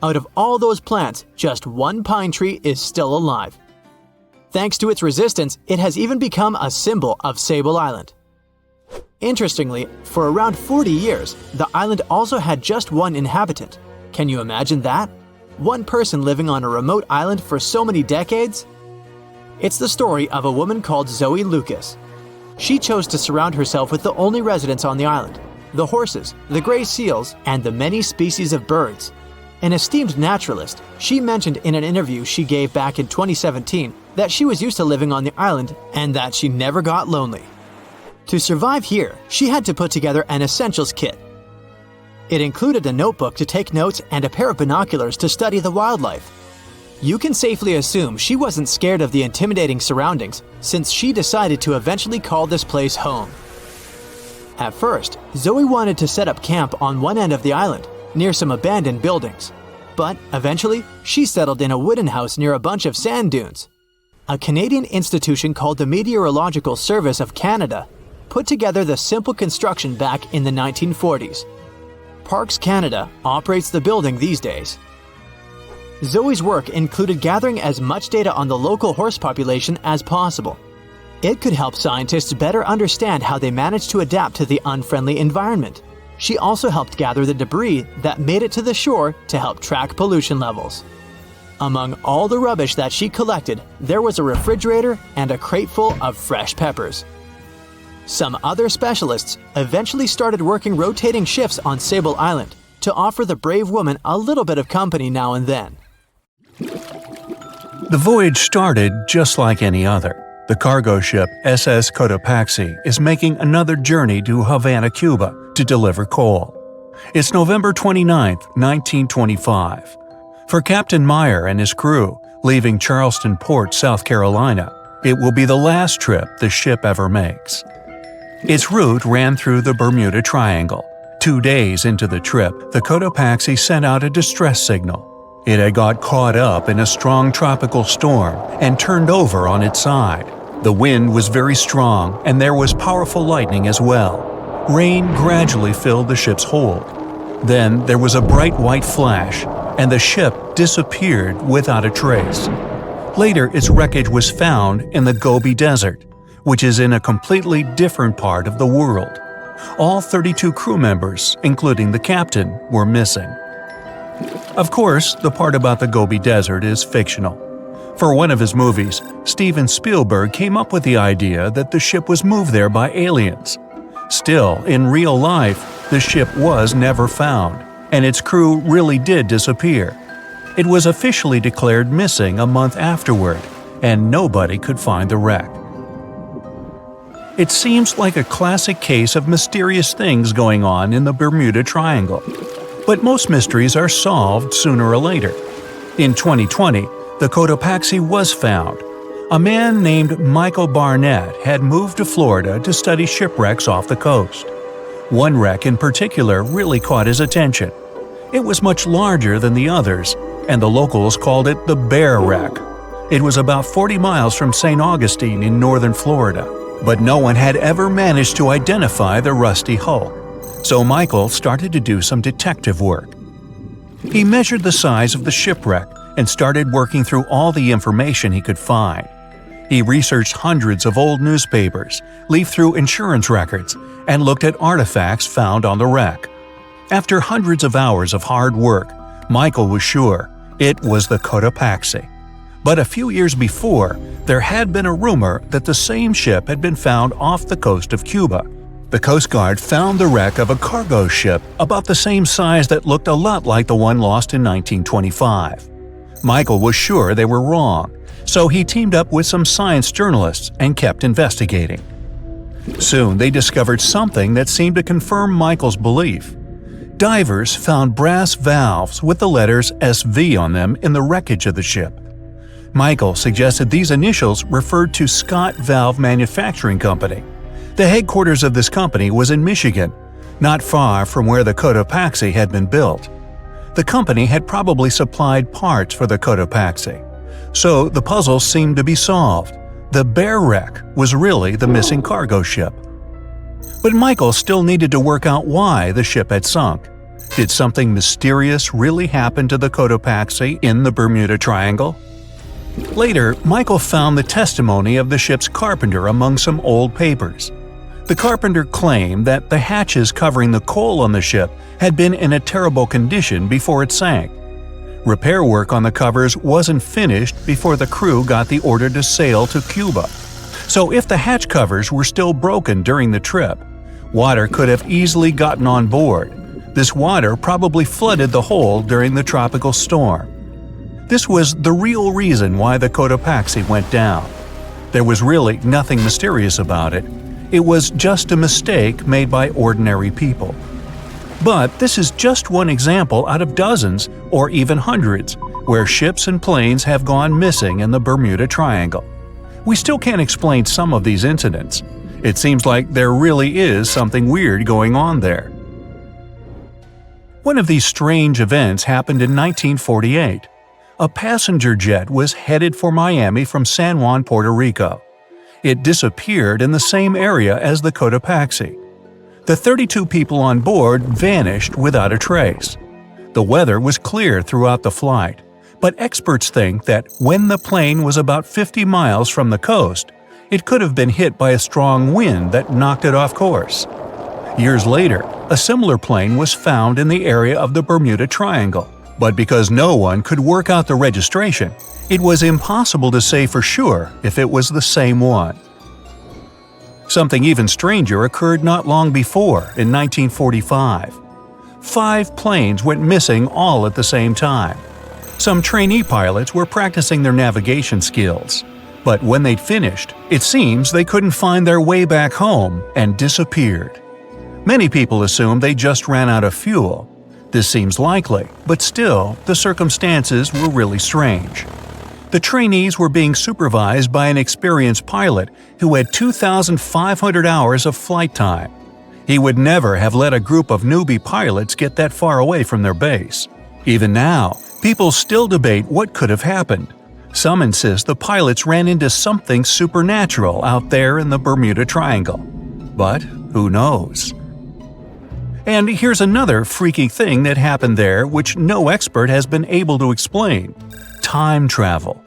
C: Out of all those plants, just one pine tree is still alive. Thanks to its resistance, it has even become a symbol of Sable Island. Interestingly, for around 40 years, the island also had just one inhabitant. Can you imagine that? One person living on a remote island for so many decades? It's the story of a woman called Zoe Lucas. She chose to surround herself with the only residents on the island: the horses, the gray seals, and the many species of birds. An esteemed naturalist, she mentioned in an interview she gave back in 2017 that she was used to living on the island and that she never got lonely. To survive here, she had to put together an essentials kit. It included a notebook to take notes and a pair of binoculars to study the wildlife. You can safely assume she wasn't scared of the intimidating surroundings, since she decided to eventually call this place home. At first, Zoe wanted to set up camp on one end of the island, near some abandoned buildings. But eventually, she settled in a wooden house near a bunch of sand dunes. A Canadian institution called the Meteorological Service of Canada put together the simple construction back in the 1940s. Parks Canada operates the building these days. Zoe's work included gathering as much data on the local horse population as possible. It could help scientists better understand how they managed to adapt to the unfriendly environment. She also helped gather the debris that made it to the shore to help track pollution levels. Among all the rubbish that she collected, there was a refrigerator and a crate full of fresh peppers. Some other specialists eventually started working rotating shifts on Sable Island to offer the brave woman a little bit of company now and then.
A: The voyage started just like any other. The cargo ship SS Cotopaxi is making another journey to Havana, Cuba, to deliver coal. It's November 29, 1925. For Captain Meyer and his crew, leaving Charleston Port, South Carolina, it will be the last trip the ship ever makes. Its route ran through the Bermuda Triangle. 2 days into the trip, the Cotopaxi sent out a distress signal. It had got caught up in a strong tropical storm and turned over on its side. The wind was very strong and there was powerful lightning as well. Rain gradually filled the ship's hold. Then there was a bright white flash, and the ship disappeared without a trace. Later, its wreckage was found in the Gobi Desert, which is in a completely different part of the world. All 32 crew members, including the captain, were missing. Of course, the part about the Gobi Desert is fictional. For one of his movies, Steven Spielberg came up with the idea that the ship was moved there by aliens. Still, in real life, the ship was never found, and its crew really did disappear. It was officially declared missing a month afterward, and nobody could find the wreck. It seems like a classic case of mysterious things going on in the Bermuda Triangle. But most mysteries are solved sooner or later. In 2020, the Cotopaxi was found. A man named Michael Barnett had moved to Florida to study shipwrecks off the coast. One wreck in particular really caught his attention. It was much larger than the others, and the locals called it the Bear Wreck. It was about 40 miles from St. Augustine in northern Florida, but no one had ever managed to identify the rusty hull. So Michael started to do some detective work. He measured the size of the shipwreck and started working through all the information he could find. He researched hundreds of old newspapers, leafed through insurance records, and looked at artifacts found on the wreck. After hundreds of hours of hard work, Michael was sure it was the Cotopaxi. But a few years before, there had been a rumor that the same ship had been found off the coast of Cuba. The Coast Guard found the wreck of a cargo ship about the same size that looked a lot like the one lost in 1925. Michael was sure they were wrong, so he teamed up with some science journalists and kept investigating. Soon they discovered something that seemed to confirm Michael's belief. Divers found brass valves with the letters SV on them in the wreckage of the ship. Michael suggested these initials referred to Scott Valve Manufacturing Company. The headquarters of this company was in Michigan, not far from where the Cotopaxi had been built. The company had probably supplied parts for the Cotopaxi. So the puzzle seemed to be solved. The Bear Wreck was really the missing cargo ship. But Michael still needed to work out why the ship had sunk. Did something mysterious really happen to the Cotopaxi in the Bermuda Triangle? Later, Michael found the testimony of the ship's carpenter among some old papers. The carpenter claimed that the hatches covering the coal on the ship had been in a terrible condition before it sank. Repair work on the covers wasn't finished before the crew got the order to sail to Cuba. So if the hatch covers were still broken during the trip, water could have easily gotten on board. This water probably flooded the hole during the tropical storm. This was the real reason why the Cotopaxi went down. There was really nothing mysterious about it. It was just a mistake made by ordinary people. But this is just one example out of dozens or even hundreds where ships and planes have gone missing in the Bermuda Triangle. We still can't explain some of these incidents. It seems like there really is something weird going on there. One of these strange events happened in 1948. A passenger jet was headed for Miami from San Juan, Puerto Rico. It disappeared in the same area as the Cotopaxi. The 32 people on board vanished without a trace. The weather was clear throughout the flight, but experts think that when the plane was about 50 miles from the coast, it could have been hit by a strong wind that knocked it off course. Years later, a similar plane was found in the area of the Bermuda Triangle, but because no one could work out the registration, it was impossible to say for sure if it was the same one. Something even stranger occurred not long before, in 1945. 5 planes went missing all at the same time. Some trainee pilots were practicing their navigation skills. But when they'd finished, it seems they couldn't find their way back home and disappeared. Many people assume they just ran out of fuel. This seems likely, but still, the circumstances were really strange. The trainees were being supervised by an experienced pilot who had 2,500 hours of flight time. He would never have let a group of newbie pilots get that far away from their base. Even now, people still debate what could have happened. Some insist the pilots ran into something supernatural out there in the Bermuda Triangle. But who knows? And here's another freaky thing that happened there which no expert has been able to explain: time travel.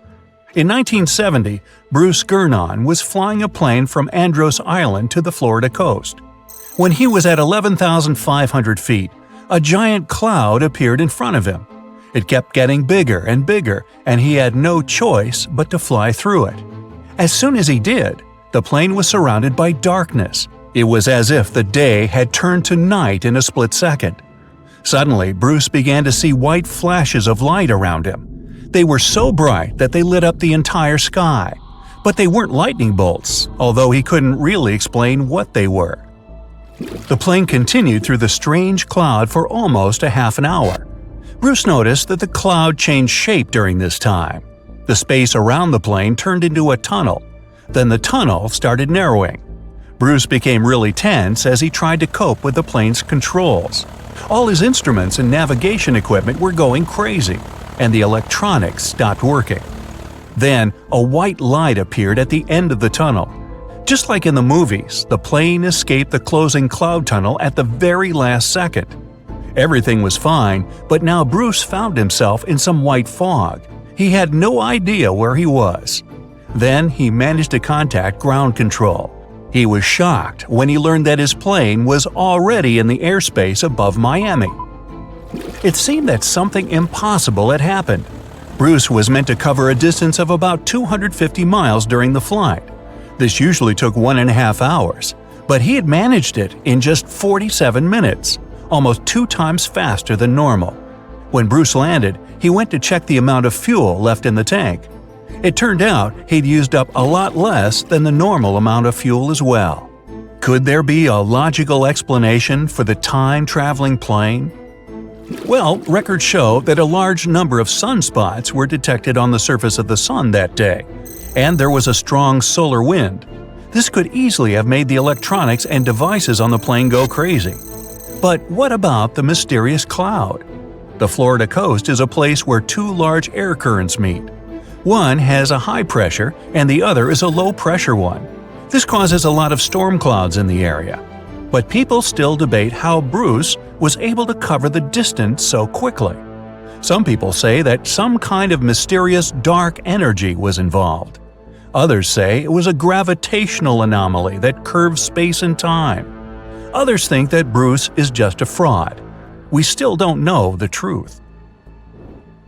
A: In 1970, Bruce Gernon was flying a plane from Andros Island to the Florida coast. When he was at 11,500 feet, a giant cloud appeared in front of him. It kept getting bigger and bigger, and he had no choice but to fly through it. As soon as he did, the plane was surrounded by darkness. It was as if the day had turned to night in a split second. Suddenly, Bruce began to see white flashes of light around him. They were so bright that they lit up the entire sky. But they weren't lightning bolts, although he couldn't really explain what they were. The plane continued through the strange cloud for almost a half an hour. Bruce noticed that the cloud changed shape during this time. The space around the plane turned into a tunnel. Then the tunnel started narrowing. Bruce became really tense as he tried to cope with the plane's controls. All his instruments and navigation equipment were going crazy, and the electronics stopped working. Then, a white light appeared at the end of the tunnel. Just like in the movies, the plane escaped the closing cloud tunnel at the very last second. Everything was fine, but now Bruce found himself in some white fog. He had no idea where he was. Then he managed to contact ground control. He was shocked when he learned that his plane was already in the airspace above Miami. It seemed that something impossible had happened. Bruce was meant to cover a distance of about 250 miles during the flight. This usually took 1.5 hours, but he had managed it in just 47 minutes, almost 2 times faster than normal. When Bruce landed, he went to check the amount of fuel left in the tank. It turned out he'd used up a lot less than the normal amount of fuel as well. Could there be a logical explanation for the time-traveling plane? Well, records show that a large number of sunspots were detected on the surface of the sun that day, and there was a strong solar wind. This could easily have made the electronics and devices on the plane go crazy. But what about the mysterious cloud? The Florida coast is a place where 2 large air currents meet. One has a high pressure and the other is a low pressure one. This causes a lot of storm clouds in the area. But people still debate how Bruce was able to cover the distance so quickly. Some people say that some kind of mysterious dark energy was involved. Others say it was a gravitational anomaly that curves space and time. Others think that Bruce is just a fraud. We still don't know the truth.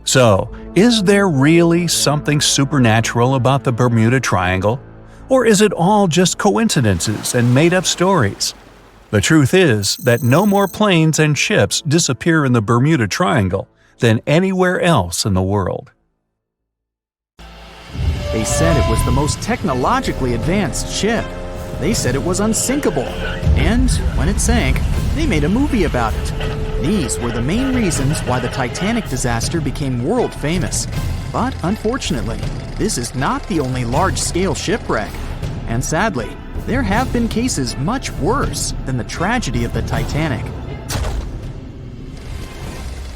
A: So, is there really something supernatural about the Bermuda Triangle? Or is it all just coincidences and made-up stories? The truth is that no more planes and ships disappear in the Bermuda Triangle than anywhere else in the world.
B: They said it was the most technologically advanced ship. They said it was unsinkable. And when it sank, they made a movie about it. These were the main reasons why the Titanic disaster became world famous. But unfortunately, this is not the only large-scale shipwreck. And sadly, there have been cases much worse than the tragedy of the Titanic.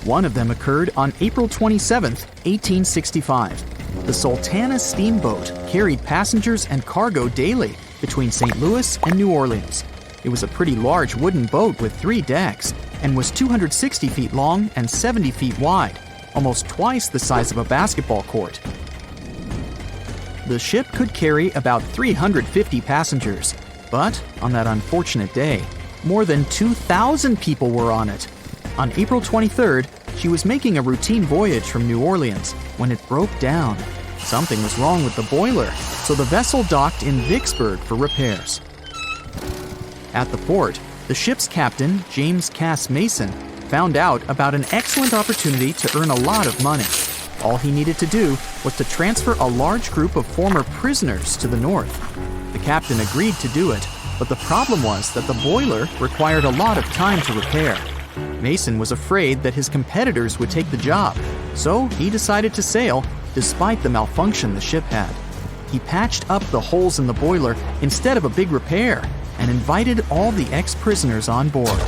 B: One of them occurred on April 27, 1865. The Sultana steamboat carried passengers and cargo daily between St. Louis and New Orleans. It was a pretty large wooden boat with 3 decks and was 260 feet long and 70 feet wide, almost twice the size of a basketball court. The ship could carry about 350 passengers, but on that unfortunate day, more than 2,000 people were on it. On April 23rd, she was making a routine voyage from New Orleans when it broke down. Something was wrong with the boiler, so the vessel docked in Vicksburg for repairs. At the port, the ship's captain, James Cass Mason, found out about an excellent opportunity to earn a lot of money. All he needed to do was to transfer a large group of former prisoners to the north. The captain agreed to do it, but the problem was that the boiler required a lot of time to repair. Mason was afraid that his competitors would take the job, so he decided to sail despite the malfunction the ship had. He patched up the holes in the boiler instead of a big repair and invited all the ex-prisoners on board.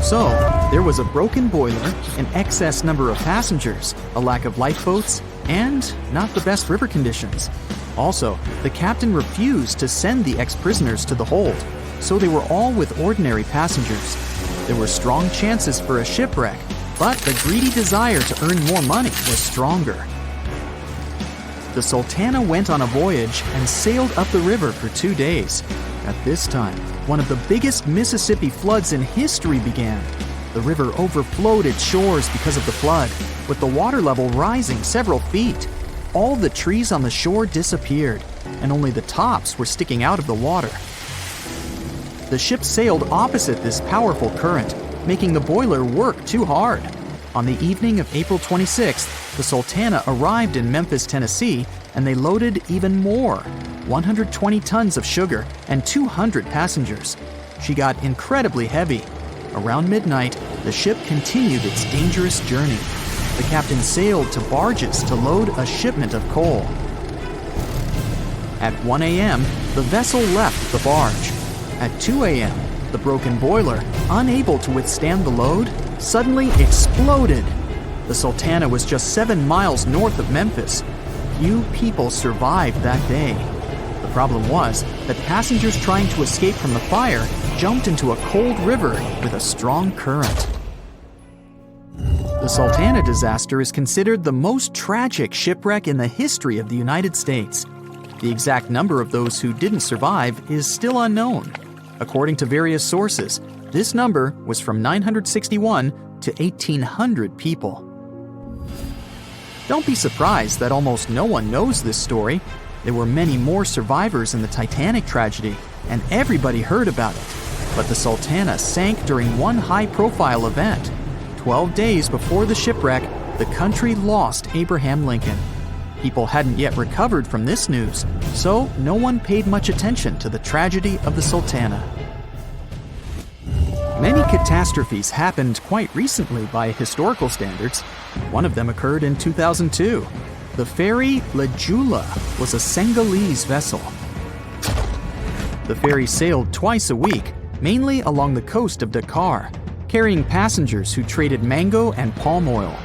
B: So, there was a broken boiler, an excess number of passengers, a lack of lifeboats, and not the best river conditions. Also, the captain refused to send the ex-prisoners to the hold, so they were all with ordinary passengers. There were strong chances for a shipwreck, but the greedy desire to earn more money was stronger. The Sultana went on a voyage and sailed up the river for 2 days. At this time, one of the biggest Mississippi floods in history began. The river overflowed its shores because of the flood, with the water level rising several feet. All the trees on the shore disappeared, and only the tops were sticking out of the water. The ship sailed opposite this powerful current, making the boiler work too hard. On the evening of April 26th, the Sultana arrived in Memphis, Tennessee, and they loaded even more, 120 tons of sugar and 200 passengers. She got incredibly heavy. Around midnight, the ship continued its dangerous journey. The captain sailed to barges to load a shipment of coal. At 1 a.m., the vessel left the barge. At 2 a.m., the broken boiler, unable to withstand the load, suddenly exploded. The Sultana was just 7 miles north of Memphis. Few people survived that day. The problem was that passengers trying to escape from the fire jumped into a cold river with a strong current. The Sultana disaster is considered the most tragic shipwreck in the history of the United States. The exact number of those who didn't survive is still unknown. According to various sources, this number was from 961 to 1,800 people. Don't be surprised that almost no one knows this story. There were many more survivors in the Titanic tragedy, and everybody heard about it. But the Sultana sank during one high-profile event. 12 days before the shipwreck, the country lost Abraham Lincoln. People hadn't yet recovered from this news, so no one paid much attention to the tragedy of the Sultana. Many catastrophes happened quite recently by historical standards. One of them occurred in 2002. The ferry La Jula was a Senegalese vessel. The ferry sailed twice a week, mainly along the coast of Dakar, carrying passengers who traded mango and palm oil.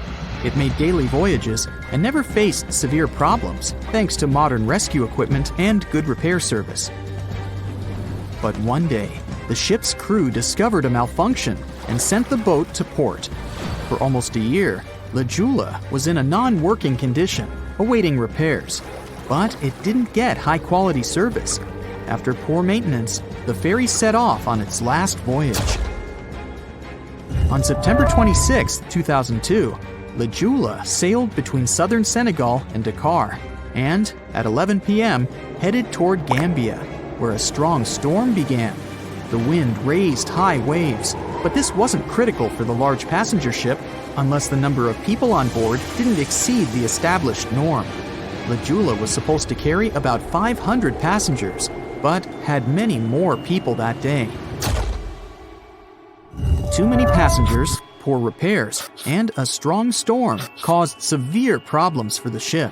B: It made daily voyages and never faced severe problems thanks to modern rescue equipment and good repair service. But one day, the ship's crew discovered a malfunction and sent the boat to port. For almost a year, La Jula was in a non-working condition, awaiting repairs. But it didn't get high-quality service. After poor maintenance, the ferry set off on its last voyage. On September 26, 2002, La Jula sailed between southern Senegal and Dakar, and at 11 p.m. headed toward Gambia, where a strong storm began. The wind raised high waves, but this wasn't critical for the large passenger ship unless the number of people on board didn't exceed the established norm. La Jula was supposed to carry about 500 passengers, but had many more people that day. Too many passengers, poor repairs, and a strong storm caused severe problems for the ship.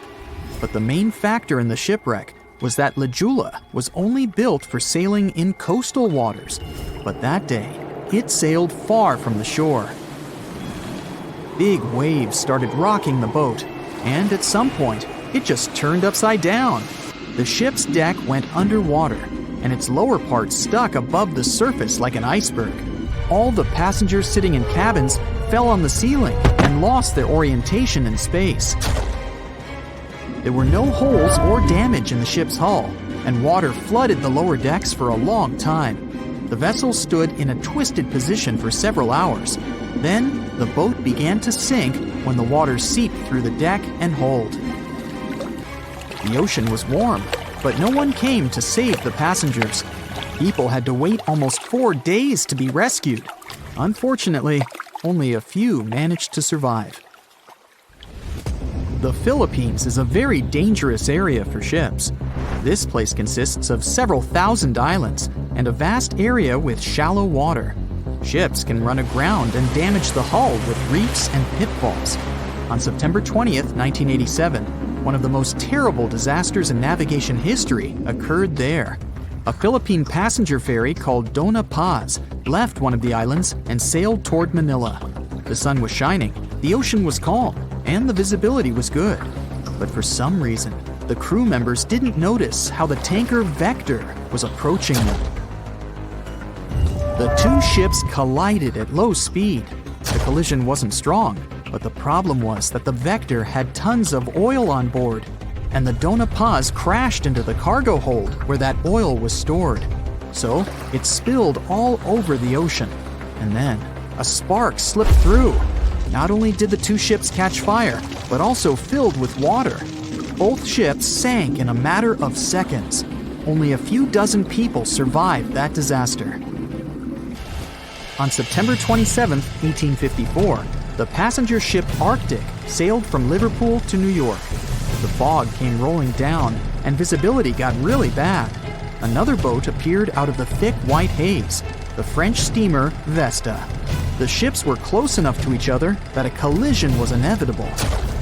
B: But the main factor in the shipwreck was that La Jula was only built for sailing in coastal waters, but that day, it sailed far from the shore. Big waves started rocking the boat, and at some point, it just turned upside down. The ship's deck went underwater, and its lower part stuck above the surface like an iceberg. All the passengers sitting in cabins fell on the ceiling and lost their orientation in space. There were no holes or damage in the ship's hull, and water flooded the lower decks for a long time. The vessel stood in a twisted position for several hours. Then, the boat began to sink when the water seeped through the deck and hold. The ocean was warm, but no one came to save the passengers. People had to wait almost 4 days to be rescued. Unfortunately, only a few managed to survive. The Philippines is a very dangerous area for ships. This place consists of several thousand islands and a vast area with shallow water. Ships can run aground and damage the hull with reefs and pitfalls. On September 20th, 1987, one of the most terrible disasters in navigation history occurred there. A Philippine passenger ferry called Dona Paz left one of the islands and sailed toward Manila. The sun was shining, the ocean was calm, and the visibility was good. But for some reason, the crew members didn't notice how the tanker Vector was approaching them. The two ships collided at low speed. The collision wasn't strong, but the problem was that the Vector had tons of oil on board, and the Dona Paz crashed into the cargo hold where that oil was stored. So it spilled all over the ocean, and then a spark slipped through. Not only did the two ships catch fire, but also filled with water. Both ships sank in a matter of seconds. Only a few dozen people survived that disaster. On September 27, 1854, the passenger ship Arctic sailed from Liverpool to New York. The fog came rolling down, and visibility got really bad. Another boat appeared out of the thick white haze, the French steamer Vesta. The ships were close enough to each other that a collision was inevitable.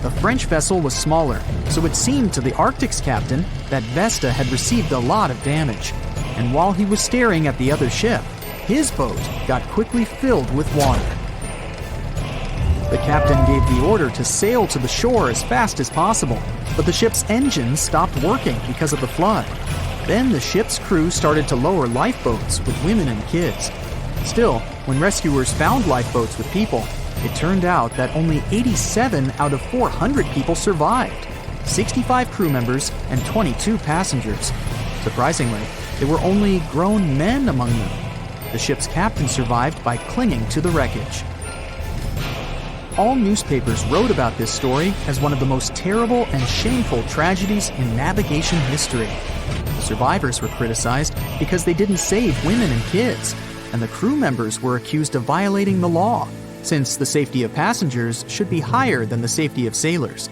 B: The French vessel was smaller, so it seemed to the Arctic's captain that Vesta had received a lot of damage. And while he was staring at the other ship, his boat got quickly filled with water. The captain gave the order to sail to the shore as fast as possible, but the ship's engines stopped working because of the flood. Then the ship's crew started to lower lifeboats with women and kids. Still, when rescuers found lifeboats with people, it turned out that only 87 out of 400 people survived, 65 crew members and 22 passengers. Surprisingly, there were only grown men among them. The ship's captain survived by clinging to the wreckage. All newspapers wrote about this story as one of the most terrible and shameful tragedies in navigation history. The survivors were criticized because they didn't save women and kids, and the crew members were accused of violating the law, since the safety of passengers should be higher than the safety of sailors.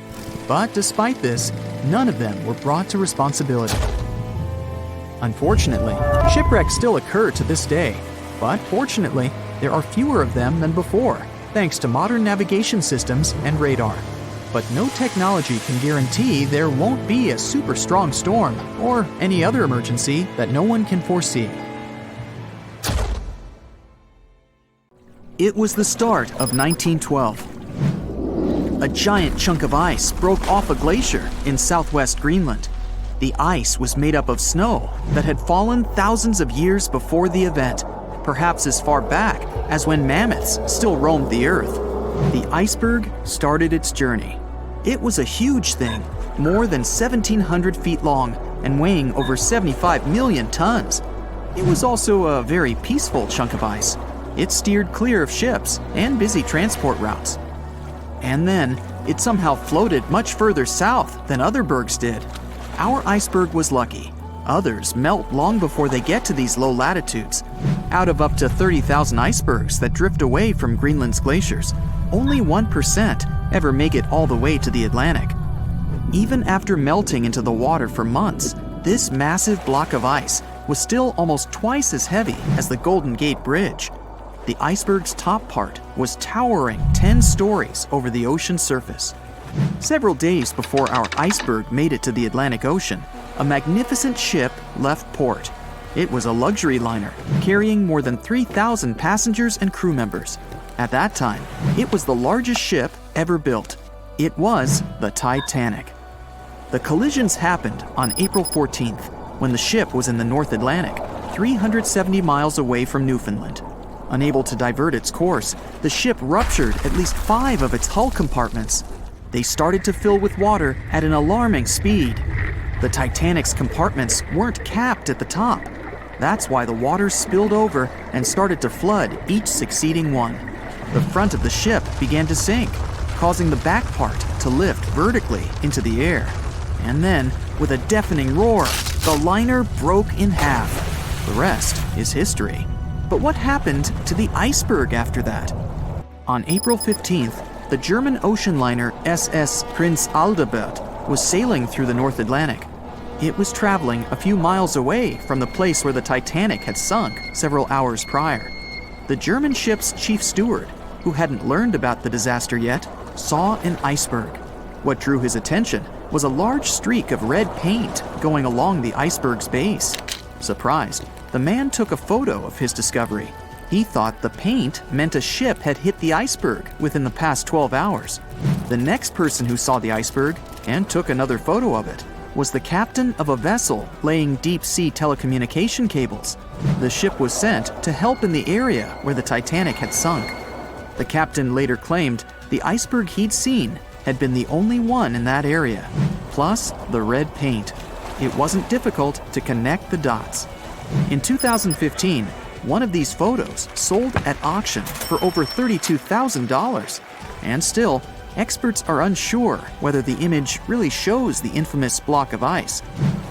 B: But despite this, none of them were brought to responsibility. Unfortunately, shipwrecks still occur to this day, but fortunately, there are fewer of them than before, thanks to modern navigation systems and radar. But no technology can guarantee there won't be a super strong storm or any other emergency that no one can foresee. It was the start of 1912. A giant chunk of ice broke off a glacier in southwest Greenland. The ice was made up of snow that had fallen thousands of years before the event, perhaps as far back as when mammoths still roamed the earth. The iceberg started its journey. It was a huge thing, more than 1,700 feet long and weighing over 75 million tons. It was also a very peaceful chunk of ice. It steered clear of ships and busy transport routes. And then, it somehow floated much further south than other bergs did. Our iceberg was lucky. Others melt long before they get to these low latitudes. Out of up to 30,000 icebergs that drift away from Greenland's glaciers, only 1% ever make it all the way to the Atlantic. Even after melting into the water for months, this massive block of ice was still almost twice as heavy as the Golden Gate Bridge. The iceberg's top part was towering 10 stories over the ocean surface. Several days before our iceberg made it to the Atlantic Ocean, a magnificent ship left port. It was a luxury liner carrying more than 3,000 passengers and crew members. At that time, it was the largest ship ever built. It was the Titanic. The collisions happened on April 14th, when the ship was in the North Atlantic, 370 miles away from Newfoundland. Unable to divert its course, the ship ruptured at least 5 of its hull compartments. They started to fill with water at an alarming speed. The Titanic's compartments weren't capped at the top. That's why the water spilled over and started to flood each succeeding one. The front of the ship began to sink, causing the back part to lift vertically into the air. And then, with a deafening roar, the liner broke in half. The rest is history. But what happened to the iceberg after that? On April 15th, The German ocean liner SS Prinz Adalbert was sailing through the North Atlantic. It was traveling a few miles away from the place where the Titanic had sunk several hours prior. The German ship's chief steward, who hadn't learned about the disaster yet, saw an iceberg. What drew his attention was a large streak of red paint going along the iceberg's base. Surprised, the man took a photo of his discovery. He thought the paint meant a ship had hit the iceberg within the past 12 hours. The next person who saw the iceberg and took another photo of it was the captain of a vessel laying deep-sea telecommunication cables. The ship was sent to help in the area where the Titanic had sunk. The captain later claimed the iceberg he'd seen had been the only one in that area, plus the red paint. It wasn't difficult to connect the dots. In 2015, one of these photos sold at auction for over $32,000. And still, experts are unsure whether the image really shows the infamous block of ice.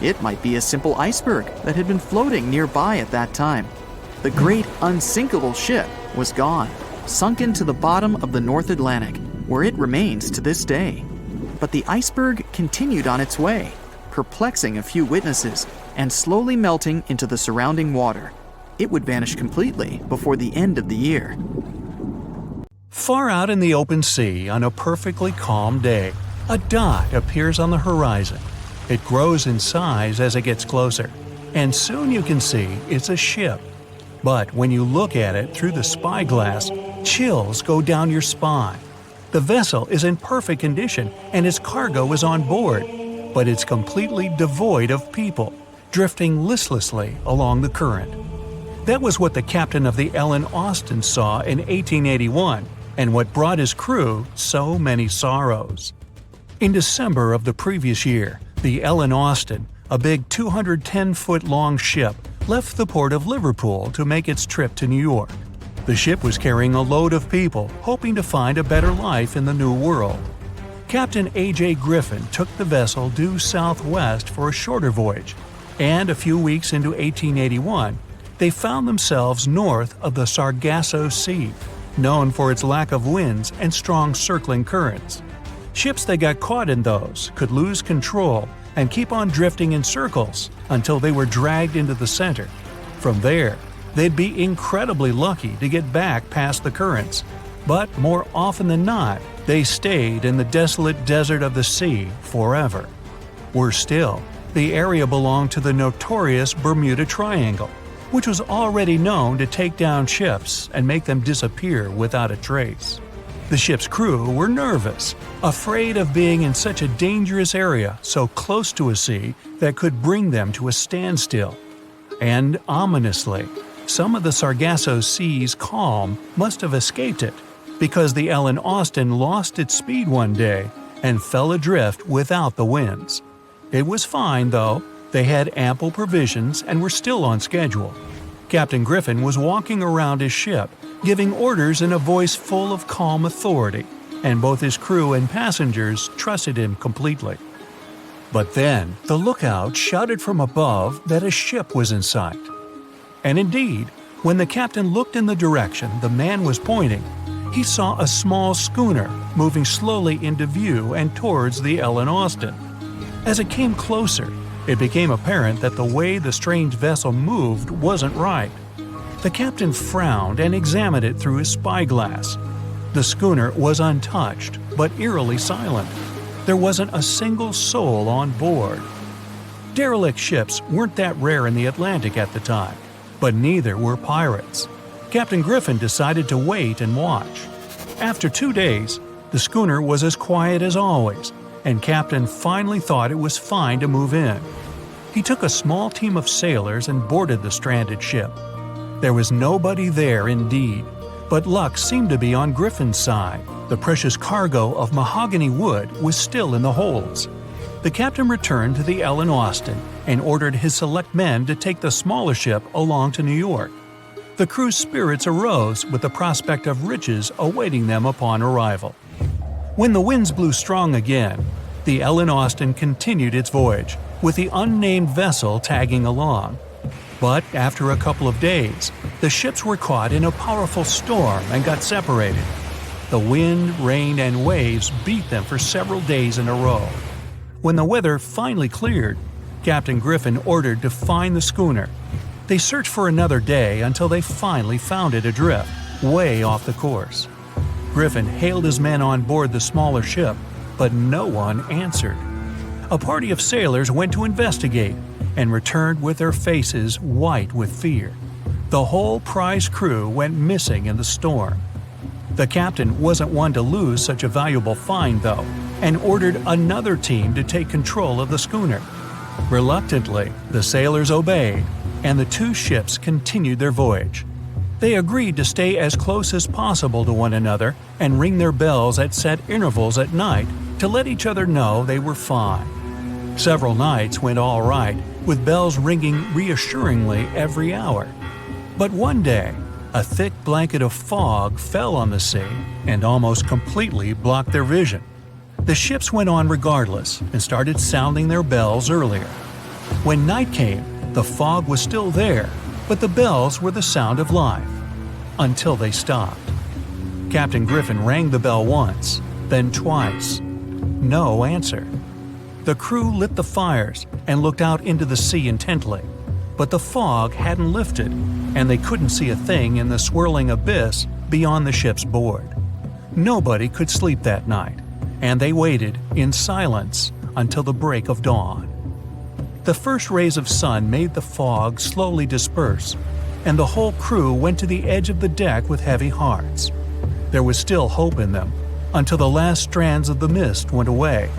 B: It might be a simple iceberg that had been floating nearby at that time. The great unsinkable ship was gone, sunken to the bottom of the North Atlantic, where it remains to this day. But the iceberg continued on its way, perplexing a few witnesses and slowly melting into the surrounding water. It would vanish completely before the end of the year.
A: Far out in the open sea on a perfectly calm day, a dot appears on the horizon. It grows in size as it gets closer, and soon you can see it's a ship. But when you look at it through the spyglass, chills go down your spine. The vessel is in perfect condition and its cargo is on board, but it's completely devoid of people, drifting listlessly along the current. That was what the captain of the Ellen Austin saw in 1881, and what brought his crew so many sorrows. In December of the previous year, the Ellen Austin, a big 210-foot-long ship, left the port of Liverpool to make its trip to New York. The ship was carrying a load of people hoping to find a better life in the New World. Captain A.J. Griffin took the vessel due southwest for a shorter voyage, and a few weeks into 1881, they found themselves north of the Sargasso Sea, known for its lack of winds and strong circling currents. Ships that got caught in those could lose control and keep on drifting in circles until they were dragged into the center. From there, they'd be incredibly lucky to get back past the currents, but more often than not, they stayed in the desolate desert of the sea forever. Worse still, the area belonged to the notorious Bermuda Triangle, which was already known to take down ships and make them disappear without a trace. The ship's crew were nervous, afraid of being in such a dangerous area so close to a sea that could bring them to a standstill. And ominously, some of the Sargasso Sea's calm must have escaped it, because the Ellen Austin lost its speed one day and fell adrift without the winds. It was fine, though. They had ample provisions and were still on schedule. Captain Griffin was walking around his ship, giving orders in a voice full of calm authority, and both his crew and passengers trusted him completely. But then, the lookout shouted from above that a ship was in sight. And indeed, when the captain looked in the direction the man was pointing, he saw a small schooner moving slowly into view and towards the Ellen Austin. As it came closer, it became apparent that the way the strange vessel moved wasn't right. The captain frowned and examined it through his spyglass. The schooner was untouched, but eerily silent. There wasn't a single soul on board. Derelict ships weren't that rare in the Atlantic at the time, but neither were pirates. Captain Griffin decided to wait and watch. After 2 days, the schooner was as quiet as always, and Captain finally thought it was fine to move in. He took a small team of sailors and boarded the stranded ship. There was nobody there indeed, but luck seemed to be on Griffin's side. The precious cargo of mahogany wood was still in the holds. The captain returned to the Ellen Austin and ordered his select men to take the smaller ship along to New York. The crew's spirits arose with the prospect of riches awaiting them upon arrival. When the winds blew strong again, the Ellen Austin continued its voyage, with the unnamed vessel tagging along. But after a couple of days, the ships were caught in a powerful storm and got separated. The wind, rain, and waves beat them for several days in a row. When the weather finally cleared, Captain Griffin ordered to find the schooner. They searched for another day until they finally found it adrift, way off the course. Griffin hailed his men on board the smaller ship, but no one answered. A party of sailors went to investigate and returned with their faces white with fear. The whole prize crew went missing in the storm. The captain wasn't one to lose such a valuable find, though, and ordered another team to take control of the schooner. Reluctantly, the sailors obeyed, and the two ships continued their voyage. They agreed to stay as close as possible to one another and ring their bells at set intervals at night to let each other know they were fine. Several nights went all right, with bells ringing reassuringly every hour. But one day, a thick blanket of fog fell on the sea and almost completely blocked their vision. The ships went on regardless and started sounding their bells earlier. When night came, the fog was still there, but the bells were the sound of life. Until they stopped. Captain Griffin rang the bell once, then twice. No answer. The crew lit the fires and looked out into the sea intently, but the fog hadn't lifted, and they couldn't see a thing in the swirling abyss beyond the ship's board. Nobody could sleep that night, and they waited in silence until the break of dawn. The first rays of sun made the fog slowly disperse, and the whole crew went to the edge of the deck with heavy hearts. There was still hope in them, until the last strands of the mist went away,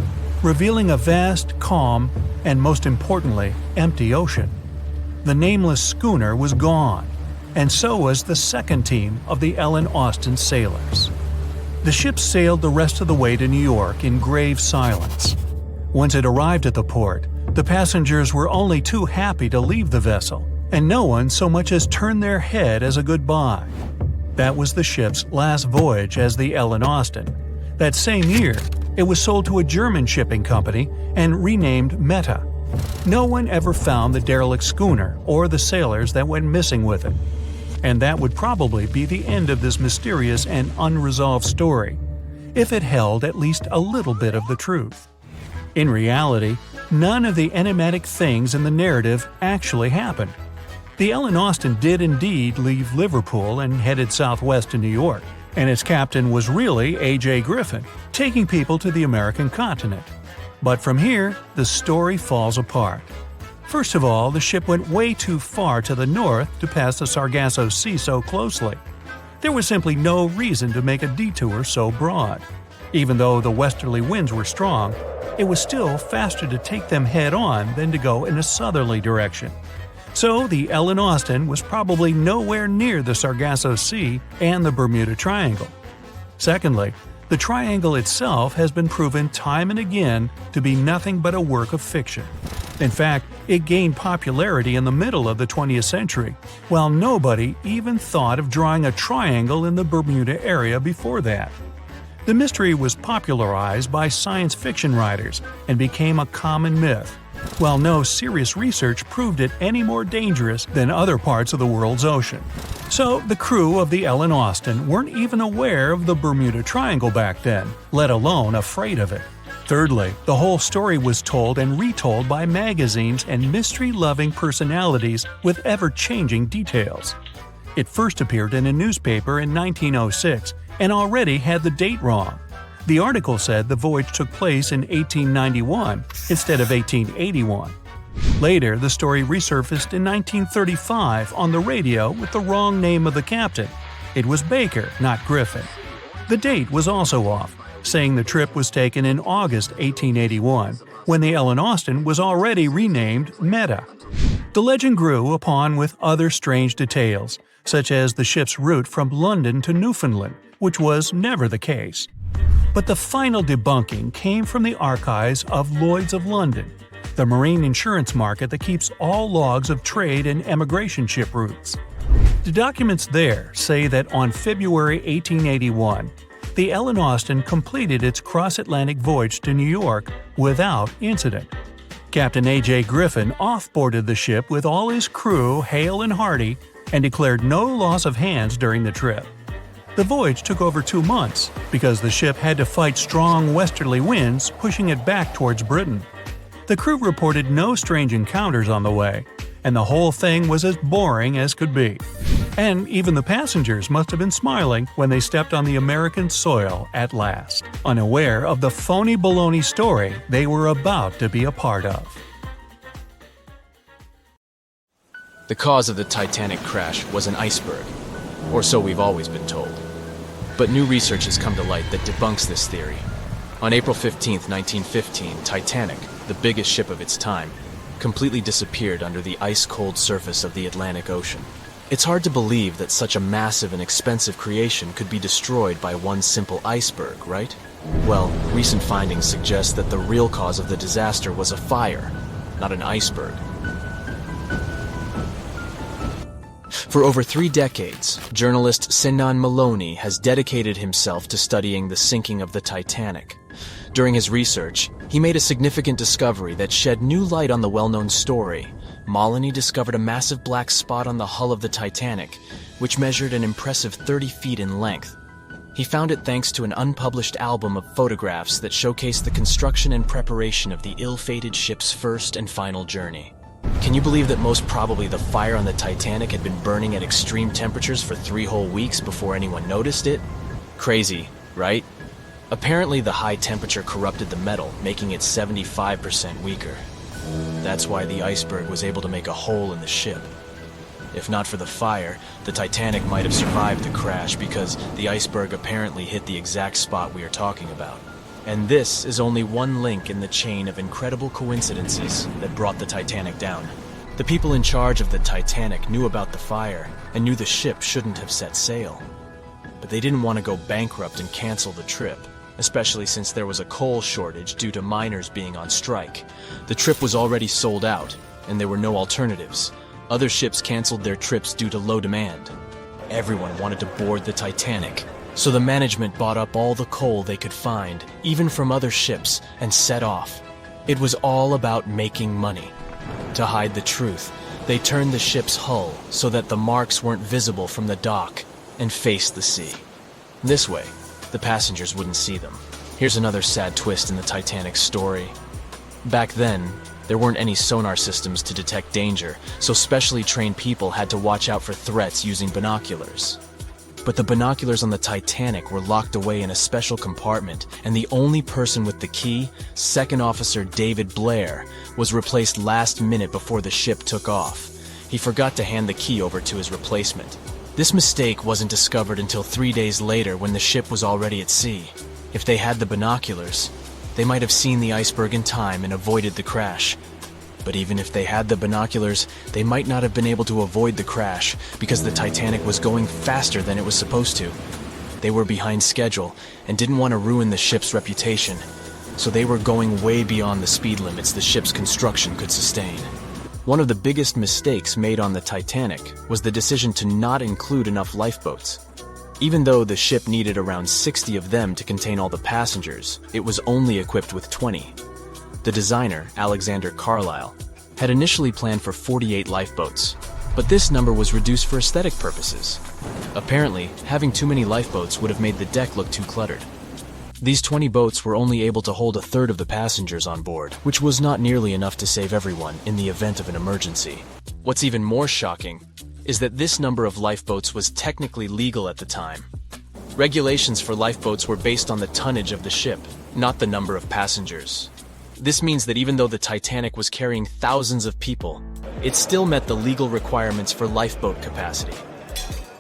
A: revealing a vast, calm, and most importantly, empty ocean. The nameless schooner was gone, and so was the second team of the Ellen Austin sailors. The ship sailed the rest of the way to New York in grave silence. Once it arrived at the port, the passengers were only too happy to leave the vessel, and no one so much as turned their head as a goodbye. That was the ship's last voyage as the Ellen Austin. That same year, it was sold to a German shipping company and renamed Meta. No one ever found the derelict schooner or the sailors that went missing with it. And that would probably be the end of this mysterious and unresolved story, if it held at least a little bit of the truth. In reality, none of the enigmatic things in the narrative actually happened. The Ellen Austin did indeed leave Liverpool and headed southwest to New York, and its captain was really A.J. Griffin, taking people to the American continent. But from here, the story falls apart. First of all, the ship went way too far to the north to pass the Sargasso Sea so closely. There was simply no reason to make a detour so broad. Even though the westerly winds were strong, it was still faster to take them head-on than to go in a southerly direction. So the Ellen Austin was probably nowhere near the Sargasso Sea and the Bermuda Triangle. Secondly, the triangle itself has been proven time and again to be nothing but a work of fiction. In fact, it gained popularity in the middle of the 20th century, while nobody even thought of drawing a triangle in the Bermuda area before that. The mystery was popularized by science fiction writers and became a common myth, while no serious research proved it any more dangerous than other parts of the world's ocean. So the crew of the Ellen Austin weren't even aware of the Bermuda Triangle back then, let alone afraid of it. Thirdly, the whole story was told and retold by magazines and mystery-loving personalities with ever-changing details. It first appeared in a newspaper in 1906 and already had the date wrong. The article said the voyage took place in 1891 instead of 1881. Later, the story resurfaced in 1935 on the radio with the wrong name of the captain. It was Baker, not Griffin. The date was also off, saying the trip was taken in August 1881, when the Ellen Austin was already renamed Meta. The legend grew upon with other strange details, such as the ship's route from London to Newfoundland, which was never the case. But the final debunking came from the archives of Lloyd's of London, the marine insurance market that keeps all logs of trade and emigration ship routes. The documents there say that on February 1881, the Ellen Austin completed its cross-Atlantic voyage to New York without incident. Captain A.J. Griffin off-boarded the ship with all his crew hale and hearty and declared no loss of hands during the trip. The voyage took over 2 months because the ship had to fight strong westerly winds pushing it back towards Britain. The crew reported no strange encounters on the way, and the whole thing was as boring as could be. And even the passengers must have been smiling when they stepped on the American soil at last, unaware of the phony baloney story they were about to be a part of.
E: The cause of the Titanic crash was an iceberg, or so we've always been told. But new research has come to light that debunks this theory. On April 15, 1915, Titanic, the biggest ship of its time, completely disappeared under the ice-cold surface of the Atlantic Ocean. It's hard to believe that such a massive and expensive creation could be destroyed by one simple iceberg, right? Well, recent findings suggest that the real cause of the disaster was a fire, not an iceberg. For over 3 decades, journalist Sinan Maloney has dedicated himself to studying the sinking of the Titanic. During his research, he made a significant discovery that shed new light on the well-known story. Maloney discovered a massive black spot on the hull of the Titanic, which measured an impressive 30 feet in length. He found it thanks to an unpublished album of photographs that showcased the construction and preparation of the ill-fated ship's first and final journey. Can you believe that most probably the fire on the Titanic had been burning at extreme temperatures for 3 whole weeks before anyone noticed it? Crazy, right? Apparently the high temperature corrupted the metal, making it 75% weaker. That's why the iceberg was able to make a hole in the ship. If not for the fire, the Titanic might have survived the crash because the iceberg apparently hit the exact spot we are talking about. And this is only one link in the chain of incredible coincidences that brought the Titanic down. The people in charge of the Titanic knew about the fire and knew the ship shouldn't have set sail. But they didn't want to go bankrupt and cancel the trip, especially since there was a coal shortage due to miners being on strike. The trip was already sold out, and there were no alternatives. Other ships canceled their trips due to low demand. Everyone wanted to board the Titanic, so the management bought up all the coal they could find, even from other ships, and set off. It was all about making money. To hide the truth, they turned the ship's hull so that the marks weren't visible from the dock and faced the sea. This way, the passengers wouldn't see them. Here's another sad twist in the Titanic's story. Back then, there weren't any sonar systems to detect danger, so specially trained people had to watch out for threats using binoculars. But the binoculars on the Titanic were locked away in a special compartment, and the only person with the key, Second Officer David Blair, was replaced last minute before the ship took off. He forgot to hand the key over to his replacement. This mistake wasn't discovered until 3 days later when the ship was already at sea. If they had the binoculars, they might have seen the iceberg in time and avoided the crash. But even if they had the binoculars, they might not have been able to avoid the crash because the Titanic was going faster than it was supposed to. They were behind schedule and didn't want to ruin the ship's reputation, so they were going way beyond the speed limits the ship's construction could sustain. One of the biggest mistakes made on the Titanic was the decision to not include enough lifeboats. Even though the ship needed around 60 of them to contain all the passengers, it was only equipped with 20. The designer, Alexander Carlisle, had initially planned for 48 lifeboats, but this number was reduced for aesthetic purposes. Apparently, having too many lifeboats would have made the deck look too cluttered. These 20 boats were only able to hold a third of the passengers on board, which was not nearly enough to save everyone in the event of an emergency. What's even more shocking is that this number of lifeboats was technically legal at the time. Regulations for lifeboats were based on the tonnage of the ship, not the number of passengers. This means that even though the Titanic was carrying thousands of people, it still met the legal requirements for lifeboat capacity.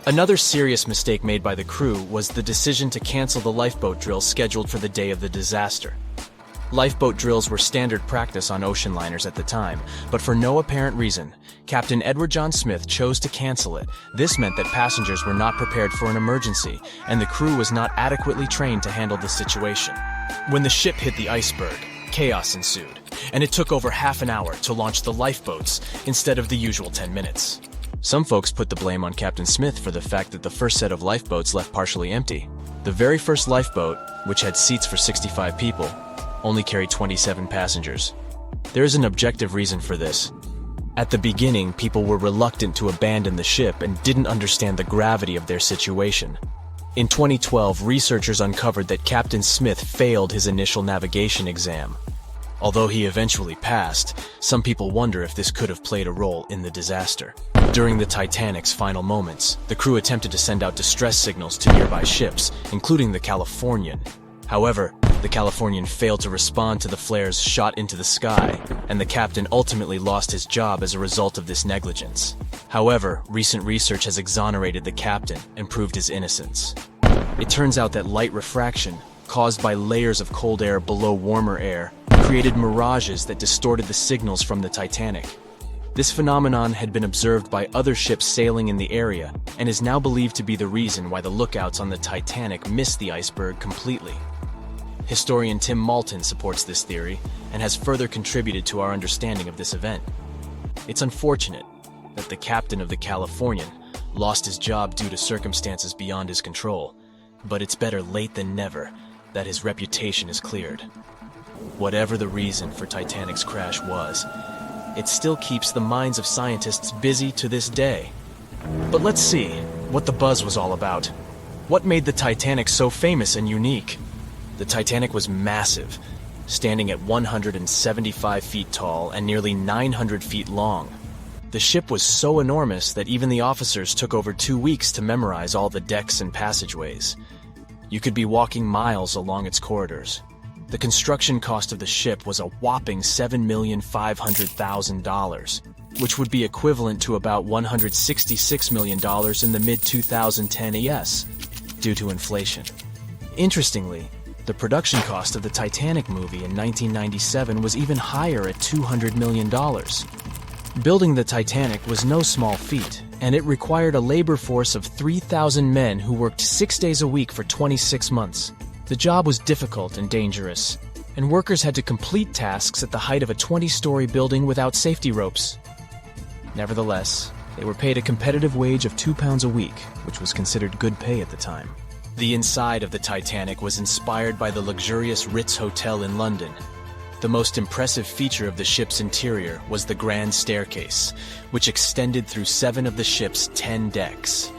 E: Another serious mistake made by the crew was the decision to cancel the lifeboat drill scheduled for the day of the disaster. Lifeboat drills were standard practice on ocean liners at the time, but for no apparent reason, Captain Edward John Smith chose to cancel it. This meant that passengers were not prepared for an emergency, and the crew was not adequately trained to handle the situation. When the ship hit the iceberg, chaos ensued, and it took over half an hour to launch the lifeboats instead of the usual 10 minutes. Some folks put the blame on Captain Smith for the fact that the first set of lifeboats left partially empty. The very first lifeboat, which had seats for 65 people, only carried 27 passengers. There is an objective reason for this. At the beginning, people were reluctant to abandon the ship and didn't understand the gravity of their situation. In 2012, researchers uncovered that Captain Smith failed his initial navigation exam. Although he eventually passed, some people wonder if this could have played a role in the disaster. During the Titanic's final moments, the crew attempted to send out distress signals to nearby ships, including the Californian. However, the Californian failed to respond to the flares shot into the sky, and the captain ultimately lost his job as a result of this negligence. However, recent research has exonerated the captain and proved his innocence. It turns out that light refraction, caused by layers of cold air below warmer air, created mirages that distorted the signals from the Titanic. This phenomenon had been observed by other ships sailing in the area and is now believed to be the reason why the lookouts on the Titanic missed the iceberg completely. Historian Tim Malton supports this theory and has further contributed to our understanding of this event. It's unfortunate that the captain of the Californian lost his job due to circumstances beyond his control, but it's better late than never that his reputation is cleared. Whatever the reason for Titanic's crash was, it still keeps the minds of scientists busy to this day. But let's see what the buzz was all about. What made the Titanic so famous and unique? The Titanic was massive, standing at 175 feet tall and nearly 900 feet long. The ship was so enormous that even the officers took over 2 weeks to memorize all the decks and passageways. You could be walking miles along its corridors. The construction cost of the ship was a whopping $7,500,000, which would be equivalent to about $166 million in the mid-2010 ES, due to inflation. Interestingly, the production cost of the Titanic movie in 1997 was even higher at $200 million. Building the Titanic was no small feat, and it required a labor force of 3,000 men who worked 6 days a week for 26 months. The job was difficult and dangerous, and workers had to complete tasks at the height of a 20-story building without safety ropes. Nevertheless, they were paid a competitive wage of £2 a week, which was considered good pay at the time. The inside of the Titanic was inspired by the luxurious Ritz Hotel in London. The most impressive feature of the ship's interior was the grand staircase, which extended through 7 of the ship's 10 decks.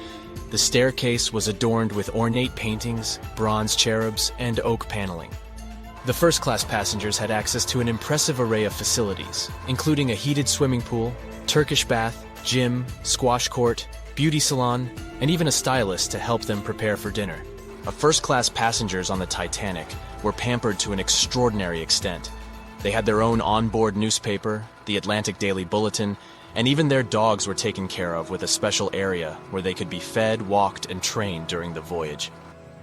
E: The staircase was adorned with ornate paintings, bronze cherubs, and oak paneling. The first-class passengers had access to an impressive array of facilities, including a heated swimming pool, Turkish bath, gym, squash court, beauty salon, and even a stylist to help them prepare for dinner. First-class passengers on the Titanic were pampered to an extraordinary extent. They had their own onboard newspaper, the Atlantic Daily Bulletin, and even their dogs were taken care of with a special area where they could be fed, walked, and trained during the voyage.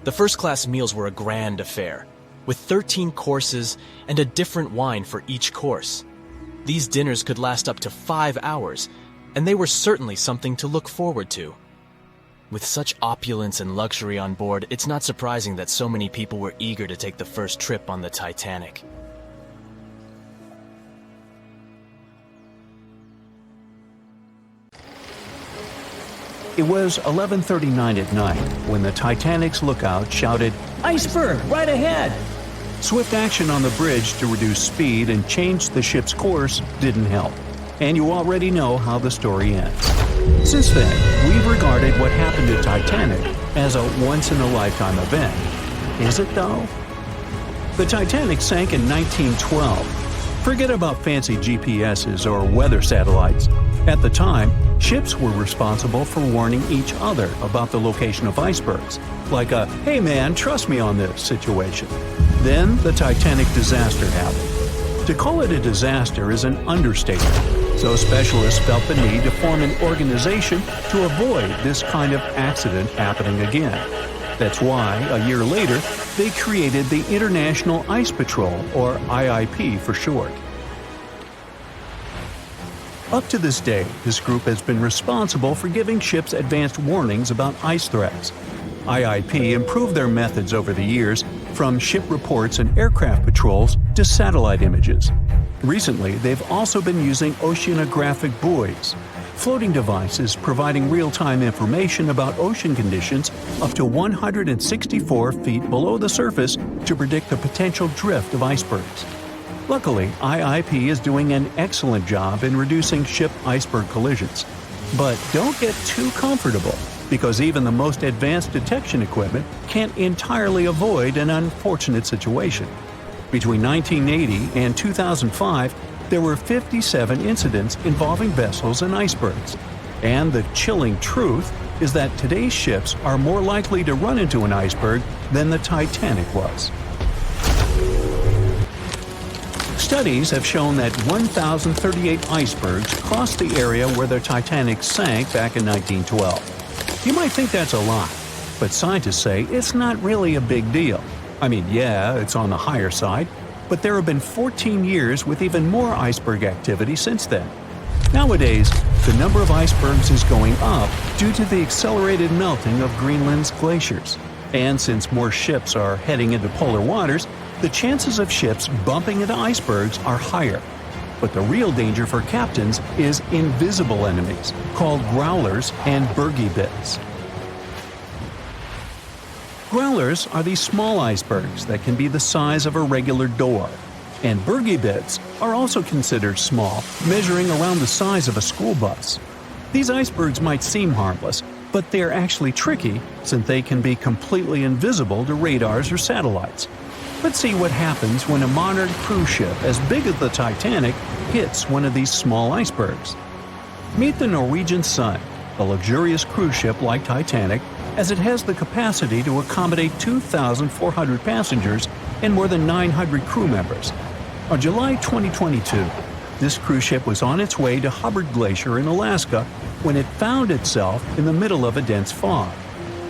E: The first-class meals were a grand affair, with 13 courses and a different wine for each course. These dinners could last up to 5 hours, and they were certainly something to look forward to. With such opulence and luxury on board, it's not surprising that so many people were eager to take the first trip on the Titanic.
A: It was 11:39 at night when the Titanic's lookout shouted, "Iceberg, right ahead!" Swift action on the bridge to reduce speed and change the ship's course didn't help, and you already know how the story ends. Since then, we've regarded what happened to Titanic as a once-in-a-lifetime event. Is it, though? The Titanic sank in 1912. Forget about fancy GPSs or weather satellites. At the time, ships were responsible for warning each other about the location of icebergs, like a "hey man, trust me on this" situation. Then the Titanic disaster happened. To call it a disaster is an understatement, so specialists felt the need to form an organization to avoid this kind of accident happening again. That's why, a year later, they created the International Ice Patrol, or IIP for short. Up to this day, this group has been responsible for giving ships advanced warnings about ice threats. IIP improved their methods over the years, from ship reports and aircraft patrols to satellite images. Recently, they've also been using oceanographic buoys, floating devices providing real-time information about ocean conditions up to 164 feet below the surface to predict the potential drift of icebergs. Luckily, IIP is doing an excellent job in reducing ship iceberg collisions. But don't get too comfortable. because even the most advanced detection equipment can't entirely avoid an unfortunate situation. Between 1980 and 2005, there were 57 incidents involving vessels and icebergs. And the chilling truth is that today's ships are more likely to run into an iceberg than the Titanic was. Studies have shown that 1,038 icebergs crossed the area where the Titanic sank back in 1912. You might think that's a lot, but scientists say it's not really a big deal. I mean, yeah, it's on the higher side, but there have been 14 years with even more iceberg activity since then. Nowadays, the number of icebergs is going up due to the accelerated melting of Greenland's glaciers. And since more ships are heading into polar waters, the chances of ships bumping into icebergs are higher. But the real danger for captains is invisible enemies, called growlers and bergy bits. Growlers are these small icebergs that can be the size of a regular door. And bergy bits are also considered small, measuring around the size of a school bus. These icebergs might seem harmless, but they're actually tricky since they can be completely invisible to radars or satellites. Let's see what happens when a modern cruise ship as big as the Titanic hits one of these small icebergs. Meet the Norwegian Sun, a luxurious cruise ship like Titanic, as it has the capacity to accommodate 2,400 passengers and more than 900 crew members. On July 2022, this cruise ship was on its way to Hubbard Glacier in Alaska when it found itself in the middle of a dense fog.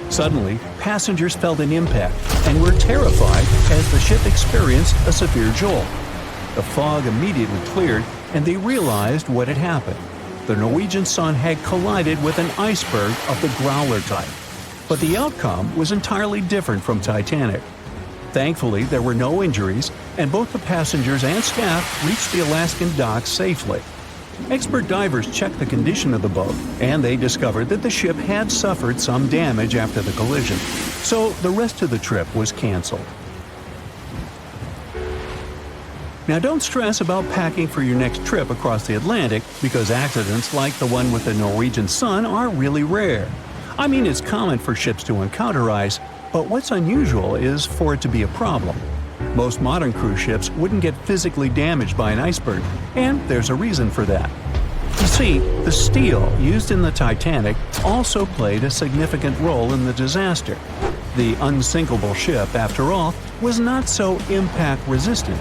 A: Suddenly, passengers felt an impact and were terrified as the ship experienced a severe jolt. The fog immediately cleared and they realized what had happened. The Norwegian Sun had collided with an iceberg of the growler type. But the outcome was entirely different from Titanic. Thankfully, there were no injuries, and both the passengers and staff reached the Alaskan docks safely. Expert divers checked the condition of the boat, and they discovered that the ship had suffered some damage after the collision, so the rest of the trip was canceled. Now don't stress about packing for your next trip across the Atlantic, because accidents like the one with the Norwegian Sun are really rare. I mean, it's common for ships to encounter ice, but what's unusual is for it to be a problem. Most modern cruise ships wouldn't get physically damaged by an iceberg, and there's a reason for that. You see, the steel used in the Titanic also played a significant role in the disaster. The unsinkable ship, after all, was not so impact-resistant.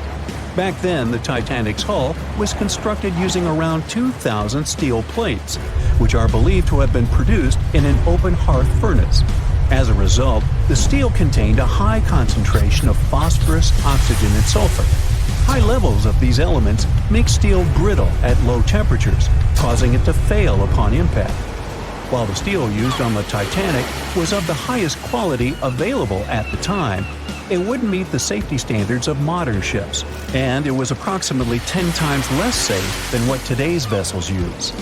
A: Back then, the Titanic's hull was constructed using around 2,000 steel plates, which are believed to have been produced in an open hearth furnace. As a result, the steel contained a high concentration of phosphorus, oxygen, and sulfur. High levels of these elements make steel brittle at low temperatures, causing it to fail upon impact. While the steel used on the Titanic was of the highest quality available at the time, it wouldn't meet the safety standards of modern ships, and it was approximately 10 times less safe than what today's vessels use.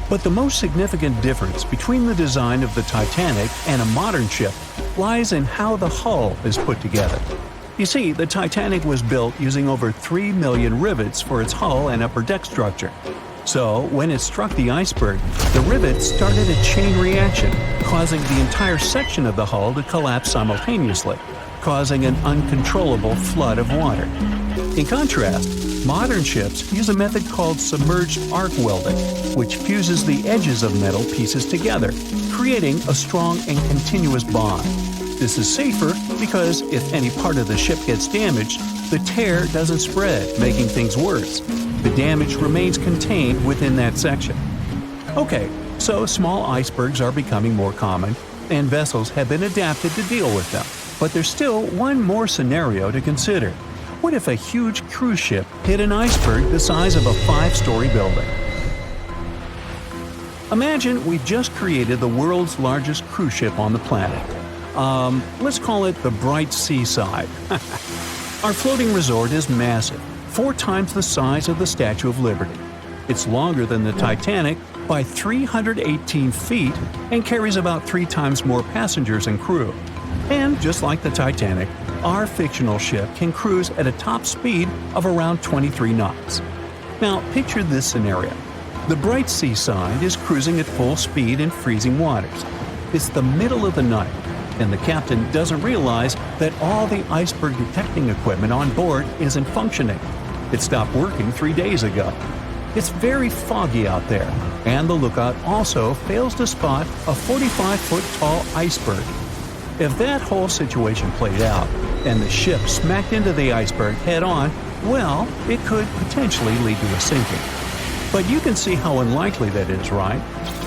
A: But the most significant difference between the design of the Titanic and a modern ship lies in how the hull is put together. You see, the Titanic was built using over 3 million rivets for its hull and upper deck structure. So, when it struck the iceberg, the rivets started a chain reaction, causing the entire section of the hull to collapse simultaneously, causing an uncontrollable flood of water. In contrast, modern ships use a method called submerged arc welding, which fuses the edges of metal pieces together, creating a strong and continuous bond. This is safer because if any part of the ship gets damaged, the tear doesn't spread, making things worse. The damage remains contained within that section. Okay, so small icebergs are becoming more common, and vessels have been adapted to deal with them. But there's still one more scenario to consider. What if a huge cruise ship hit an iceberg the size of a 5-story building? Imagine we've just created the world's largest cruise ship on the planet. Let's call it the Bright Seaside. Our floating resort is massive, 4 times the size of the Statue of Liberty. It's longer than the Titanic by 318 feet and carries about 3 times more passengers and crew. And just like the Titanic, our fictional ship can cruise at a top speed of around 23 knots. Now, picture this scenario. The bright seaside is cruising at full speed in freezing waters. It's the middle of the night, and the captain doesn't realize that all the iceberg detecting equipment on board isn't functioning. It stopped working 3 days ago. It's very foggy out there, and the lookout also fails to spot a 45-foot tall iceberg. If that whole situation played out, and the ship smacked into the iceberg head-on, well, it could potentially lead to a sinking. But you can see how unlikely that is, right?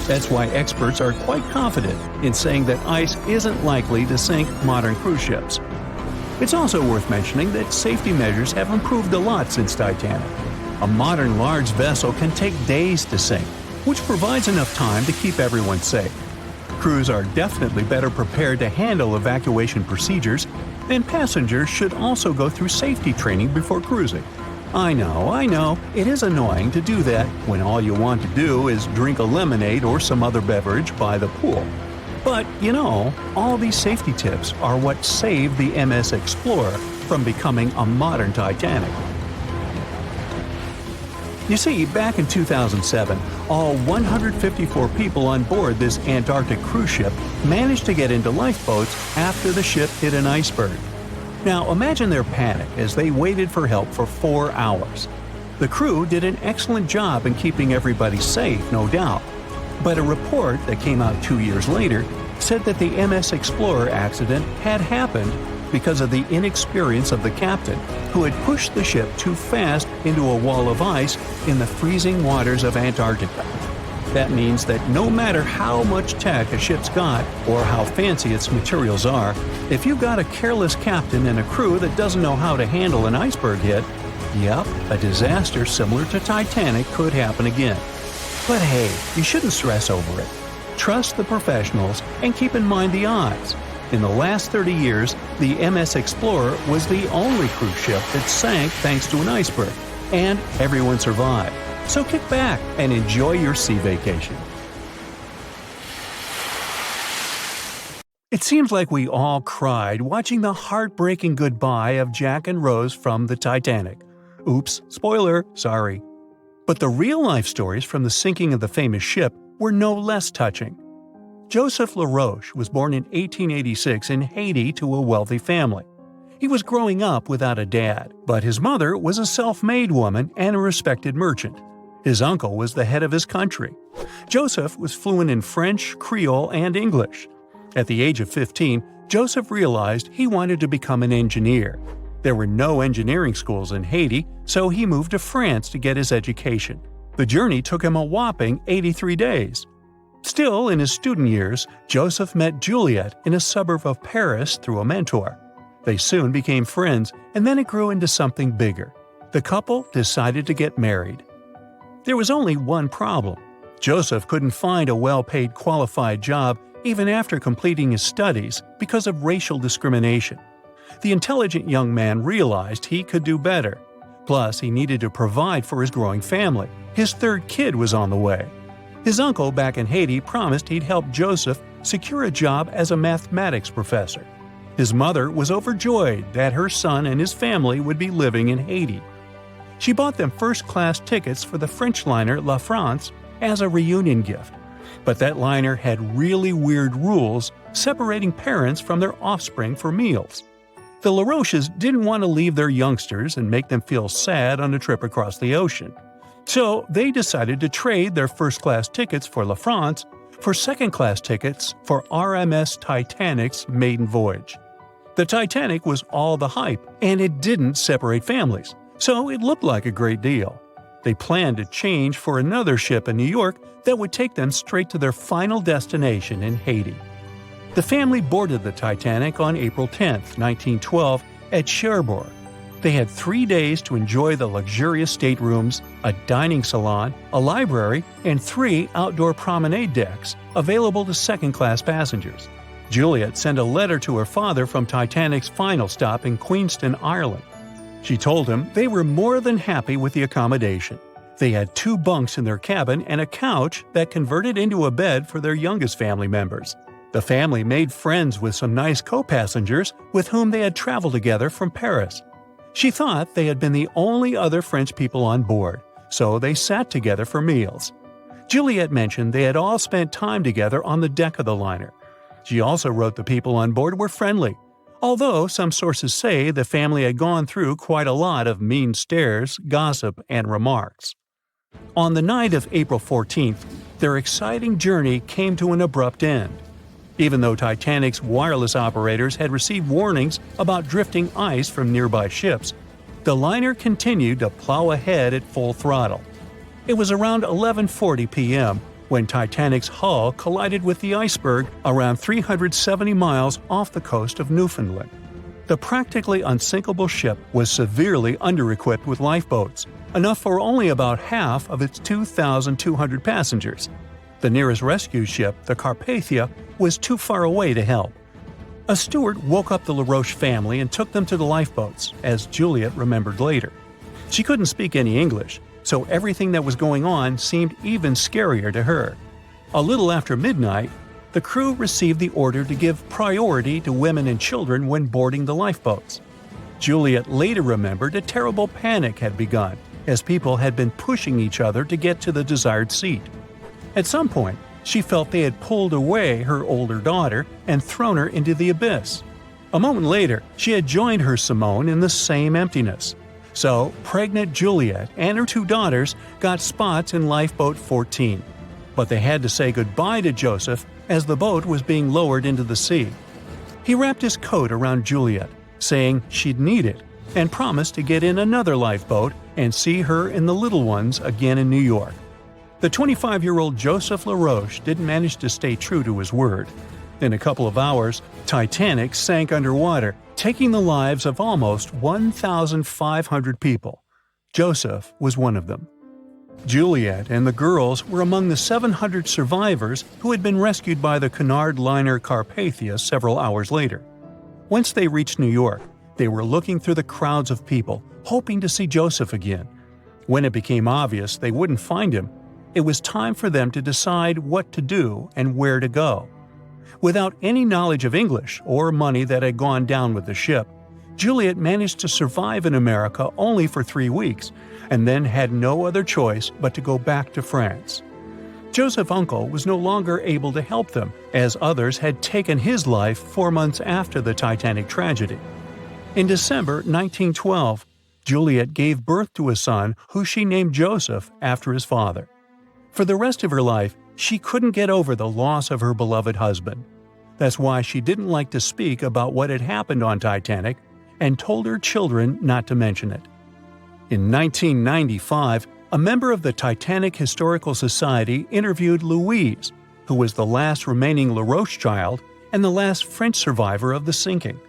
A: That's why experts are quite confident in saying that ice isn't likely to sink modern cruise ships. It's also worth mentioning that safety measures have improved a lot since Titanic. A modern large vessel can take days to sink, which provides enough time to keep everyone safe. Crews are definitely better prepared to handle evacuation procedures, and passengers should also go through safety training before cruising. I know, it is annoying to do that when all you want to do is drink a lemonade or some other beverage by the pool. But, all these safety tips are what saved the MS Explorer from becoming a modern Titanic. You see, back in 2007, all 154 people on board this Antarctic cruise ship managed to get into lifeboats after the ship hit an iceberg. Now imagine their panic as they waited for help for 4 hours. The crew did an excellent job in keeping everybody safe, no doubt. But a report that came out 2 years later said that the MS Explorer accident had happened because of the inexperience of the captain, who had pushed the ship too fast into a wall of ice in the freezing waters of Antarctica. That means that no matter how much tech a ship's got or how fancy its materials are, if you've got a careless captain and a crew that doesn't know how to handle an iceberg hit, yep, a disaster similar to Titanic could happen again. But hey, you shouldn't stress over it. Trust the professionals and keep in mind the odds. In the last 30 years, the MS Explorer was the only cruise ship that sank thanks to an iceberg, and everyone survived. So kick back and enjoy your sea vacation. It seems like we all cried watching the heartbreaking goodbye of Jack and Rose from the Titanic. Oops, spoiler, sorry. But the real-life stories from the sinking of the famous ship were no less touching. Joseph LaRoche was born in 1886 in Haiti to a wealthy family. He was growing up without a dad, but his mother was a self-made woman and a respected merchant. His uncle was the head of his country. Joseph was fluent in French, Creole, and English. At the age of 15, Joseph realized he wanted to become an engineer. There were no engineering schools in Haiti, so he moved to France to get his education. The journey took him a whopping 83 days. Still, in his student years, Joseph met Juliet in a suburb of Paris through a mentor. They soon became friends, and then it grew into something bigger. The couple decided to get married. There was only one problem. Joseph couldn't find a well-paid qualified job even after completing his studies because of racial discrimination. The intelligent young man realized he could do better. Plus, he needed to provide for his growing family. His third kid was on the way. His uncle back in Haiti promised he'd help Joseph secure a job as a mathematics professor. His mother was overjoyed that her son and his family would be living in Haiti. She bought them first-class tickets for the French liner La France as a reunion gift. But that liner had really weird rules separating parents from their offspring for meals. The LaRoches didn't want to leave their youngsters and make them feel sad on a trip across the ocean. So they decided to trade their first-class tickets for La France for second-class tickets for RMS Titanic's maiden voyage. The Titanic was all the hype, and it didn't separate families, so it looked like a great deal. They planned to change for another ship in New York that would take them straight to their final destination in Haiti. The family boarded the Titanic on April 10, 1912, at Cherbourg. They had 3 days to enjoy the luxurious staterooms, a dining salon, a library, and 3 outdoor promenade decks available to second-class passengers. Juliet sent a letter to her father from Titanic's final stop in Queenston, Ireland. She told him they were more than happy with the accommodation. They had 2 bunks in their cabin and a couch that converted into a bed for their youngest family members. The family made friends with some nice co-passengers with whom they had traveled together from Paris. She thought they had been the only other French people on board, so they sat together for meals. Juliet mentioned they had all spent time together on the deck of the liner. She also wrote the people on board were friendly, although some sources say the family had gone through quite a lot of mean stares, gossip, and remarks. On the night of April 14th, their exciting journey came to an abrupt end. Even though Titanic's wireless operators had received warnings about drifting ice from nearby ships, the liner continued to plow ahead at full throttle. It was around 11:40 p.m. when Titanic's hull collided with the Iceberg around 370 miles off the coast of Newfoundland. The practically unsinkable ship was severely under-equipped with lifeboats, enough for only about half of its 2,200 passengers. The nearest rescue ship, the Carpathia, was too far away to help. A steward woke up the LaRoche family and took them to the lifeboats, as Juliet remembered later. She couldn't speak any English, so everything that was going on seemed even scarier to her. A little after midnight, the crew received the order to give priority to women and children when boarding the lifeboats. Juliet later remembered a terrible panic had begun, as people had been pushing each other to get to the desired seat. At some point, she felt they had pulled away her older daughter and thrown her into the abyss. A moment later, she had joined her Simone in the same emptiness. So, pregnant Juliet and her two daughters got spots in Lifeboat 14. But they had to say goodbye to Joseph as the boat was being lowered into the sea. He wrapped his coat around Juliet, saying she'd need it, and promised to get in another lifeboat and see her and the little ones again in New York. The 25-year-old Joseph LaRoche didn't manage to stay true to his word. In a couple of hours, Titanic sank underwater, taking the lives of almost 1,500 people. Joseph was one of them. Juliet and the girls were among the 700 survivors who had been rescued by the Cunard liner Carpathia several hours later. Once they reached New York, they were looking through the crowds of people, hoping to see Joseph again. When it became obvious they wouldn't find him, it was time for them to decide what to do and where to go. Without any knowledge of English or money that had gone down with the ship, Juliet managed to survive in America only for 3 weeks, and then had no other choice but to go back to France. Joseph's uncle was no longer able to help them, as others had taken his life 4 months after the Titanic tragedy. In December 1912, Juliet gave birth to a son who she named Joseph after his father. For the rest of her life, she couldn't get over the loss of her beloved husband. That's why she didn't like to speak about what had happened on Titanic and told her children not to mention it. In 1995, a member of the Titanic Historical Society interviewed Louise, who was the last remaining LaRoche child and the last French survivor of the sinking.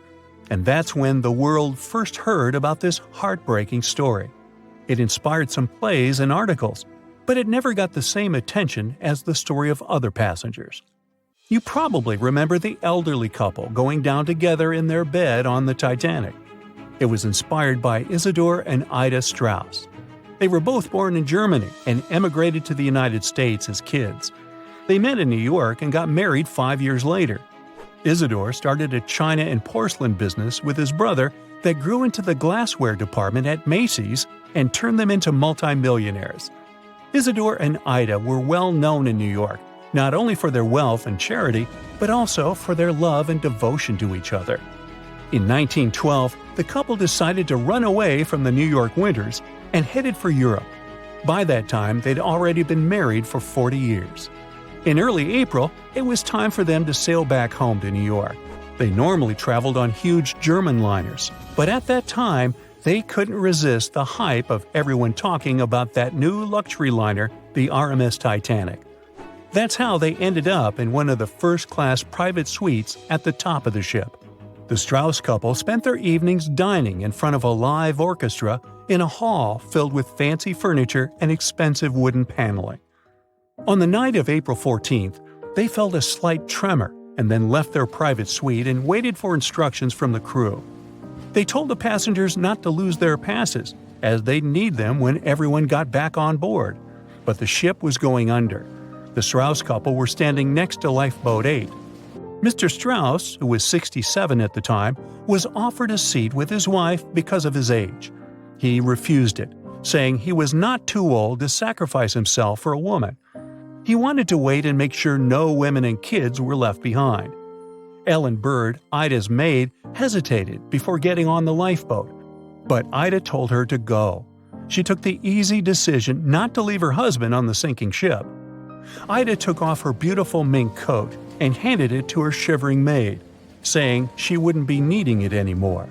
A: And that's when the world first heard about this heartbreaking story. It inspired some plays and articles, but it never got the same attention as the story of other passengers. You probably remember the elderly couple going down together in their bed on the Titanic. It was inspired by Isidor and Ida Strauss. They were both born in Germany and emigrated to the United States as kids. They met in New York and got married 5 years later. Isidor started a china and porcelain business with his brother that grew into the glassware department at Macy's and turned them into multimillionaires. Isidor and Ida were well known in New York, not only for their wealth and charity, but also for their love and devotion to each other. In 1912, the couple decided to run away from the New York winters and headed for Europe. By that time, they'd already been married for 40 years. In early April, it was time for them to sail back home to New York. They normally traveled on huge German liners, but at that time, they couldn't resist the hype of everyone talking about that new luxury liner, the RMS Titanic. That's how they ended up in one of the first-class private suites at the top of the ship. The Strauss couple spent their evenings dining in front of a live orchestra in a hall filled with fancy furniture and expensive wooden paneling. On the night of April 14th, they felt a slight tremor and then left their private suite and waited for instructions from the crew. They told the passengers not to lose their passes, as they'd need them when everyone got back on board. But the ship was going under. The Strauss couple were standing next to Lifeboat 8. Mr. Strauss, who was 67 at the time, was offered a seat with his wife because of his age. He refused it, saying he was not too old to sacrifice himself for a woman. He wanted to wait and make sure no women and kids were left behind. Ellen Bird, Ida's maid, hesitated before getting on the lifeboat, but Ida told her to go. She took the easy decision not to leave her husband on the sinking ship. Ida took off her beautiful mink coat and handed it to her shivering maid, saying she wouldn't be needing it anymore.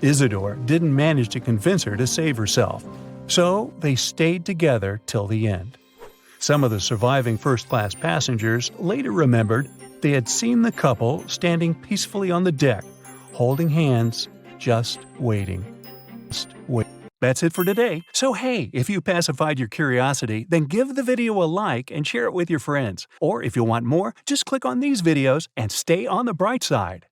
A: Isidore didn't manage to convince her to save herself, so they stayed together till the end. Some of the surviving first-class passengers later remembered they had seen the couple standing peacefully on the deck, holding hands, just waiting. That's it for today. So hey, if you pacified your curiosity, then give the video a like and share it with your friends. Or if you want more, just click on these videos and stay on the bright side.